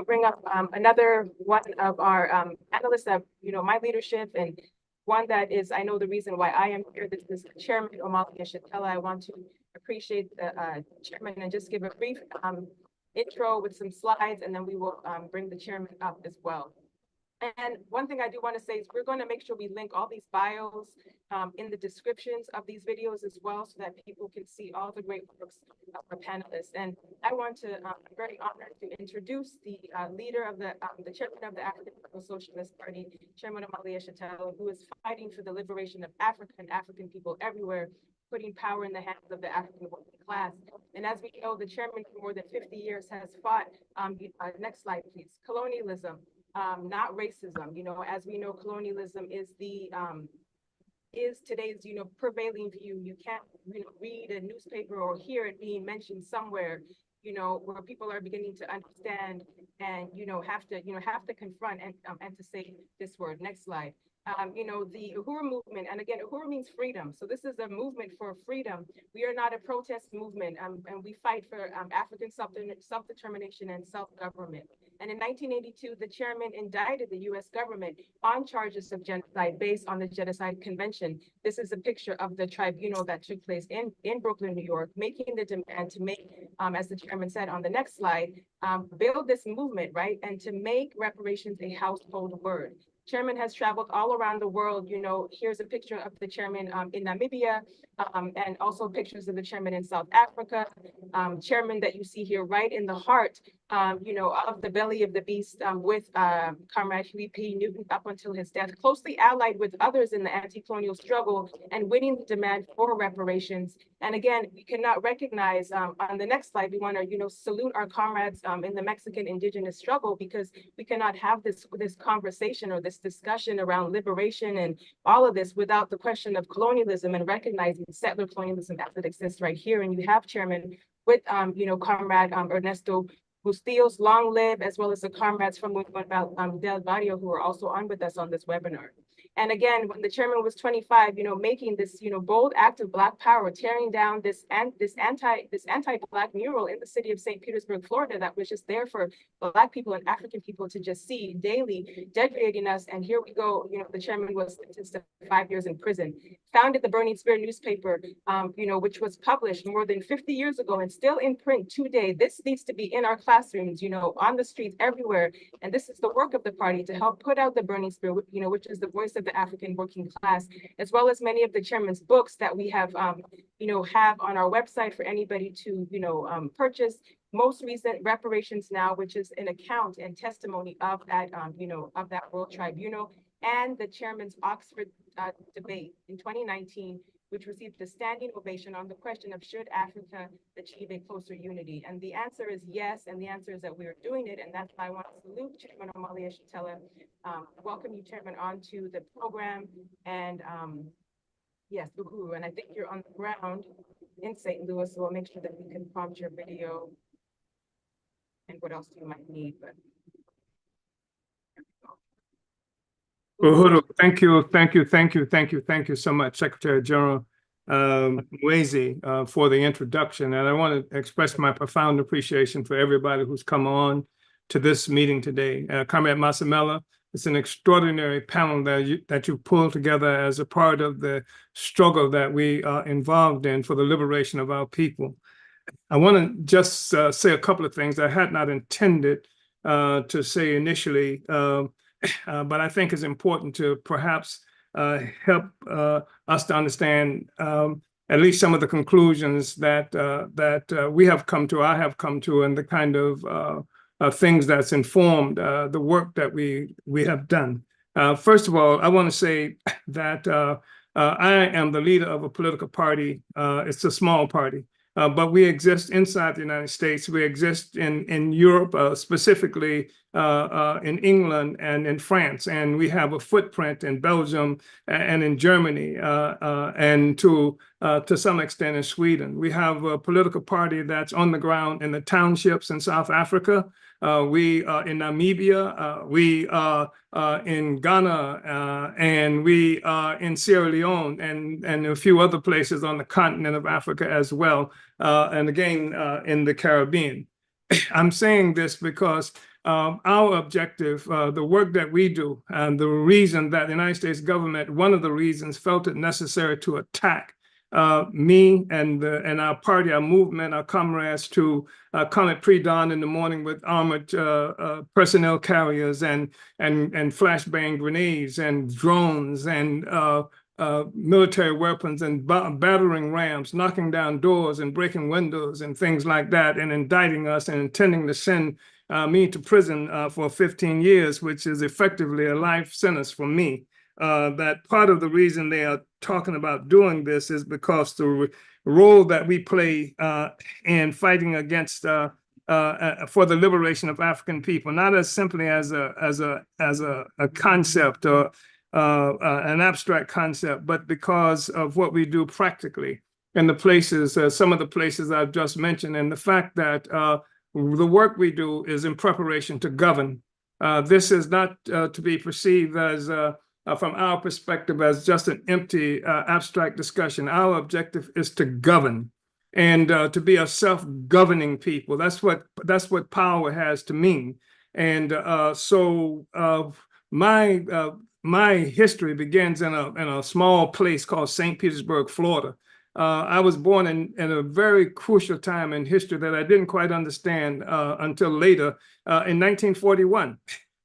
bring up another one of our analysts of my leadership, and one that is, I know, the reason why I am here. This is Chairman Omali Yeshitela. I want to appreciate the chairman and just give a brief intro with some slides, and then we will bring the chairman up as well. And one thing I do want to say is we're going to make sure we link all these bios in the descriptions of these videos as well, so that people can see all the great works of our panelists. And I want to, I'm very honored to introduce the leader of the chairman of the African Socialist Party, Chairman Omali Yeshitela, who is fighting for the liberation of Africa and African people everywhere, putting power in the hands of the African working class. And as we know, the chairman for more than 50 years has fought, next slide, please, colonialism, not racism. As we know, colonialism is today's prevailing view. You can't read a newspaper or hear it being mentioned somewhere where people are beginning to understand and have to confront and to say this word. Next slide. The Uhuru movement, and again, Uhuru means freedom. So this is a movement for freedom. We are not a protest movement, and we fight for African self-determination and self-government. And in 1982, the chairman indicted the U.S. government on charges of genocide based on the Genocide Convention. This is a picture of the tribunal that took place in Brooklyn, New York, making the demand to make, as the chairman said on the next slide, build this movement, right? And to make reparations a household word. Chairman has traveled all around the world. Here's a picture of the chairman in Namibia, and also pictures of the chairman in South Africa. Chairman that you see here right in the heart, of the belly of the beast, with Comrade Huey P. Newton up until his death, closely allied with others in the anti-colonial struggle and winning the demand for reparations. And again, we cannot recognize, on the next slide, we want to, salute our comrades in the Mexican indigenous struggle, because we cannot have this conversation or this discussion around liberation and all of this without the question of colonialism and recognizing settler colonialism as it exists right here. And you have Chairman with, Comrade Ernesto Bustillos, long live, as well as the comrades from Del Barrio, who are also on with us on this webinar. And again, when the chairman was 25, making this, bold act of Black power, tearing down this anti-Black mural in the city of St. Petersburg, Florida, that was just there for Black people and African people to just see daily, degrading us. And here we go, the chairman was sentenced to 5 years in prison. Founded the Burning Spear newspaper, which was published more than 50 years ago and still in print today. This needs to be in our classrooms, on the streets, everywhere. And this is the work of the party to help put out the Burning Spear, which is the voice of the African working class, as well as many of the chairman's books that we have, have on our website for anybody to, purchase. Most recent, Reparations Now, which is an account and testimony of that, of that World Tribunal, and the chairman's Oxford debate in 2019, which received a standing ovation on the question of should Africa achieve a closer unity? And the answer is yes, and the answer is that we're doing it, and that's why I want to salute Chairman Omali Yeshitela. Welcome you, Chairman, onto the program, and yes, Uhuru, and I think you're on the ground in St. Louis, so I'll make sure that we can prompt your video and what else you might need, but. Uhuru, thank you so much, Secretary General Mwezi, for the introduction. And I want to express my profound appreciation for everybody who's come on to this meeting today. Comrade Masamela, it's an extraordinary panel that you pulled together as a part of the struggle that we are involved in for the liberation of our people. I want to just say a couple of things I had not intended to say initially, but I think it's important to perhaps help us to understand at least some of the conclusions that we have come to, I have come to, and the kind of things that's informed the work that we have done. First of all, I want to say that I am the leader of a political party. It's a small party. But we exist inside the United States. We exist in Europe, specifically in England and in France. And we have a footprint in Belgium and in Germany and to some extent in Sweden. We have a political party that's on the ground in the townships in South Africa. We are in Namibia, we are in Ghana, and we are in Sierra Leone and a few other places on the continent of Africa as well, and again, in the Caribbean. I'm saying this because our objective, the work that we do, and the reason that the United States government, one of the reasons, felt it necessary to attack me and our party, our movement, our comrades to come at pre-dawn in the morning with armored personnel carriers and flashbang grenades and drones and military weapons and battering rams, knocking down doors and breaking windows and things like that, and indicting us and intending to send me to prison for 15 years, which is effectively a life sentence for me. That part of the reason they are talking about doing this is because the role that we play in fighting against for the liberation of African people, not as simply as a concept or an abstract concept, but because of what we do practically in the places, some of the places I've just mentioned, and the fact that the work we do is in preparation to govern. This is not to be perceived as from our perspective as just an empty abstract discussion. Our objective is to govern and to be a self-governing people. That's what power has to mean. And so my history begins in a small place called St. Petersburg, Florida. I was born in a very crucial time in history that I didn't quite understand until later, in 1941.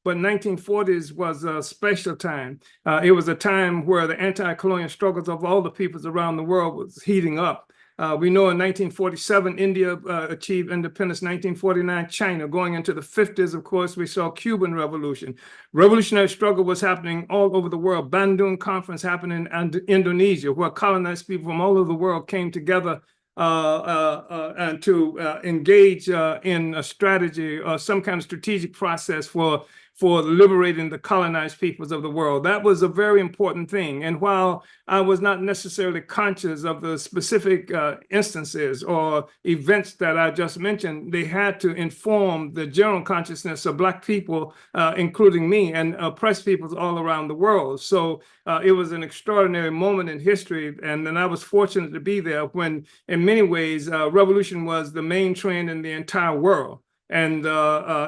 But 1940s was a special time. It was a time where the anti-colonial struggles of all the peoples around the world was heating up. We know in 1947, India achieved independence, 1949, China. Going into the 50s, of course, we saw Cuban Revolution. Revolutionary struggle was happening all over the world. Bandung Conference happened in Indonesia, where colonized people from all over the world came together and to engage in a strategy or some kind of strategic process for liberating the colonized peoples of the world. That was a very important thing. And while I was not necessarily conscious of the specific instances or events that I just mentioned, they had to inform the general consciousness of Black people, including me, and oppressed peoples all around the world. So it was an extraordinary moment in history. And then I was fortunate to be there when, in many ways, revolution was the main trend in the entire world. And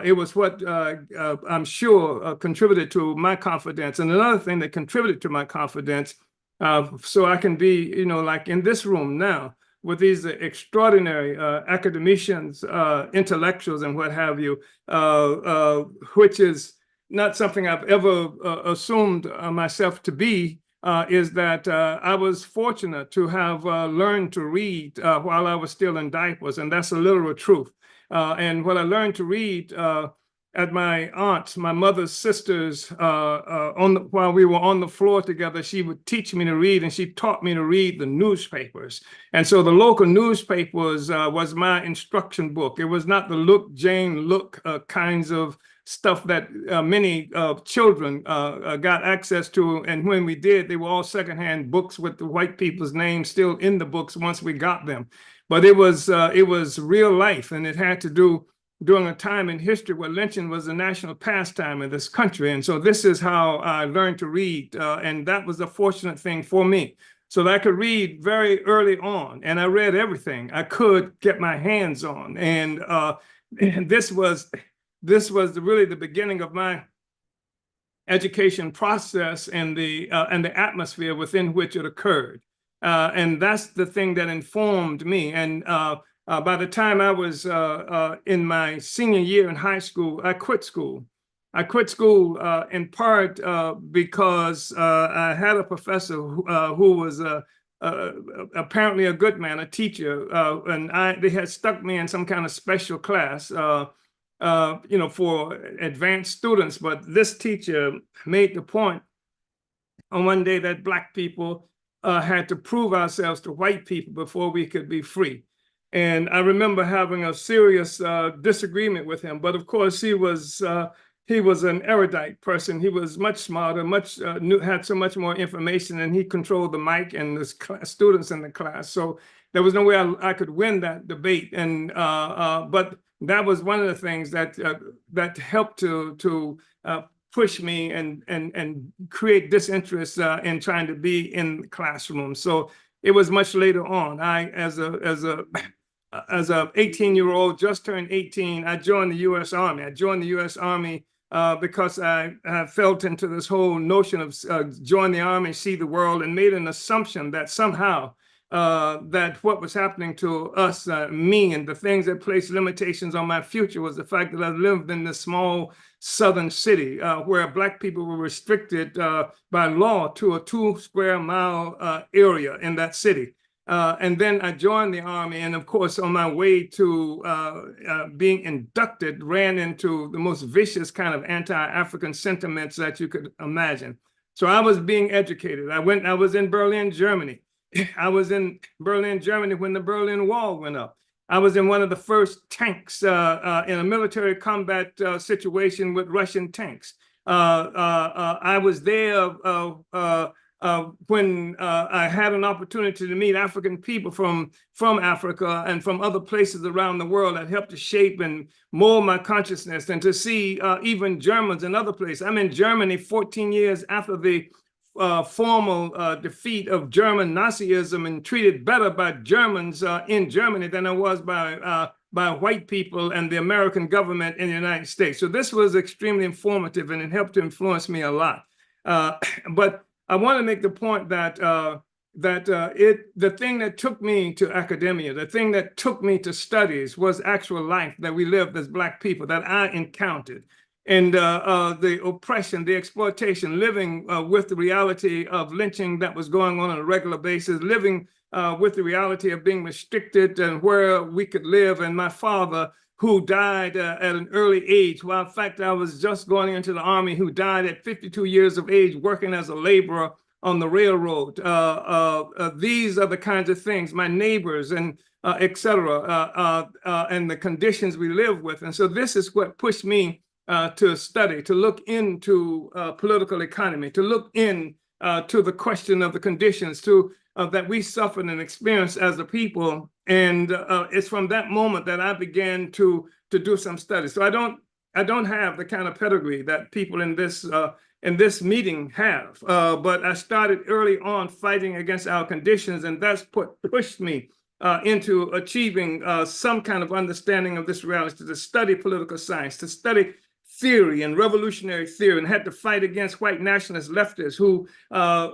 it was what I'm sure contributed to my confidence. And another thing that contributed to my confidence, so I can be, like in this room now with these extraordinary academicians, intellectuals, and what have you, which is not something I've ever assumed myself to be, is that I was fortunate to have learned to read while I was still in diapers, and that's a literal truth. And what I learned to read at my aunt's, my mother's sister's, while we were on the floor together, she would teach me to read, and she taught me to read the newspapers. And so the local newspapers was my instruction book. It was not the Look, Jane, Look kinds of stuff that many children got access to. And when we did, they were all secondhand books with the white people's names still in the books once we got them. But it was real life, and it had to do during a time in history where lynching was a national pastime in this country. And so this is how I learned to read, and that was a fortunate thing for me. So that I could read very early on, and I read everything I could get my hands on. And this was really the beginning of my education process and the atmosphere within which it occurred. And that's the thing that informed me. And by the time I was in my senior year in high school, I quit school. I quit school in part because I had a professor who was apparently a good man, a teacher, and they had stuck me in some kind of special class, for advanced students. But this teacher made the point on one day that Black people had to prove ourselves to white people before we could be free. And I remember having a serious disagreement with him. But of course, he was an erudite person. He was much smarter, had so much more information, and he controlled the mic and the students in the class. So there was no way I could win that debate. And but that was one of the things that helped to push me and create disinterest in trying to be in the classroom. So it was much later on. I, as a 18-year-old, just turned 18, I joined the U.S. Army. I joined the U.S. Army because I felt into this whole notion of join the Army, see the world, and made an assumption that somehow that what was happening to us, me, and the things that placed limitations on my future was the fact that I lived in this small southern city where Black people were restricted by law to a 2-square-mile area in that city. And then I joined the Army, and of course, on my way to being inducted, ran into the most vicious kind of anti-African sentiments that you could imagine. So I was being educated. I was in Berlin, Germany. I was in Berlin, Germany when the Berlin Wall went up. I was in one of the first tanks in a military combat situation with Russian tanks. I was there when I had an opportunity to meet African people from Africa and from other places around the world that helped to shape and mold my consciousness, and to see even Germans in other places. I'm in Germany 14 years after the formal defeat of German Nazism, and treated better by Germans in Germany than I was by white people and the American government in the United States. So this was extremely informative, and it helped to influence me a lot. But I want to make the point that the thing that took me to academia, the thing that took me to studies, was actual life that we lived as Black people, that I encountered. And the oppression, the exploitation, living with the reality of lynching that was going on a regular basis, living with the reality of being restricted and where we could live. And my father, who died at an early age, well, in fact, I was just going into the Army, who died at 52 years of age, working as a laborer on the railroad. These are the kinds of things, my neighbors and et cetera, and the conditions we live with. And so this is what pushed me to study, to look into political economy, to look in to the question of the conditions that we suffered and experienced as a people. And it's from that moment that I began to do some studies. So I don't have the kind of pedigree that people in this meeting have, but I started early on fighting against our conditions, and that's what pushed me into achieving some kind of understanding of this reality, to study political science, to study theory and revolutionary theory, and had to fight against white nationalist leftists who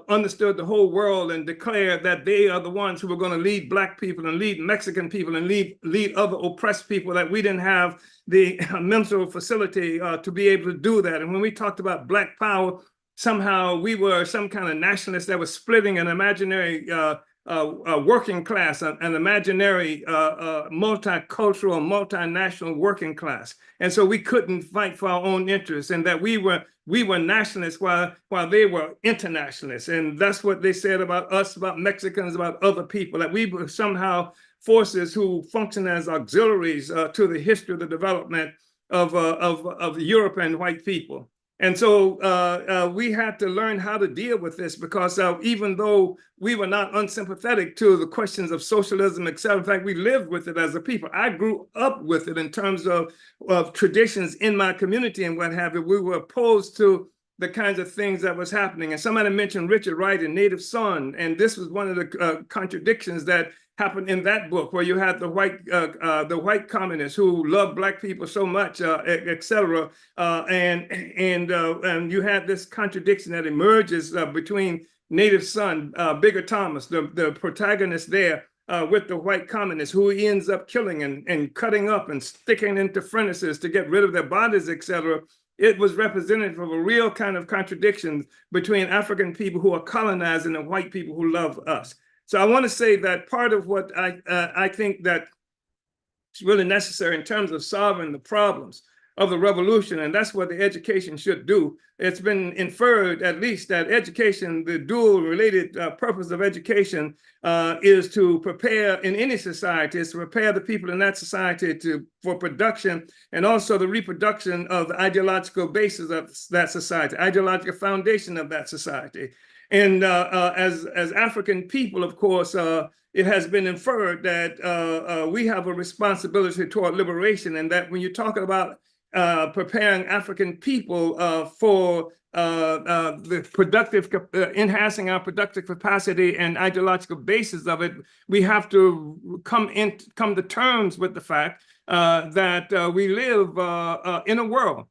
understood the whole world and declared that they are the ones who were going to lead Black people and lead Mexican people and lead other oppressed people, that we didn't have the mental facility to be able to do that. And when we talked about Black power, somehow we were some kind of nationalists that was splitting an imaginary working class, an imaginary multicultural, multinational working class. And so we couldn't fight for our own interests, and that we were nationalists while they were internationalists. And that's what they said about us, about Mexicans, about other people, that we were somehow forces who function as auxiliaries to the history of the development of Europe and white people. And so we had to learn how to deal with this, because even though we were not unsympathetic to the questions of socialism, et cetera, in fact, we lived with it as a people. I grew up with it in terms of traditions in my community and what have you. We were opposed to the kinds of things that was happening. And somebody mentioned Richard Wright and Native Son, and this was one of the contradictions that happened in that book, where you had the white communists who loved Black people so much, et cetera, and you had this contradiction that emerges between Native Son, Bigger Thomas, the protagonist there, with the white communists, who he ends up killing and cutting up and sticking into furnaces to get rid of their bodies, et cetera. It was representative of a real kind of contradiction between African people who are colonizing and white people who love us. So I want to say that part of what I think that is really necessary in terms of solving the problems of the revolution, and that's what the education should do. It's been inferred, at least, that education, the dual related purpose of education is to prepare in any society, is to prepare the people in that society for production and also the reproduction of the ideological basis of that society, ideological foundation of that society. And as African people, of course, it has been inferred that we have a responsibility toward liberation, and that when you're talking about preparing African people for the productive, enhancing our productive capacity and ideological basis of it, we have to come to terms with the fact that we live in a world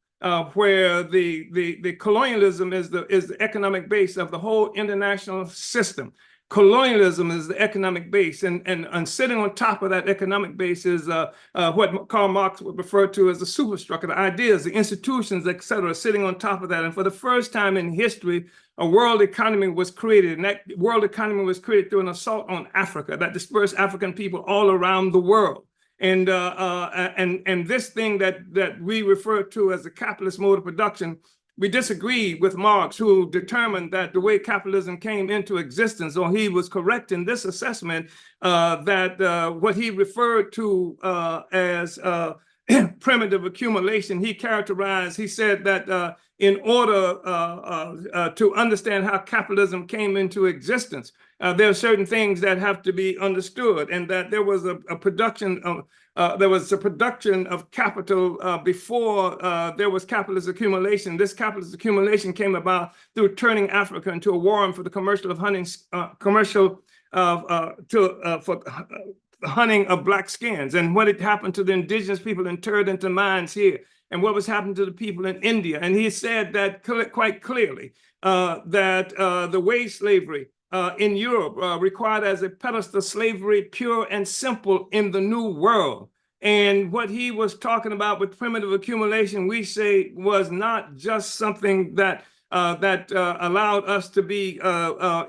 where the colonialism is the economic base of the whole international system. Colonialism is the economic base, and sitting on top of that economic base is what Karl Marx would refer to as the superstructure, the ideas, the institutions, et cetera, sitting on top of that. And for the first time in history, a world economy was created, and that world economy was created through an assault on Africa that dispersed African people all around the world. And this thing that we refer to as the capitalist mode of production, we disagree with Marx, who determined that the way capitalism came into existence, or he was correct in this assessment, that what he referred to as primitive accumulation, he said that in order to understand how capitalism came into existence, there are certain things that have to be understood, and that there was a production of capital before there was capitalist accumulation. This capitalist accumulation came about through turning Africa into a warren for the hunting of black skins, and what had happened to the indigenous people interred into mines here, and what was happening to the people in India. And he said that quite clearly, that the wage slavery in Europe required as a pedestal slavery pure and simple in the New World. And what he was talking about with primitive accumulation, we say, was not just something that allowed us to be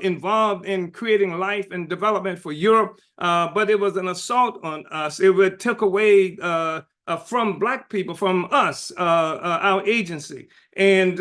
involved in creating life and development for Europe, but it was an assault on us. It took away from Black people, from us, our agency, and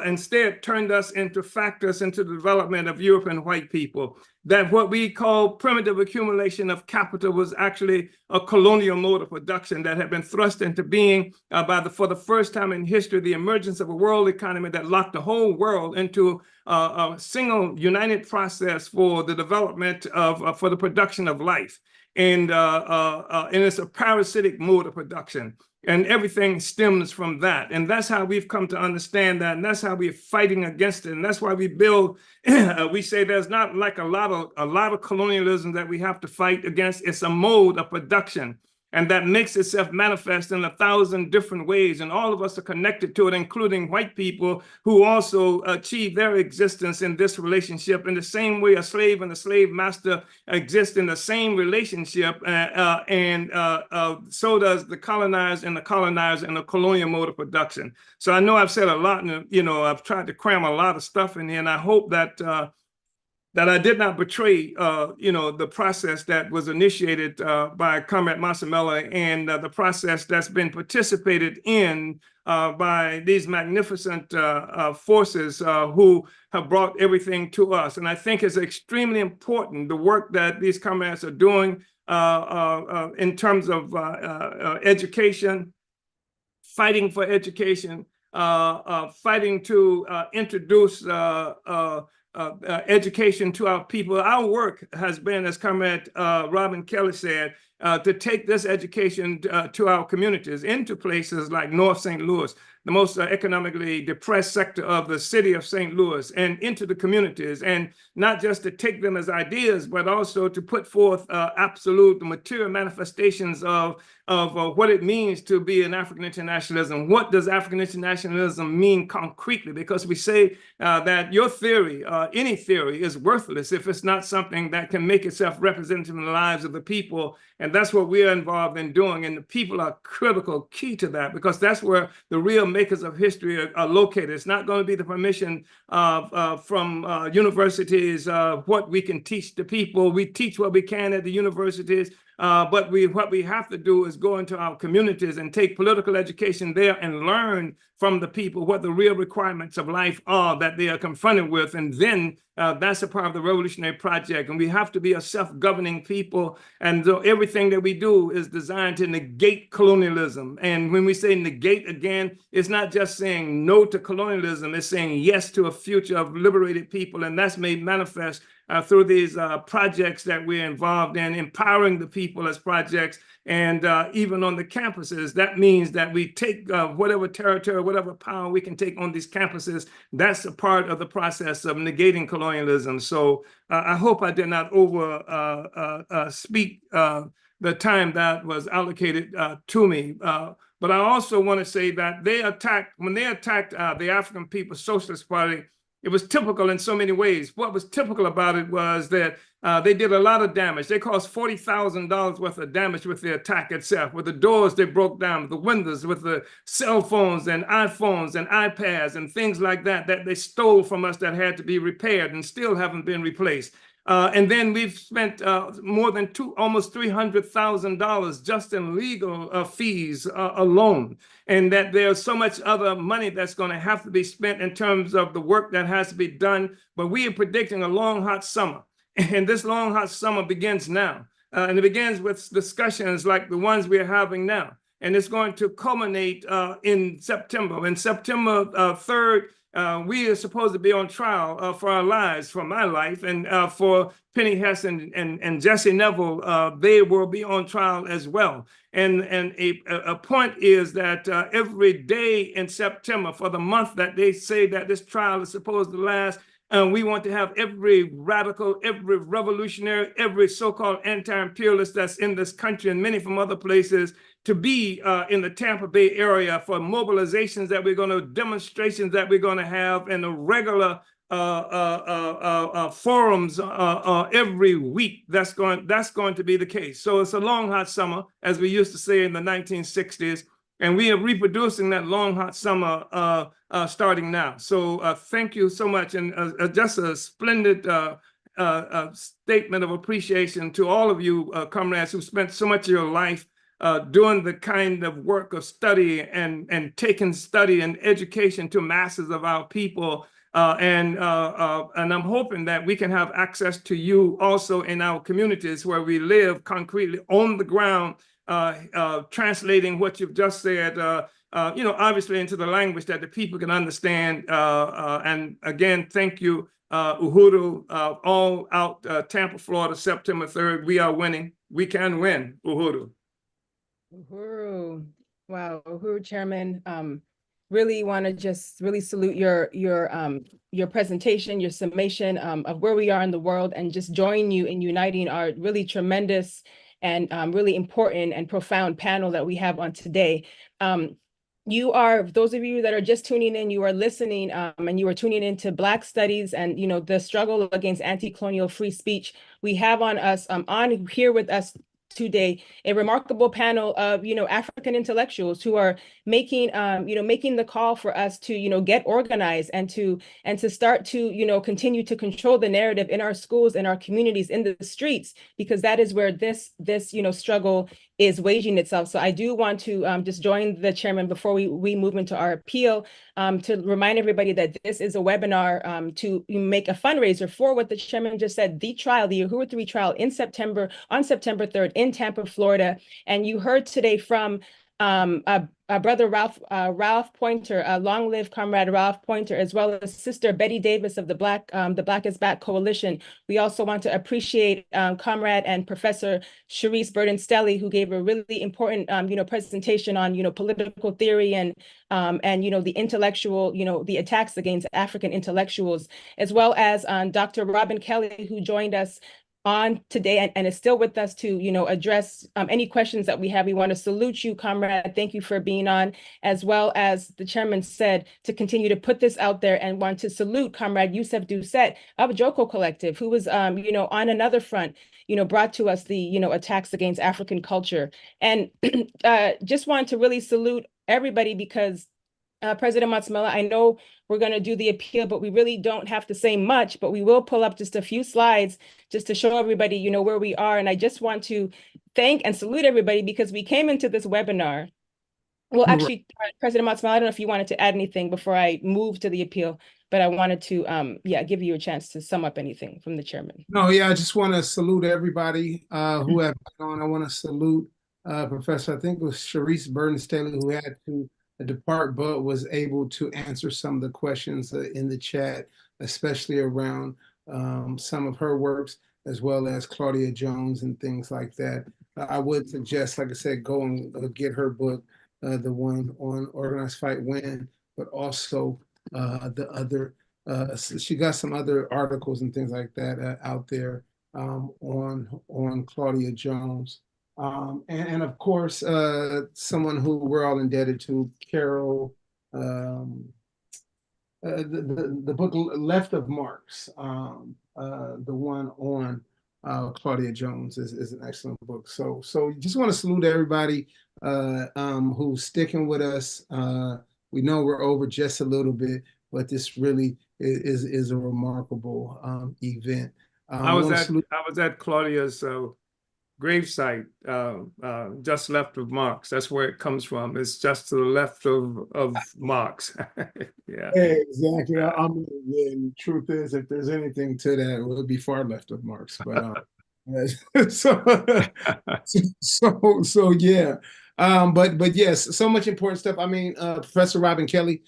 instead turned us into factors into the development of European white people. That what we call primitive accumulation of capital was actually a colonial mode of production that had been thrust into being for the first time in history, the emergence of a world economy that locked the whole world into a single united process for the development of, for the production of life. And it's a parasitic mode of production. And everything stems from that. And that's how we've come to understand that. And that's how we're fighting against it. And that's why we build, we say there's not like a lot of colonialism that we have to fight against. It's a mode of production. And that makes itself manifest in 1,000 different ways. And all of us are connected to it, including white people who also achieve their existence in this relationship in the same way a slave and a slave master exist in the same relationship. And so does the colonized and the colonizer in the colonial mode of production. So I know I've said a lot, and I've tried to cram a lot of stuff in here, and I hope that that I did not betray, the process that was initiated by Comrade Masamela, and the process that's been participated in by these magnificent forces who have brought everything to us. And I think it's extremely important, the work that these comrades are doing in terms of education, fighting for education, fighting to introduce education to our people. Our work has been, as Comrade Robin Kelly said, to take this education to our communities, into places like North St. Louis, the most economically depressed sector of the city of St. Louis, and into the communities, and not just to take them as ideas, but also to put forth absolute material manifestations of what it means to be an African internationalism. What does African internationalism mean concretely? Because we say that your theory, any theory, is worthless if it's not something that can make itself representative in the lives of the people. And that's what we are involved in doing. And the people are critical, key to that, because that's where the real makers of history are located. It's not going to be the permission from universities, what we can teach the people. We teach what we can at the universities, But what we have to do is go into our communities and take political education there and learn from the people what the real requirements of life are that they are confronted with. And then that's a part of the revolutionary project. And we have to be a self-governing people. And so everything that we do is designed to negate colonialism. And when we say negate again, it's not just saying no to colonialism, it's saying yes to a future of liberated people. And that's made manifest through these projects that we're involved in, empowering the people as projects. And even on the campuses, that means that we take whatever territory, whatever power we can take on these campuses. That's a part of the process of negating colonialism. So I hope I did not over speak the time that was allocated to me. But I also want to say that when they attacked the African People's Socialist Party, it was typical in so many ways. What was typical about it was that they did a lot of damage. They caused $40,000 worth of damage with the attack itself, with the doors they broke down, the windows, with the cell phones and iPhones and iPads and things like that they stole from us that had to be repaired and still haven't been replaced. And then we've spent more than almost $300,000 just in legal fees alone. And that there's so much other money that's going to have to be spent in terms of the work that has to be done. But we are predicting a long, hot summer. And this long, hot summer begins now. And it begins with discussions like the ones we're having now. And it's going to culminate in September. And September 3rd, we are supposed to be on trial for our lives, for my life, and for Penny Hess and Jesse Neville. They will be on trial as well. And a point is that every day in September, for the month that they say that this trial is supposed to last, we want to have every radical, every revolutionary, every so-called anti-imperialist that's in this country and many from other places to be in the Tampa Bay area for mobilizations that we're going to, demonstrations that we're going to have, and the regular forums every week. That's going to be the case. So it's a long, hot summer, as we used to say in the 1960s. And we are reproducing that long, hot summer starting now. So thank you so much. And just a splendid statement of appreciation to all of you, comrades, who spent so much of your life doing the kind of work of study and taking study and education to masses of our people. And I'm hoping that we can have access to you also in our communities where we live concretely on the ground, translating what you've just said, obviously into the language that the people can understand. And again, thank you, Uhuru, all out Tampa, Florida, September 3rd. We are winning. We can win, Uhuru. Uhuru. Wow, Uhuru, Chairman. Really want to just really salute your presentation, your summation of where we are in the world, and just join you in uniting our really tremendous and really important and profound panel that we have on today. Those of you that are just tuning in, you are listening and you are tuning into Black Studies and, the struggle against anti-colonial free speech. We have on here with us today a remarkable panel of African intellectuals who are making the call for us to get organized and to start to continue to control the narrative in our schools, in our communities, in the streets, because that is where this struggle is waging itself. So I do want to just join the chairman before we move into our appeal to remind everybody that this is a webinar to make a fundraiser for what the chairman just said, the Uhuru 3 trial on September 3rd in Tampa, Florida. And you heard today from brother Ralph Pointer, long live comrade Ralph Pointer, as well as sister Betty Davis of the Black is Back Coalition. We also want to appreciate comrade and Professor Sharice Burden-Stelly, who gave a really important presentation on political theory and the intellectual, the attacks against African intellectuals, as well as Dr. Robin Kelly, who joined us on today and is still with us to address any questions that we have. We want to salute you, comrade. Thank you for being on, as well as the chairman said, to continue to put this out there, and want to salute comrade Yusef Doucette of Joko Collective, who was on another front brought to us the attacks against African culture. And just want to really salute everybody, because President Matsumela, I know we're going to do the appeal, but we really don't have to say much, but we will pull up just a few slides just to show everybody, where we are. And I just want to thank and salute everybody because we came into this webinar. Well, actually, President Motsman, I don't know if you wanted to add anything before I move to the appeal, but I wanted to, give you a chance to sum up anything from the chairman. No, yeah, I just want to salute everybody who have been on. I want to salute Professor, I think it was Sharice Burden-Staley, who had to depart, but was able to answer some of the questions in the chat, especially around some of her works, as well as Claudia Jones and things like that. I would suggest, like I said, go and get her book, the one on Organized Fight Win, but also the other. She got some other articles and things like that out there on Claudia Jones. And of course, someone who we're all indebted to, Carol, the book Left of Marx, the one on Claudia Jones is an excellent book. So just want to salute everybody who's sticking with us. We know we're over just a little bit, but this really is a remarkable event. I was at Claudia's gravesite, just left of Marx. That's where it comes from. It's just to the left of Marx. Yeah. Exactly. I mean, the truth is, if there's anything to that, it would be far left of Marx. But so yeah. But yes, so much important stuff. I mean, Professor Robin Kelly,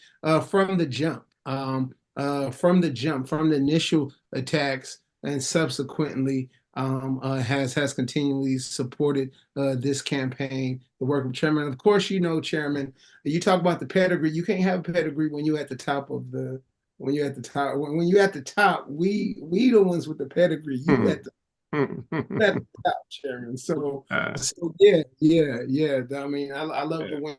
from the jump, from the initial attacks and subsequently has continually supported this campaign, the work of Chairman. Of course, Chairman, you talk about the pedigree. You can't have a pedigree when you're at the top of the. When you're at the top, when you're at the top, we the ones with the pedigree. You at the top, Chairman. So yeah. I mean, I love the way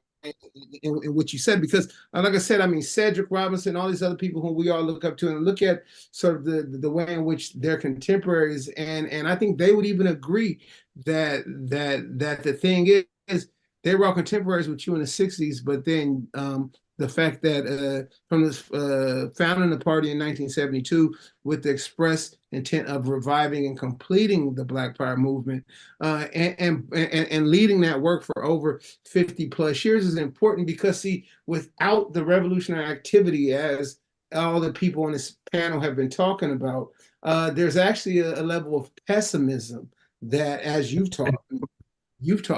in what you said, because like I said, I mean, Cedric Robinson, all these other people who we all look up to, and look at sort of the way in which they're contemporaries, and I think they would even agree that the thing is they were all contemporaries with you in the 60s, but then the fact that from the founding the party in 1972 with the express intent of reviving and completing the Black Power movement and leading that work for over 50 plus years is important, because see, without the revolutionary activity, as all the people on this panel have been talking about, there's actually a level of pessimism that, as you've taught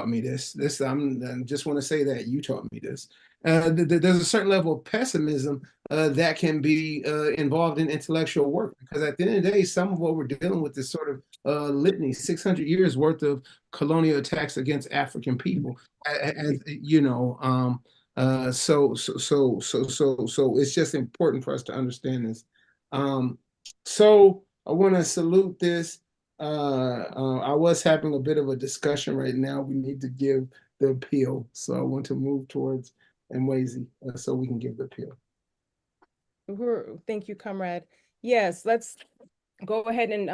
me this. I just want to say that you taught me this. There's a certain level of pessimism that can be involved in intellectual work, because at the end of the day, some of what we're dealing with is sort of litany, 600 years worth of colonial attacks against African people. As you know, so it's just important for us to understand this. So I want to salute this. I was having a bit of a discussion right now. We need to give the appeal. So I want to move towards Mwezi so we can give the appeal. Thank you, comrade. Yes, let's go ahead and,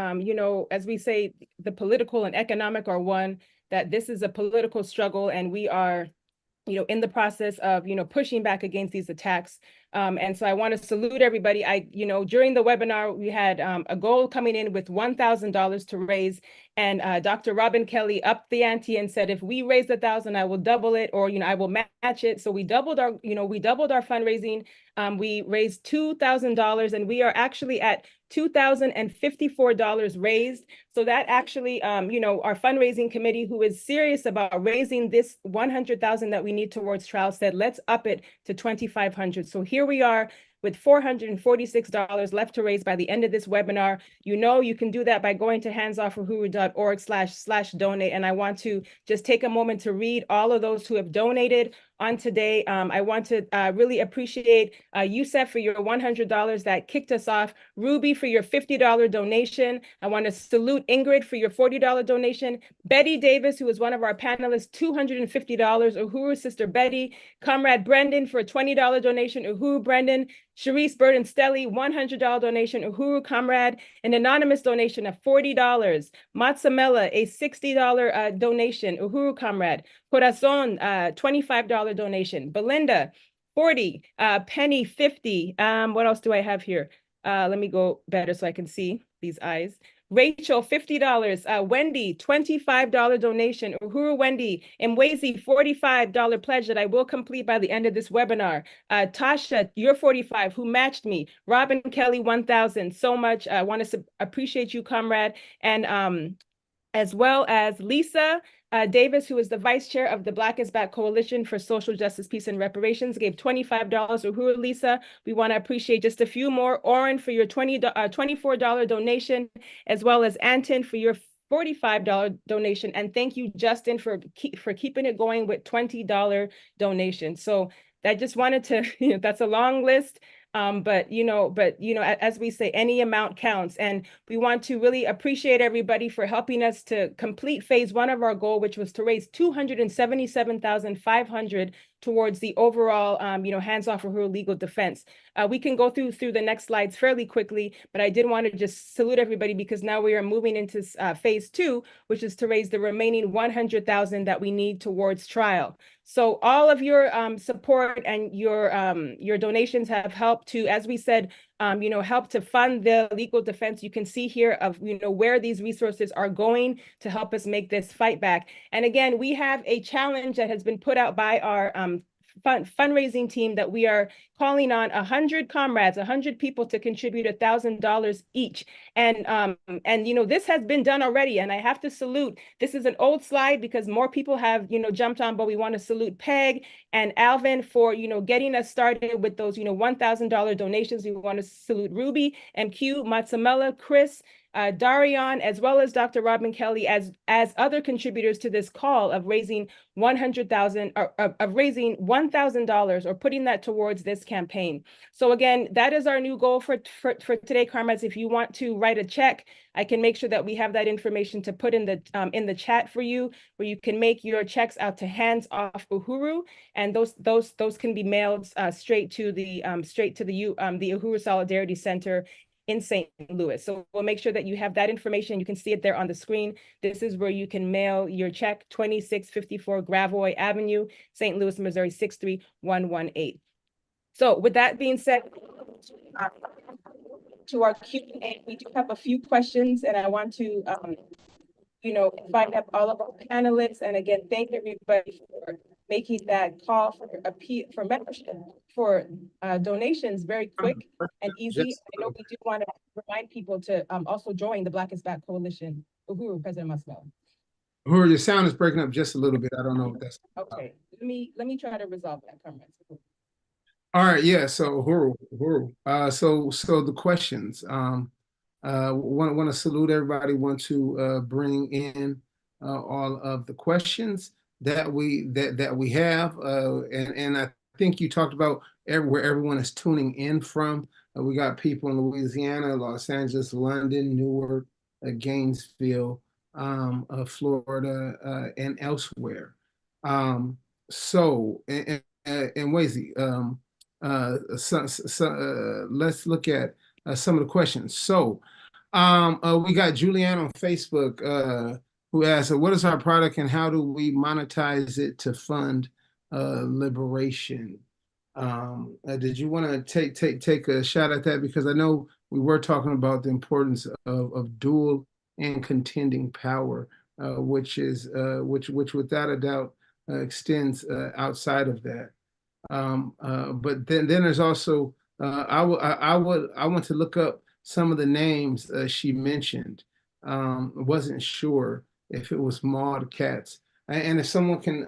as we say, the political and economic are one, that this is a political struggle, and we are in the process of, pushing back against these attacks. And so I want to salute everybody. During the webinar, we had a goal coming in with $1,000 to raise, and Dr. Robin Kelly upped the ante and said, if we raise 1,000, I will double it, or, I will match it. So we doubled our fundraising. We raised $2,000, and we are actually at $2,054 raised. So that actually, our fundraising committee, who is serious about raising this $100,000 that we need towards trial, said, let's up it to $2,500. So here we are with $446 left to raise by the end of this webinar. You can do that by going to handsoffuhuru.org/donate. And I want to just take a moment to read all of those who have donated on today. I want to really appreciate Youssef for your $100 that kicked us off, Ruby for your $50 donation. I want to salute Ingrid for your $40 donation, Betty Davis, who is one of our panelists, $250, Uhuru sister Betty, Comrade Brendan for a $20 donation, Uhuru Brendan, Sharice Burden-Stelly, $100 donation, Uhuru Comrade, an anonymous donation of $40, Matsamela, a $60 donation, Uhuru Comrade, Corazon, $25 donation, Belinda, 40, Penny, 50. What else do I have here? Let me go better so I can see these eyes. Rachel, $50. Wendy, $25 donation. Uhuru Wendy, Mwezi, $45 pledge that I will complete by the end of this webinar. Tasha, you're 45, who matched me. Robin Kelly, 1,000. So much. I want to appreciate you, comrade. And as well as Lisa Davis, who is the vice chair of the Black is Back Coalition for Social Justice, Peace, and Reparations, gave $25. Uhuru, Lisa, we want to appreciate just a few more. Oren for your $24 donation, as well as Anton for your $45 donation. And thank you, Justin, for keeping it going with $20 donation. So I just wanted to, that's a long list. But as we say, any amount counts. And we want to really appreciate everybody for helping us to complete phase 1 of our goal, which was to raise $277,500 towards the overall, Hands Off Uhuru legal defense. We can go through the next slides fairly quickly, but I did want to just salute everybody because now we are moving into phase 2, which is to raise the remaining $100,000 that we need towards trial. So all of your support and your donations have helped to, as we said, help to fund the legal defense. You can see here of, where these resources are going to help us make this fight back. And again, we have a challenge that has been put out by our fundraising team that we are calling on 100 comrades, 100 people to contribute $1,000 each. And this has been done already. And I have to salute, this is an old slide because more people have, jumped on, but we want to salute Peg and Alvin for, getting us started with those, $1,000 donations. We want to salute Ruby, MQ, Matsamela, Chris, Darion, as well as Dr. Robin Kelly as other contributors to this call of raising $1,000 or putting that towards this campaign. So again, that is our new goal for today, comrades. If you want to write a check, I can make sure that we have that information to put in the chat for you, where you can make your checks out to Hands Off Uhuru, and those can be mailed straight to the Uhuru Solidarity Center in St. Louis. So we'll make sure that you have that information. You can see it there on the screen. This is where you can mail your check, 2654 Gravois Avenue, St. Louis, Missouri, 63118. So with that being said, to our Q&A, we do have a few questions, and I want to, invite up all of our panelists. And again, thank everybody for making that call for membership, for donations very quick and easy. I know we do want to remind people to also join the Black is Back Coalition. Uhuru, President Muswell. Uhuru, your sound is breaking up just a little bit. I don't know what that's okay. Let me try to resolve that, comrades. All right, yeah. So Uhuru. So the questions. Want to salute everybody. Want to bring in all of the questions that we have, and I think you talked about where everyone is tuning in from. We got people in Louisiana, Los Angeles, London, Newark, Gainesville, Florida, and elsewhere. So and Wazy, let's look at some of the questions. So we got Julianne on Facebook who asks, what is our product and how do we monetize it to fund liberation? Did you want to take a shot at that? Because I know we were talking about the importance of dual and contending power, which without a doubt extends outside of that. But then there's also I want to look up some of the names she mentioned. Wasn't sure if it was Maud Katz, and if someone can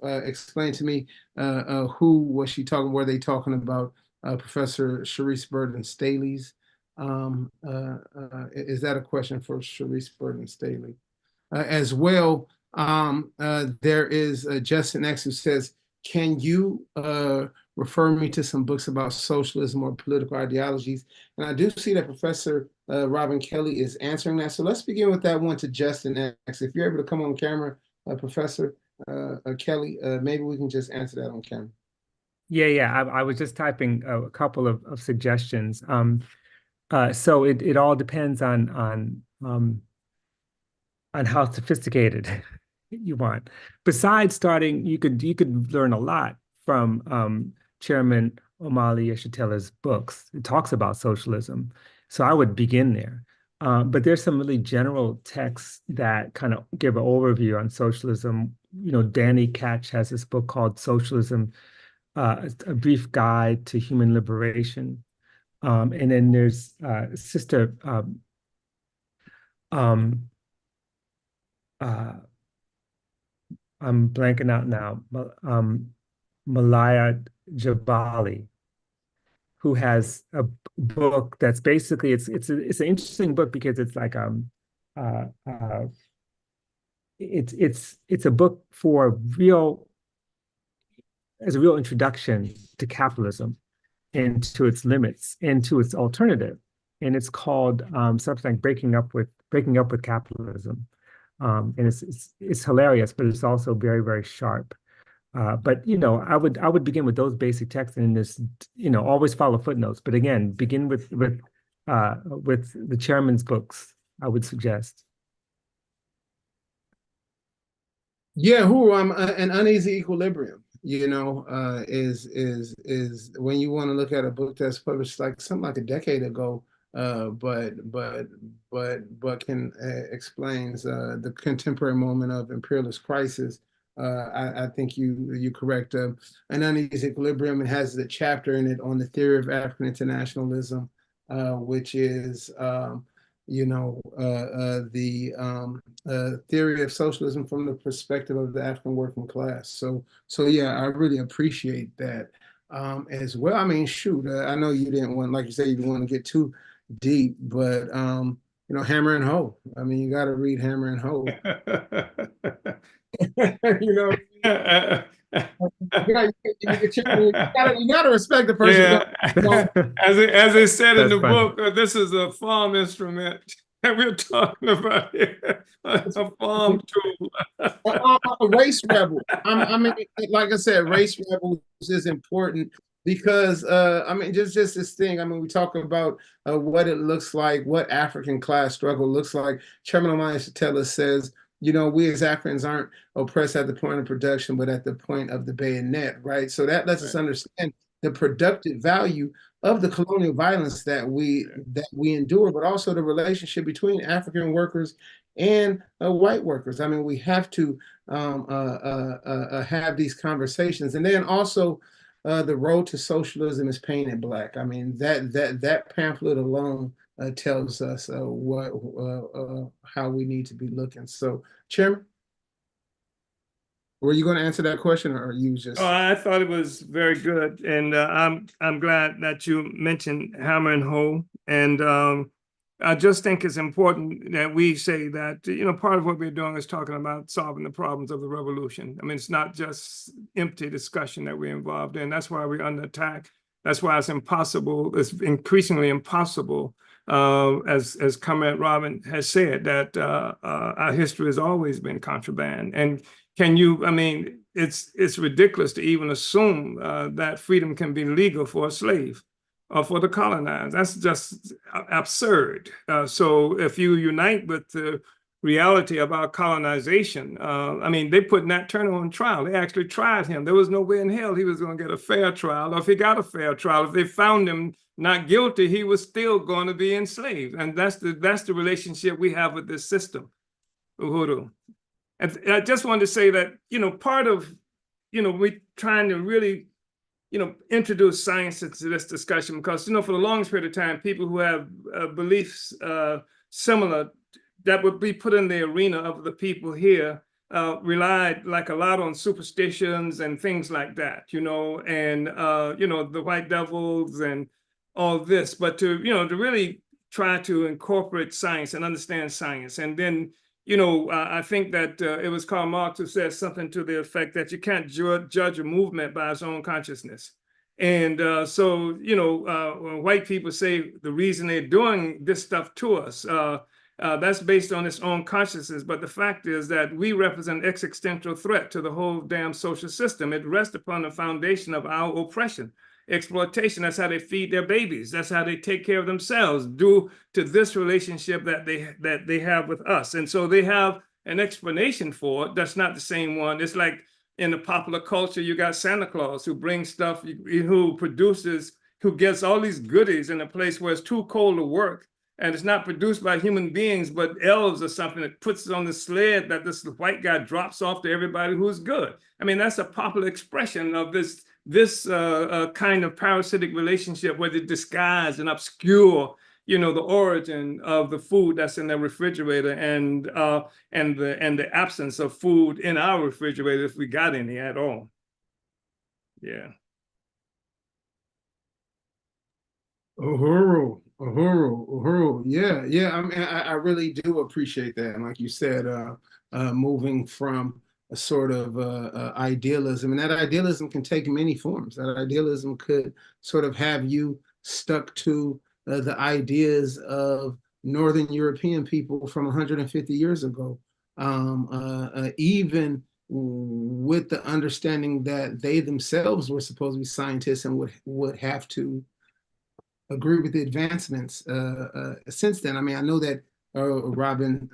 explain to me who was she talking? Were they talking about Professor Sharice Burton Staley's? Is that a question for Sharice Burton Staley? As well, there is Justin X who says, can you refer me to some books about socialism or political ideologies? And I do see that Professor Robin Kelly is answering that. So let's begin with that one to Justin X. If you're able to come on camera, Professor Kelly, maybe we can just answer that on camera. Yeah. I was just typing a couple of suggestions. So it all depends on how sophisticated you want. Besides starting, you could learn a lot from Chairman Omali Yeshitela's books. It talks about socialism. So I would begin there. But there's some really general texts that kind of give an overview on socialism. Danny Catch has this book called Socialism, A Brief Guide to Human Liberation. And then there's Sister I'm blanking out now, Malaya Jabali, who has a book that's basically it's an interesting book because it's like it's a book for as a real introduction to capitalism and to its limits and to its alternative, and it's called something like breaking up with capitalism, and it's hilarious, but it's also very, very sharp. But I would begin with those basic texts and this, always follow footnotes. But again, begin with the chairman's books, I would suggest. Yeah, who an uneasy equilibrium, is when you want to look at a book that's published like something like a decade ago, but can explains the contemporary moment of imperialist crisis. I think you correct. An uneasy equilibrium. It has the chapter in it on the theory of African internationalism, which is the theory of socialism from the perspective of the African working class. So yeah, I really appreciate that as well. I mean, shoot, I know you didn't want, like you said, you didn't want to get too deep, but Hammer and Hoe. I mean, you got to read Hammer and Hoe. You gotta respect the person. Yeah. As they said in the book, this is a farm instrument that we're talking about here, a farm tool. A race rebel. I mean, like I said, race rebels is important because I mean, just this thing. I mean, we talk about what it looks like, what African class struggle looks like. Chairman Omani Shatella says, we as Africans aren't oppressed at the point of production, but at the point of the bayonet, right? So that lets us understand the productive value of the colonial violence that we endure, but also the relationship between African workers and white workers. I mean, we have to have these conversations, and then also the road to socialism is painted black. I mean, that pamphlet alone tells us how we need to be looking. So, Chairman, were you going to answer that question, or are you just? Oh, I thought it was very good, and I'm glad that you mentioned Hammer and Hoe, and I just think it's important that we say that part of what we're doing is talking about solving the problems of the revolution. I mean, it's not just empty discussion that we're involved in. That's why we're under attack. That's why it's impossible. It's increasingly impossible. As Comrade Robin has said, that our history has always been contraband. And I mean, it's ridiculous to even assume that freedom can be legal for a slave or for the colonized. That's just absurd. So if you unite with the reality about colonization, I mean, they put Nat Turner on trial. They actually tried him. There was no way in hell he was going to get a fair trial, or if he got a fair trial, if they found him not guilty, he was still going to be enslaved. And that's the relationship we have with this system, Uhuru. And I just wanted to say that, part of, we trying to really, introduce science into this discussion, because, for the longest period of time, people who have beliefs similar that would be put in the arena of the people here relied like a lot on superstitions and things like that, and, the white devils and all this, but to really try to incorporate science and understand science. And then, I think that it was Karl Marx who said something to the effect that you can't judge a movement by its own consciousness. And so, when white people say the reason they're doing this stuff to us, that's based on its own consciousness. But the fact is that we represent existential threat to the whole damn social system. It rests upon the foundation of our oppression, exploitation. That's how they feed their babies. That's how they take care of themselves, due to this relationship that they have with us. And so they have an explanation for it that's not the same one. It's like in the popular culture, you got Santa Claus who brings stuff, who gets all these goodies in a place where it's too cold to work. and it's not produced by human beings, but elves or something that puts it on the sled that this white guy drops off to everybody who's good. I mean, that's a popular expression of this kind of parasitic relationship where they disguise and obscure, the origin of the food that's in the refrigerator and the absence of food in our refrigerator if we got any at all. Yeah. Uhuru. Yeah. I mean, I really do appreciate that. And like you said, moving from a sort of idealism, and that idealism can take many forms. That idealism could sort of have you stuck to the ideas of Northern European people from 150 years ago, even with the understanding that they themselves were supposed to be scientists and would have to agree with the advancements since then. I mean, I know that Robin,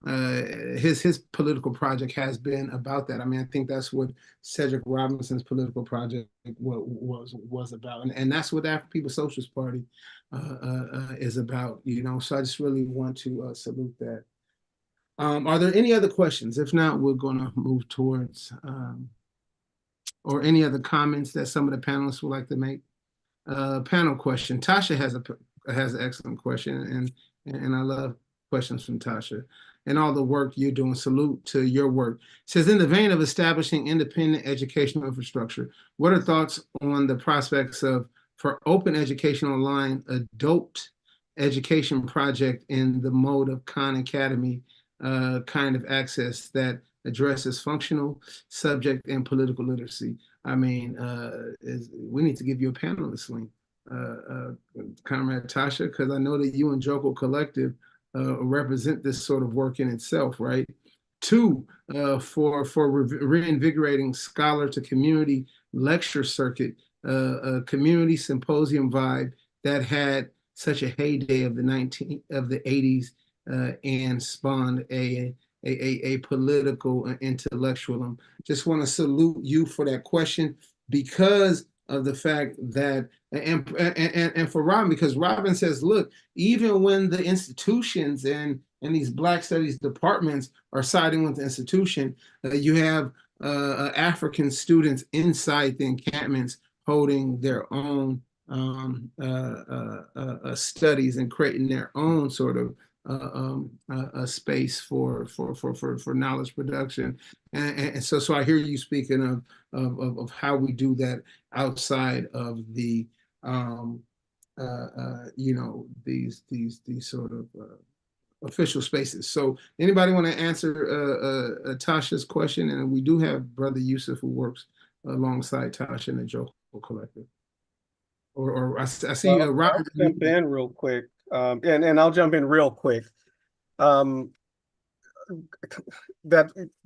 his political project has been about that. I mean, I think that's what Cedric Robinson's political project was about, and that's what the African People's Socialist Party is about. So I just really want to salute that. Are there any other questions? If not, we're going to move towards or any other comments that some of the panelists would like to make. Panel question. Tasha has an excellent question, and I love questions from Tasha and all the work you're doing. Salute to your work. It says, in the vein of establishing independent educational infrastructure, what are thoughts on the prospects for open education online adult education project in the mode of Khan Academy kind of access that addresses functional, subject, and political literacy? I mean, we need to give you a panelist link, Comrade Tasha, because I know that you and Joko Collective represent this sort of work in itself, right? Two, for reinvigorating scholar to community lecture circuit, a community symposium vibe that had such a heyday of the 80s and spawned a political and intellectual. Just want to salute you for that question because of the fact that, and for Robin, because Robin says, look, even when the institutions and these Black studies departments are siding with the institution, you have African students inside the encampments holding their own studies and creating their own sort of a space for knowledge production, and so I hear you speaking of how we do that outside of the these sort of official spaces. So anybody want to answer Tasha's question? And we do have Brother Yusuf who works alongside Tasha in the Joko Collective. Or I see Robert. I'll jump in real quick. And I'll jump in real quick. That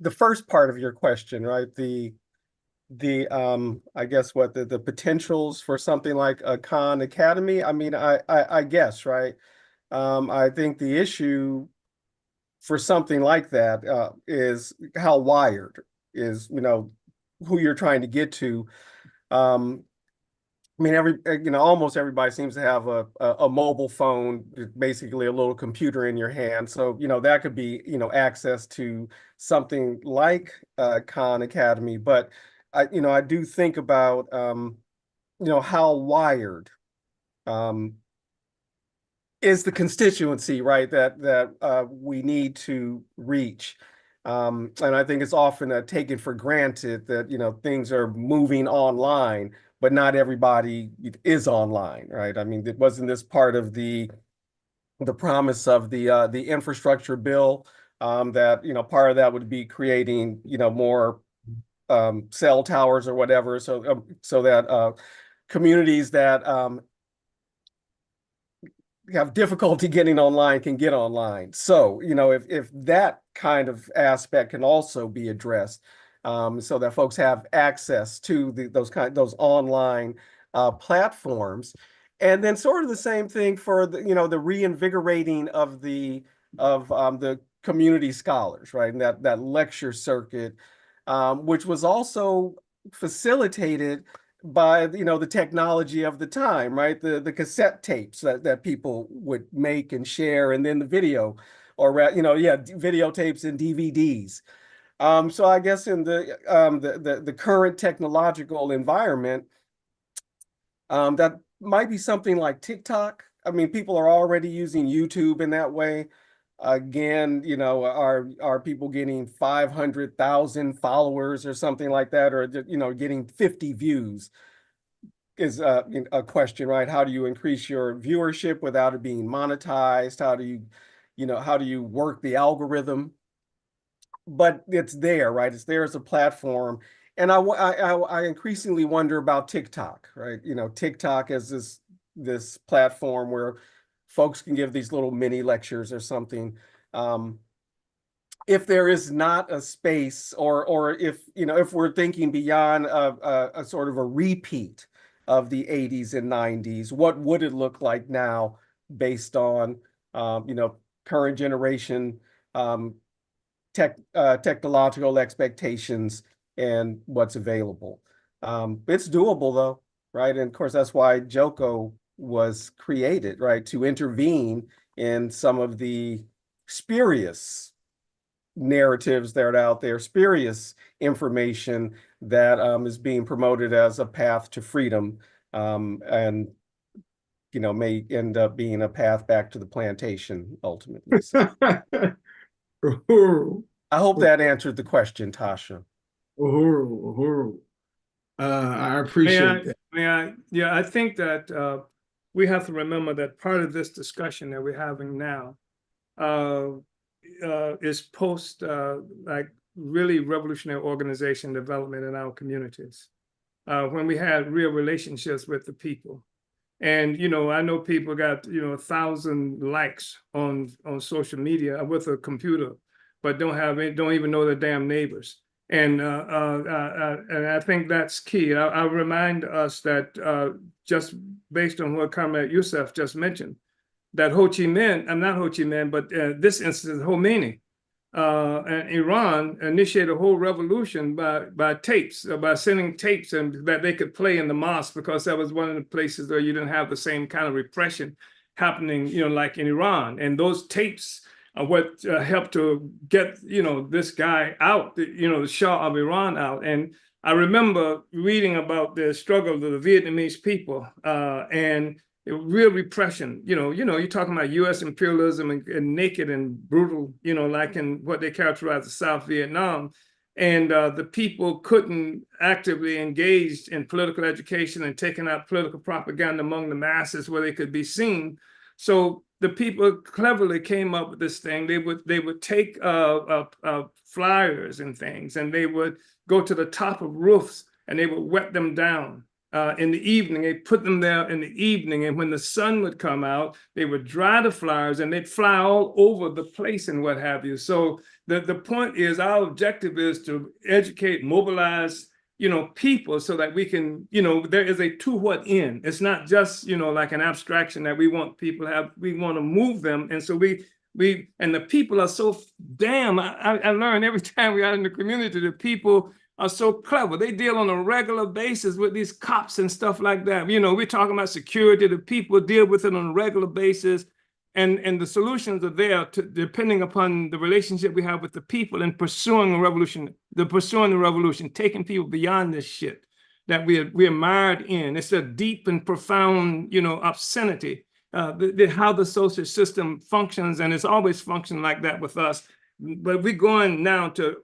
the first part of your question, right? The I guess what the potentials for something like a Khan Academy. I mean, I guess, right? I think the issue for something like that is how wired is, who you're trying to get to. I mean, almost everybody seems to have a mobile phone, basically a little computer in your hand. So, that could be, access to something like Khan Academy. But I do think about, how wired is the constituency, right? That we need to reach. And I think it's often taken for granted that, things are moving online, but not everybody is online, right? I mean, wasn't this part of the promise of the infrastructure bill that, part of that would be creating, more cell towers or whatever, so that communities that have difficulty getting online can get online. So, if that kind of aspect can also be addressed, so that folks have access to those online platforms, and then sort of the same thing for the reinvigorating of the community scholars, right? And that lecture circuit, which was also facilitated by the technology of the time, right? The cassette tapes that people would make and share, and then the video, or videotapes and DVDs. So I guess in the current technological environment, that might be something like TikTok. I mean, people are already using YouTube in that way. Again, are people getting 500,000 followers or something like that, or getting 50 views is a question, right? How do you increase your viewership without it being monetized? How do you work the algorithm? But it's there, right? It's there as a platform. And I increasingly wonder about TikTok, right? TikTok as this platform where folks can give these little mini lectures or something. If there is not a space, or if we're thinking beyond a sort of a repeat of the 80s and 90s, what would it look like now based on current generation technological expectations and what's available? It's doable though, right? And of course, that's why JoCo was created, right? To intervene in some of the spurious narratives that are out there, spurious information that is being promoted as a path to freedom, and may end up being a path back to the plantation ultimately. So. I hope that answered the question, Tasha. Uhuru. I appreciate that. Yeah, I think that we have to remember that part of this discussion that we're having now is post like really revolutionary organization development in our communities, when we had real relationships with the people. And I know people got 1,000 likes on social media with a computer, but don't even know their damn neighbors. And I think that's key. I remind us that just based on what Comrade Youssef just mentioned, that Ho Chi Minh, I'm not Ho Chi Minh, but this instance, Khomeini, and Iran initiated a whole revolution by tapes, by sending tapes and that they could play in the mosque, because that was one of the places where you didn't have the same kind of repression happening, like in Iran. And those tapes are what helped to get, this guy out, the Shah of Iran out. And I remember reading about the struggle of the Vietnamese people and real repression. You're talking about U.S. imperialism and naked and brutal, like in what they characterize as South Vietnam. And the people couldn't actively engage in political education and taking out political propaganda among the masses where they could be seen. So the people cleverly came up with this thing. They would take flyers and things, and they would go to the top of roofs and they would wet them down. In the evening, they put them there in the evening, and when the sun would come out, they would dry the flyers and they'd fly all over the place and what have you. So the point is, our objective is to educate, mobilize, people, so that we can, there is a to what end. It's not just, like an abstraction that we want people to have. We want to move them. And so and the people are so damn, I learn every time we're out in the community, the people are so clever. They deal on a regular basis with these cops and stuff like that. We're talking about security. The people deal with it on a regular basis. And the solutions are there depending upon the relationship we have with the people and pursuing the revolution, taking people beyond this shit that we're mired in. It's a deep and profound, obscenity, how the social system functions, and it's always functioned like that with us. But we're going now to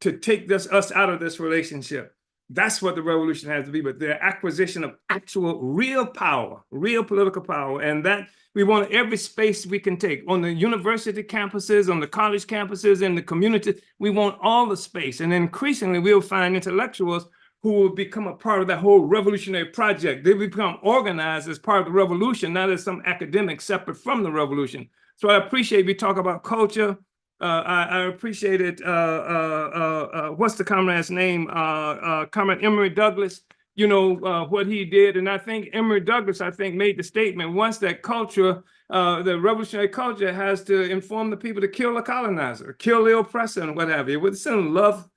take us out of this relationship. That's what the revolution has to be, but the acquisition of actual real power, real political power. And that we want every space we can take on the university campuses, on the college campuses, in the community. We want all the space. And increasingly, we'll find intellectuals who will become a part of that whole revolutionary project. They become organized as part of the revolution, not as some academic separate from the revolution. So I appreciate we talk about culture. I appreciate it. What's the comrade's name? Comrade Emory Douglas, what he did. And I think Emory Douglas, made the statement once that culture, the revolutionary culture, has to inform the people to kill the colonizer, kill the oppressor, and what have you. It's a love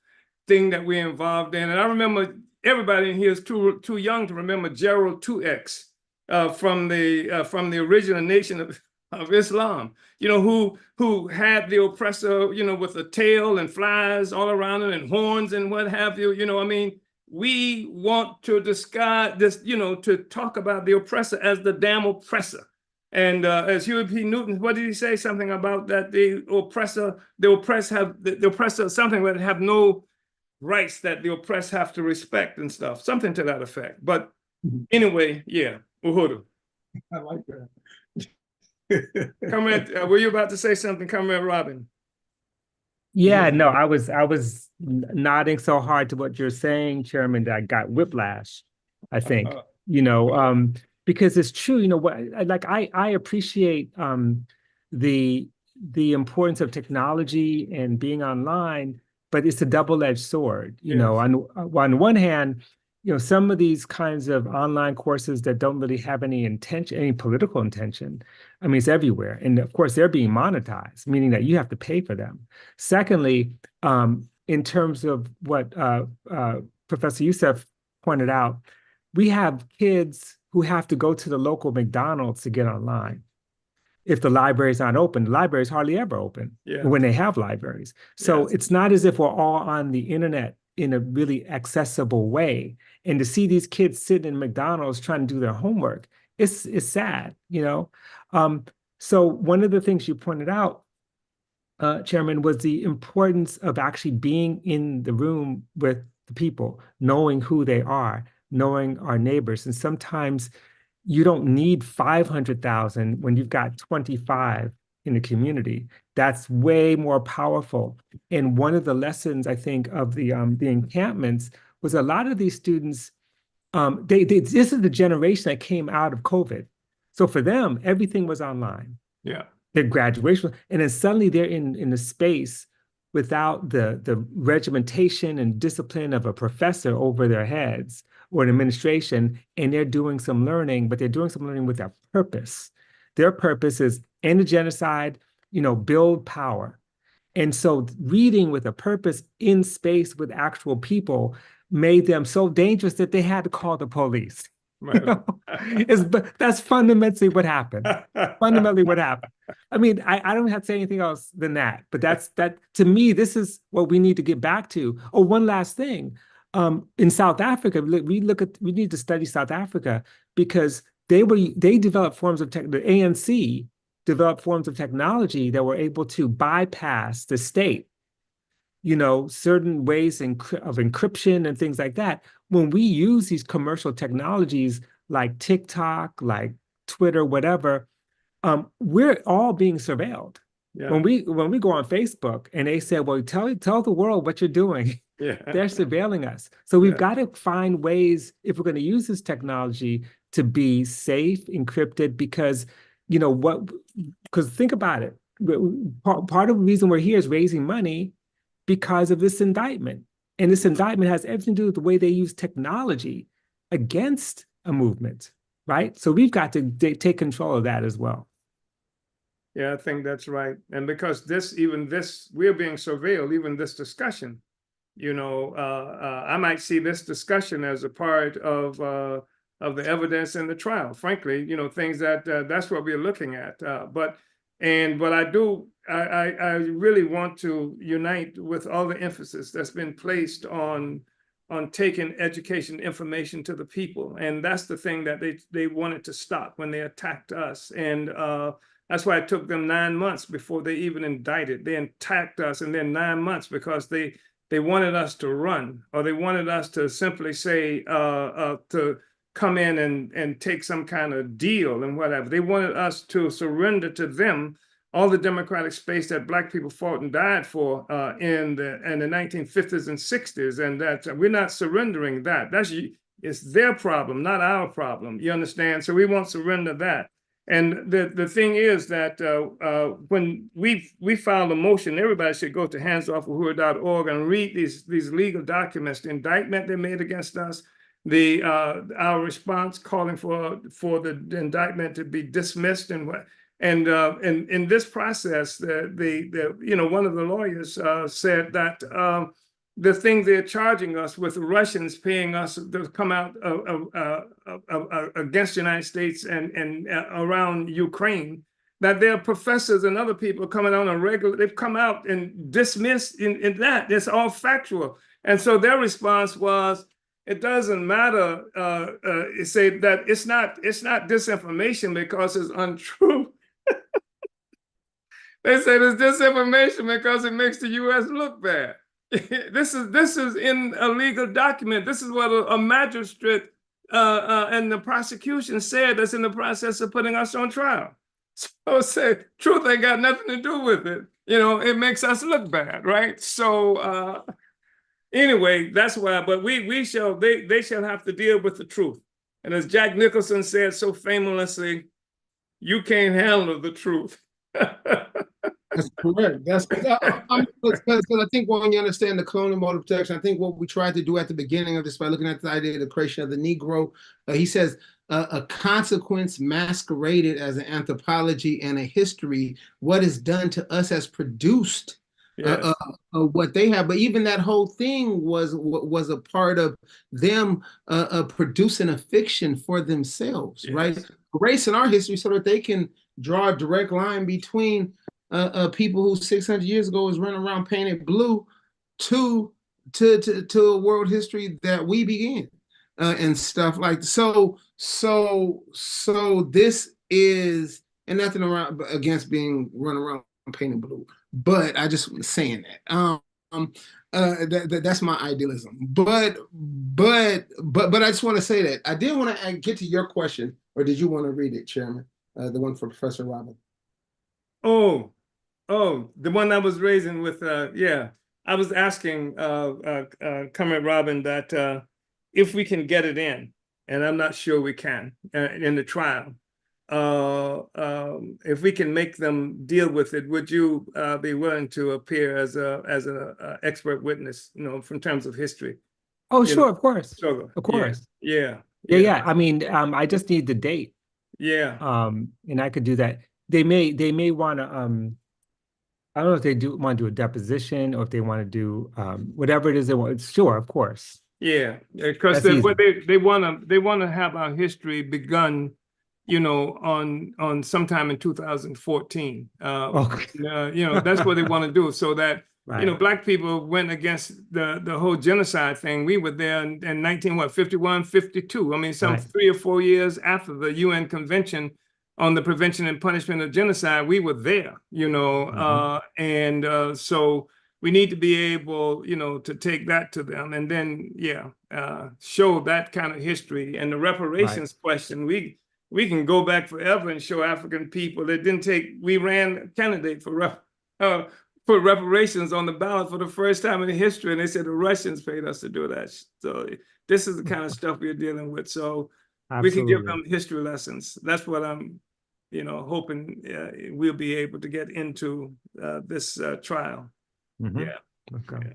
thing that we're involved in. And I remember everybody in here is too young to remember Gerald 2X from the original nation of Islam, who had the oppressor, with a tail and flies all around it and horns and what have you. I mean, we want to disguise this, to talk about the oppressor as the damn oppressor. And as Huey P. Newton, what did he say? Something about that the oppressor, something that have no rights that the oppressed have to respect and stuff, something to that effect. But anyway, yeah, Uhuru. I like that. Comrade, were you about to say something, Comrade Robin? Yeah, no, I was nodding so hard to what you're saying, Chairman, that I got whiplash, I think. Because it's true, what I appreciate the importance of technology and being online, but it's a double-edged sword. On one hand, some of these kinds of online courses that don't really have any intention, any political intention, I mean, it's everywhere. And of course, they're being monetized, meaning that you have to pay for them. Secondly, in terms of what Professor Youssef pointed out, we have kids who have to go to the local McDonald's to get online. If the library's not open, the library's hardly ever open when they have libraries. So it's not as if we're all on the internet in a really accessible way. And to see these kids sitting in McDonald's trying to do their homework, it's sad, So one of the things you pointed out, Chairman, was the importance of actually being in the room with the people, knowing who they are, knowing our neighbors. And sometimes you don't need 500,000 when you've got 25 in the community. That's way more powerful. And one of the lessons, I think, of the encampments was a lot of these students, this is the generation that came out of COVID. So for them, everything was online. Yeah. Their graduation, and then suddenly they're in a space without the regimentation and discipline of a professor over their heads or an administration, and they're doing some learning, but they're doing some learning with a purpose. Their purpose is end the genocide, build power. And so reading with a purpose in space with actual people made them so dangerous that they had to call the police. Right. But that's fundamentally what happened. Fundamentally what happened. I mean, I don't have to say anything else than that. But that to me, this is what we need to get back to. Oh, one last thing. In South Africa, we need to study South Africa because they developed forms of the ANC developed forms of technology that were able to bypass the state, certain ways of encryption and things like that. When we use these commercial technologies like TikTok, like Twitter, whatever, we're all being surveilled. Yeah. When we go on Facebook and they say, well, tell the world what you're doing, they're surveilling us. So we've got to find ways, if we're going to use this technology, to be safe, encrypted, because because think about it. Part of the reason we're here is raising money because of this indictment. And this indictment has everything to do with the way they use technology against a movement, right? So we've got to take control of that as well. Yeah, I think that's right. And because we're being surveilled, even this discussion, I might see this discussion as a part of the evidence in the trial. Frankly, things that's what we're looking at. But I really want to unite with all the emphasis that's been placed on taking education information to the people. And that's the thing that they wanted to stop when they attacked us. And that's why it took them 9 months before they even indicted. They attacked us, and then 9 months because they wanted us to run, or they wanted us to simply say to come in and take some kind of deal and whatever. They wanted us to surrender to them all the democratic space that Black people fought and died for in the 1950s and 60s, and that we're not surrendering that. It's their problem, not our problem. You understand? So we won't surrender that. And the thing is that when we filed a motion, everybody should go to handsoffuhuru.org and read these legal documents, the indictment they made against us, our response calling for the indictment to be dismissed, and in this process, one of the lawyers said that the thing they're charging us with, the Russians paying us to come out against the United States and around Ukraine, that there are professors and other people coming out on regular, they've come out and dismissed in that. It's all factual. And so their response was, it doesn't matter, say that it's not disinformation because it's untrue. They say it's disinformation because it makes the U.S. look bad. This is in a legal document. This is what a magistrate and the prosecution said that's in the process of putting us on trial. So say truth ain't got nothing to do with it. You know, it makes us look bad, right? So anyway, that's why. But they shall have to deal with the truth. And as Jack Nicholson said so famously, you can't handle the truth. That's correct. That's because I think when you understand the colonial mode of protection, I think what we tried to do at the beginning of this by looking at the idea of the creation of the Negro, he says a consequence masqueraded as an anthropology and a history. What is done to us has produced what they have. But even that whole thing was a part of them producing a fiction for themselves, right? Erasing our history so that they can draw a direct line between people who 600 years ago was running around painted blue to a world history that we began and stuff like so this is, and nothing around against being run around painted blue, but I just was saying that that's my idealism, but I just want to say that I did want to get to your question, or did you want to read it, Chairman? The one for Professor Robin. Oh, the one I was raising with, I was asking Comrade Robin that if we can get it in, and I'm not sure we can in the trial. If we can make them deal with it, would you be willing to appear as an expert witness, you know, from terms of history? Oh, sure, of course. Sure. Of course. Yeah. I mean, I just need the date. Yeah. And I could do that. They may want to I don't know if they want to do a deposition or if they want to do whatever it is they want. Sure, of course. Yeah, because they want to have our history begun, you know, on sometime in 2014. You know, that's what they want to do, so that you know, Black people went against the whole genocide thing. We were there in 51, 52. I mean, some 3 or 4 years after the UN Convention on the Prevention and Punishment of Genocide, we were there, you know, so we need to be able, you know, to take that to them and then, show that kind of history. And the reparations question, we can go back forever and show African people that didn't take, we ran a candidate for reparations on the ballot for the first time in history, and they said the Russians paid us to do that. So this is the kind of stuff we're dealing with. So we can give them history lessons. That's what I'm, you know, hoping we'll be able to get into this trial. Okay.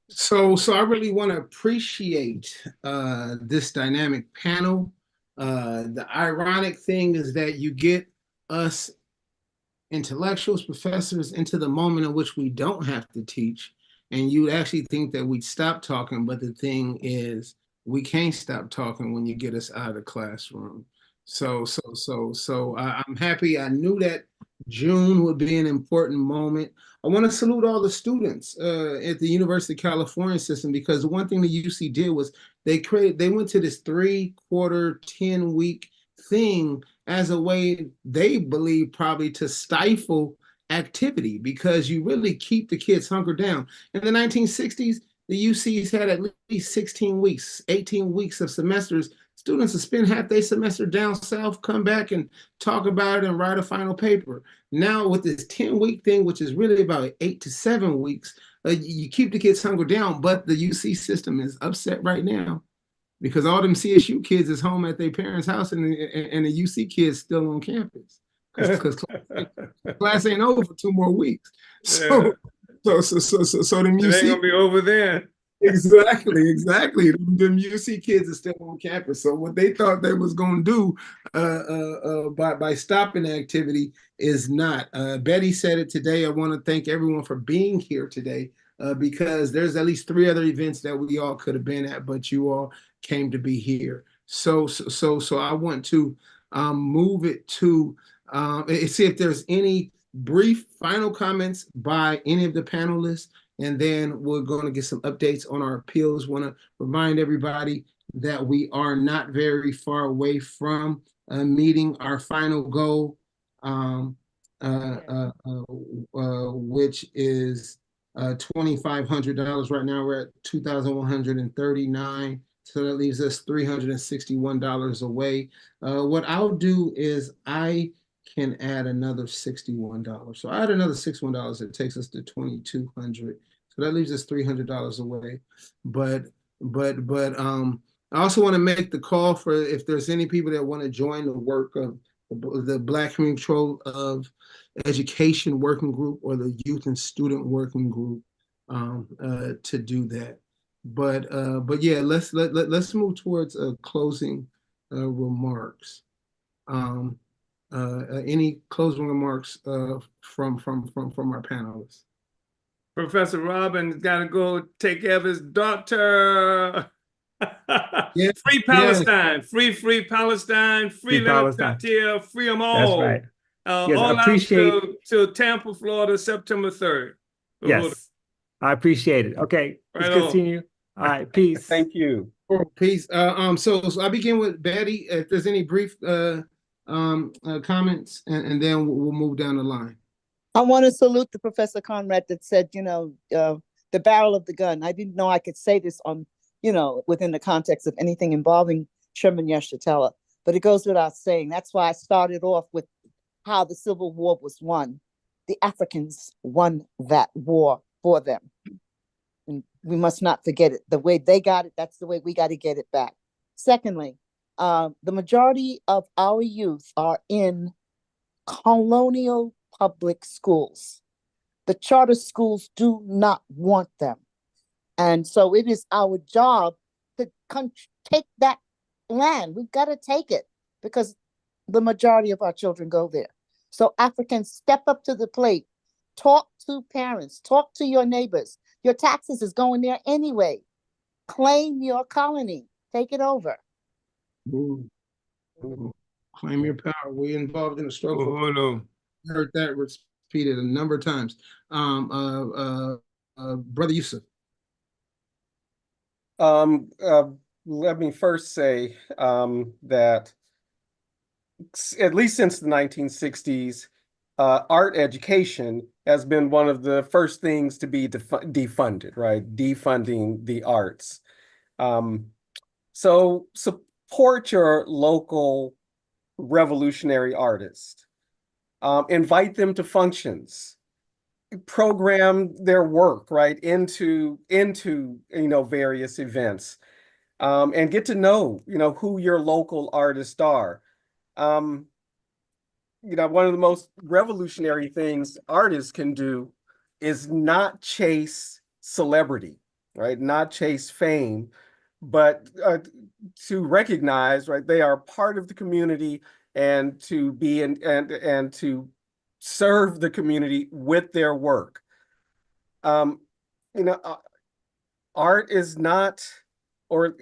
So I really want to appreciate this dynamic panel. The ironic thing is that you get us intellectuals, professors into the moment in which we don't have to teach, and you'd actually think that we'd stop talking, but the thing is we can't stop talking when you get us out of the classroom. So I'm happy. I knew that June would be an important moment. I want to salute all the students at the University of California system, because the one thing the UC did was they went to this 3-quarter, 10-week thing as a way, they believe, probably to stifle activity, because you really keep the kids hunkered down. In the 1960s, the UCs had at least 16 weeks, 18 weeks of semesters. Students would spend half their semester down south, come back and talk about it and write a final paper. Now with this 10-week thing, which is really about 8 to 7 weeks, you keep the kids hunkered down, but the UC system is upset right now because all them CSU kids is home at their parents' house, and the UC kids still on campus because class ain't over for 2 more weeks. So them UC ain't gonna be over there. Exactly. Them UC kids are still on campus. So what they thought they was going to do by stopping the activity is not. Betty said it today. I want to thank everyone for being here today because there's at least 3 other events that we all could have been at, but you all came to be here. So I want to move it to see if there's any brief final comments by any of the panelists, and then we're going to get some updates on our appeals. Want to remind everybody that we are not very far away from meeting our final goal, which is $2,500. Right now we're at 2,139. So that leaves us $361 away. What I'll do is I can add another $61. So I add another $61. It takes us to 2,200. So that leaves us $300 away. But I also want to make the call for if there's any people that want to join the work of the Black Community Control of Education Working Group or the Youth and Student Working Group to do that. But yeah, let's move towards closing remarks. Any closing remarks from our panelists? Professor Robin's got to go take care of his daughter. Yes, free Palestine, yes. free Palestine, free Leonard Peltier, free them all. That's right. Yes, all appreciate out to Tampa, Florida, September 3rd. Yes, I appreciate it. Okay, right it's good on. seeing you. All right, peace. Thank you. Peace. So I begin with Betty. If there's any brief comments, and then we'll move down the line. I want to salute the Professor Conrad that said, the barrel of the gun. I didn't know I could say this on, within the context of anything involving Chairman Yeshitela, but it goes without saying. That's why I started off with how the Civil War was won. The Africans won that war for them. And we must not forget it. The way they got it, that's the way we got to get it back. Secondly, the majority of our youth are in colonial public schools. The charter schools do not want them. And so it is our job to take that land. We've got to take it because the majority of our children go there. So Africans, step up to the plate. Talk to parents. Talk to your neighbors. Your taxes is going there anyway. Claim your colony. Take it over. Ooh. Ooh. Claim your power. We're involved in a struggle. I heard that repeated a number of times. Brother Yusuf. Let me first say that at least since the 1960s, art education has been one of the first things to be defunded, right? Defunding the arts. So support your local revolutionary artists. Invite them to functions. Program their work right into various events, and get to know who your local artists are. One of the most revolutionary things artists can do is not chase celebrity, right? Not chase fame, but to recognize, right, they are part of the community and to be and to serve the community with their work. Art is not, or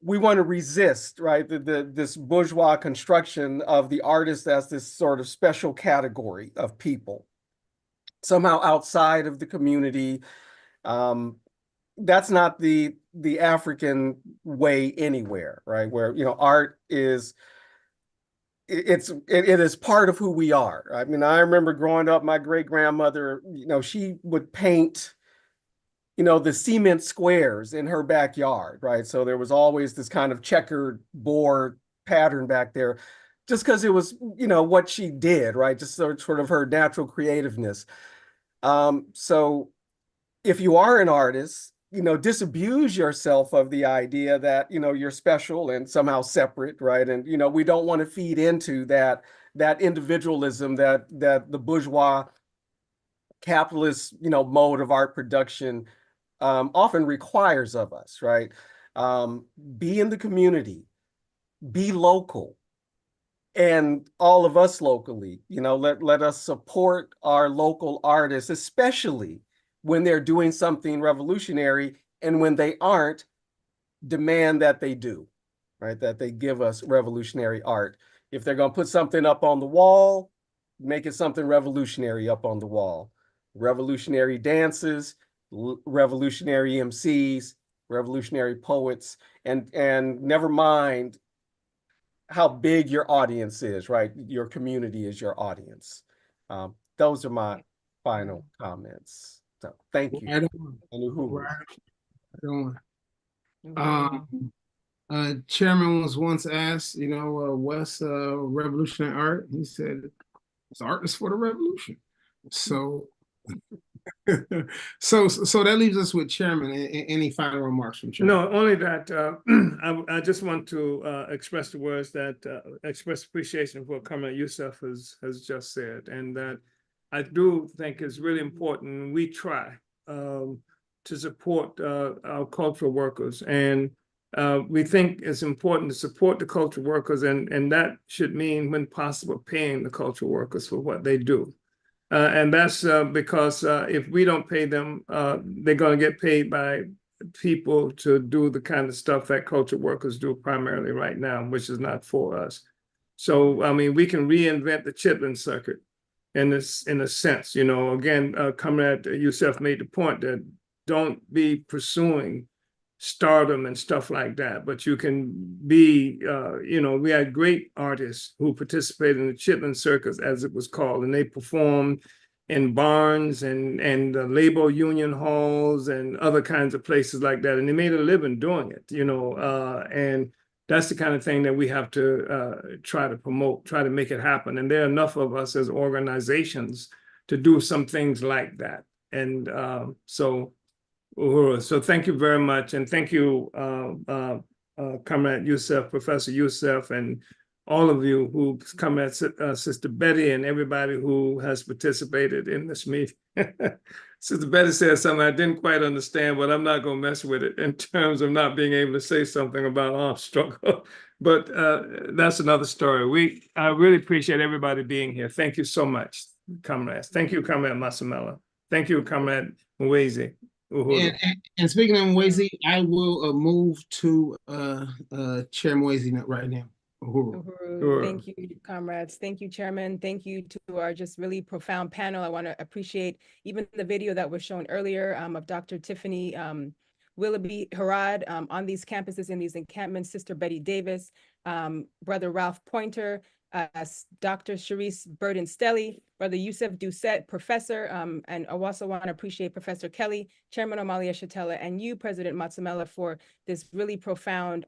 we want to resist, right, this bourgeois construction of the artist as this sort of special category of people, somehow outside of the community. That's not the African way anywhere, right? Where art is. It is part of who we are. I mean, I remember growing up, my great grandmother, she would paint, the cement squares in her backyard, right? So there was always this kind of checkered board pattern back there, just because it was, what she did, right? Just sort of her natural creativeness. So if you are an artist, disabuse yourself of the idea that, you're special and somehow separate, right? And, we don't want to feed into that individualism that the bourgeois capitalist, mode of art production often requires of us, right? Be in the community, be local, and all of us locally, let us support our local artists, especially when they're doing something revolutionary, and when they aren't, demand that they do, right? That they give us revolutionary art. If they're going to put something up on the wall, make it something revolutionary up on the wall. Revolutionary dances, revolutionary MCs, revolutionary poets, and never mind how big your audience is, right? Your community is your audience. Those are my final comments. So thank you. Right And on. Uhuru. Right on. Chairman was once asked, what's revolutionary art? He said, it's art is for the revolution. So, so that leaves us with Chairman. Any final remarks from Chairman? No, only that I just want to express the words that express appreciation for what Comrade Youssef has just said, and that I do think is really important. We try to support our cultural workers, and we think it's important to support the cultural workers, and that should mean, when possible, paying the cultural workers for what they do. And that's because if we don't pay them, they're going to get paid by people to do the kind of stuff that culture workers do primarily right now, which is not for us. So, I mean, we can reinvent the chitlin circuit in a sense. Again, Comrade Youssef made the point that don't be pursuing stardom and stuff like that, but you can be, we had great artists who participated in the Chitlin Circus, as it was called, and they performed in barns and labor union halls and other kinds of places like that, and they made a living doing it, and that's the kind of thing that we have to try to promote, try to make it happen. And there are enough of us as organizations to do some things like that. And so Uhuru. So thank you very much. And thank you, Comrade Youssef, Professor Youssef, and all of you who come at Sister Betty and everybody who has participated in this meeting. Sister Betty said something I didn't quite understand, but I'm not going to mess with it in terms of not being able to say something about armed struggle. But that's another story. I really appreciate everybody being here. Thank you so much, comrades. Thank you, Comrade Masamela. Thank you, Comrade Mwezi. And speaking of Mwezi, I will move to Chair Mwezi right now. Uhuru. Thank you, comrades. Thank you, Chairman. Thank you to our just really profound panel. I want to appreciate even the video that was shown earlier of Dr. Tiffany Willoughby Harad on these campuses, in these encampments, Sister Betty Davis, Brother Ralph Pointer, Dr. Sharice Burden-Stelly, Brother Youssef Doucette, Professor, and I also want to appreciate Professor Kelly, Chairman Omali Yeshitela, and you, President Matsamela, for this really profound,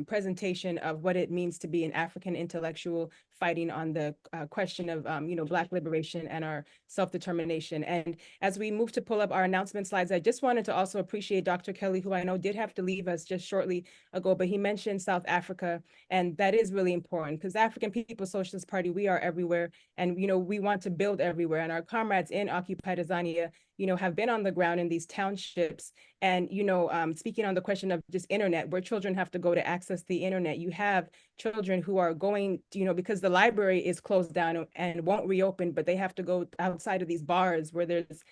presentation of what it means to be an African intellectual fighting on the question of, Black liberation and our self-determination. And as we move to pull up our announcement slides, I just wanted to also appreciate Dr. Kelly, who I know did have to leave us just shortly ago, but he mentioned South Africa, and that is really important because the African People's Socialist Party, we are everywhere, and we want to build everywhere. And our comrades in occupied Tanzania, have been on the ground in these townships. And, speaking on the question of just internet, where children have to go to access the internet, you have children who are going, because the library is closed down and won't reopen, but they have to go outside of these bars where there's,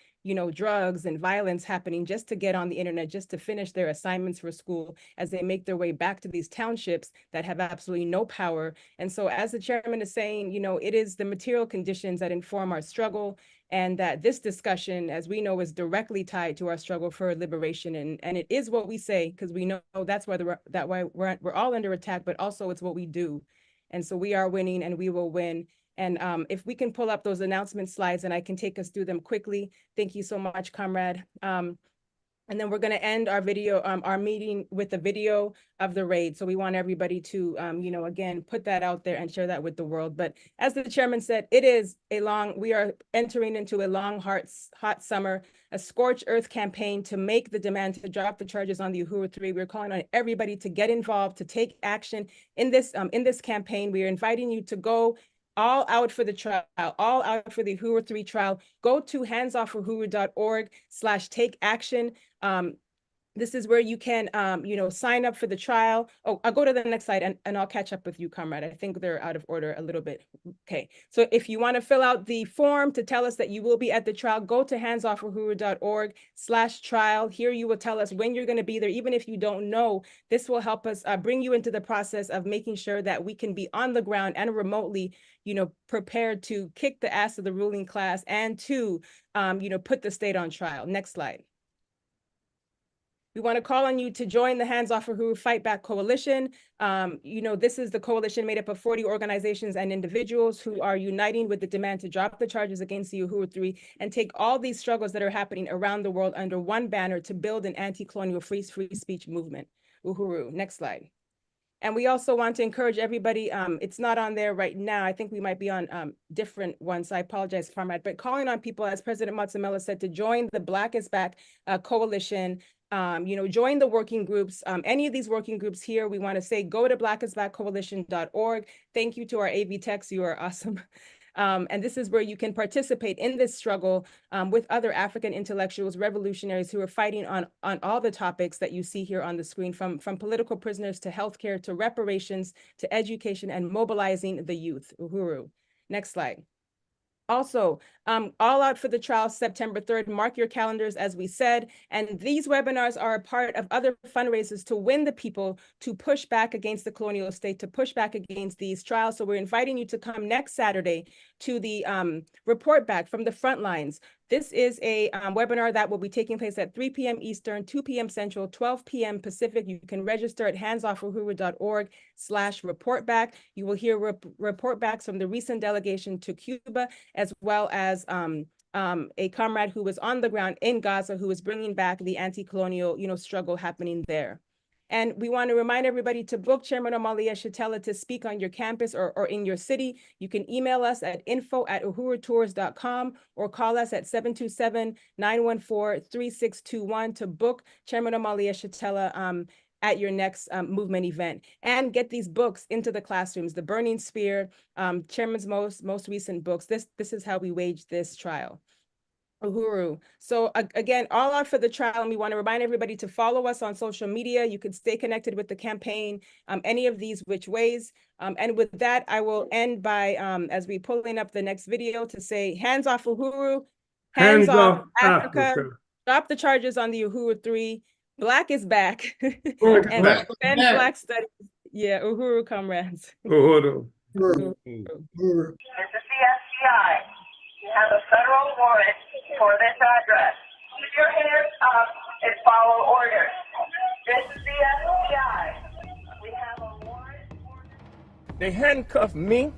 drugs and violence happening just to get on the internet, just to finish their assignments for school as they make their way back to these townships that have absolutely no power. And so as the chairman is saying, it is the material conditions that inform our struggle, and that this discussion, as we know, is directly tied to our struggle for liberation. And it is what we say, because we know that's why we're all under attack, but also it's what we do. And so we are winning and we will win. And if we can pull up those announcement slides and I can take us through them quickly. Thank you so much, comrade. And then we're going to end our meeting with a video of the raid. So we want everybody to, again, put that out there and share that with the world. But as the chairman said, we are entering into a long, hot summer, a scorched earth campaign to make the demand to drop the charges on the Uhuru 3. We're calling on everybody to get involved, to take action in this campaign. We are inviting you to go all out for the trial, all out for the Uhuru 3 trial. Go to handsoffuhuru.org/take action. This is where you can, sign up for the trial. Oh, I'll go to the next slide and I'll catch up with you, comrade. I think they're out of order a little bit. Okay, so if you want to fill out the form to tell us that you will be at the trial, go to handsoffuhuru.org/trial. Here you will tell us when you're going to be there. Even if you don't know, this will help us bring you into the process of making sure that we can be on the ground and remotely, prepared to kick the ass of the ruling class and to, put the state on trial. Next slide. We want to call on you to join the Hands Off Uhuru Fight Back Coalition. This is the coalition made up of 40 organizations and individuals who are uniting with the demand to drop the charges against the Uhuru 3 and take all these struggles that are happening around the world under one banner to build an anti-colonial free speech movement. Uhuru. Next slide. And we also want to encourage everybody, it's not on there right now. I think we might be on different ones. I apologize, Comrade, but calling on people, as President Matsamela said, to join the Black is Back coalition. Join the working groups. Any of these working groups here, we want to say, go to blackisbackcoalition.org. Thank you to our AV techs. You are awesome. And this is where you can participate in this struggle with other African intellectuals, revolutionaries who are fighting on all the topics that you see here on the screen, from political prisoners to healthcare, to reparations, to education, and mobilizing the youth. Uhuru. Next slide. Also, all out for the trial, September 3rd. Mark your calendars, as we said. And these webinars are a part of other fundraisers to win the people to push back against the colonial state, to push back against these trials. So we're inviting you to come next Saturday to the report back from the front lines. This is a webinar that will be taking place at 3 p.m. Eastern, 2 p.m. Central, 12 p.m. Pacific. You can register at handsoffuhuru.org/reportback. You will hear report backs from the recent delegation to Cuba, as well as a comrade who was on the ground in Gaza, who is bringing back the anti-colonial, struggle happening there. And we want to remind everybody to book Chairman Omali Yeshitela to speak on your campus or in your city. You can email us at info@uhurutours.com or call us at 727-914-3621 to book Chairman Omali Yeshitela at your next movement event, and get these books into the classrooms. The Burning Spear, Chairman's most recent books. This is how we wage this trial. Uhuru. So again, all out for the trial, and we want to remind everybody to follow us on social media. You can stay connected with the campaign, any of these which ways. And with that, I will end by, as we pulling up the next video, to say, hands off Uhuru, hands off Africa, drop the charges on the Uhuru 3, Black is back, and defend Black studies. Yeah, Uhuru, comrades. Uhuru. Uhuru. Uhuru. This is the FBI. You have a federal warrant for this address. Keep your hands up and follow orders. This is the FBI. We have a warrant for this. They handcuffed me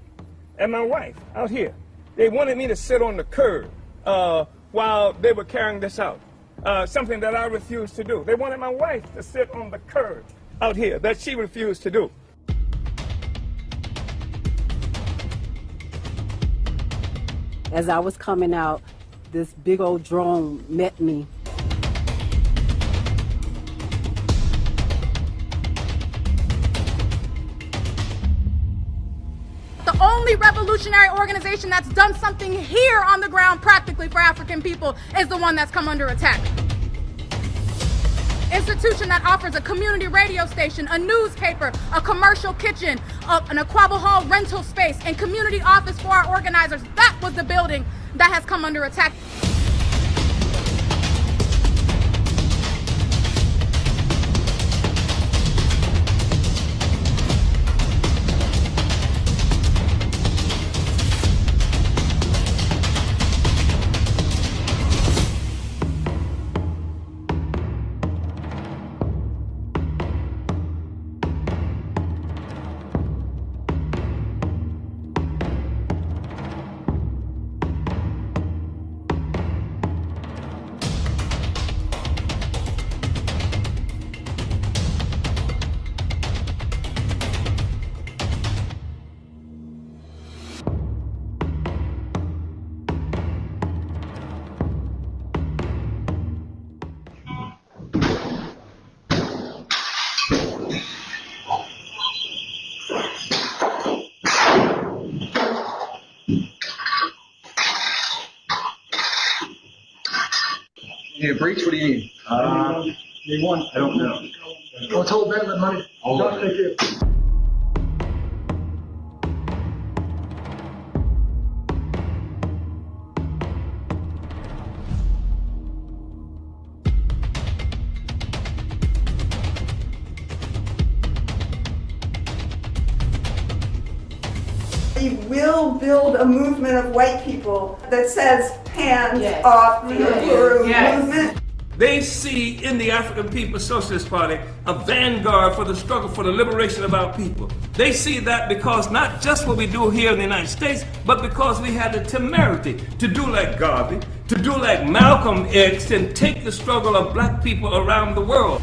and my wife out here. They wanted me to sit on the curb while they were carrying this out. Something that I refused to do. They wanted my wife to sit on the curb out here, that she refused to do. As I was coming out, this big old drone met me. The only revolutionary organization that's done something here on the ground practically for African people is the one that's come under attack. Institution that offers a community radio station, a newspaper, a commercial kitchen, an Aquaba Hall rental space, and community office for our organizers. That was the building that has come under attack. Need a breach? What do you need? Need one. I don't know. Go tell Ben that money. Hold on. Thank you. We will build a movement of white people that says hands off the Uhuru movement. They see in the African People's Socialist Party a vanguard for the struggle for the liberation of our people. They see that because not just what we do here in the United States, but because we had the temerity to do like Garvey, to do like Malcolm X, and take the struggle of black people around the world.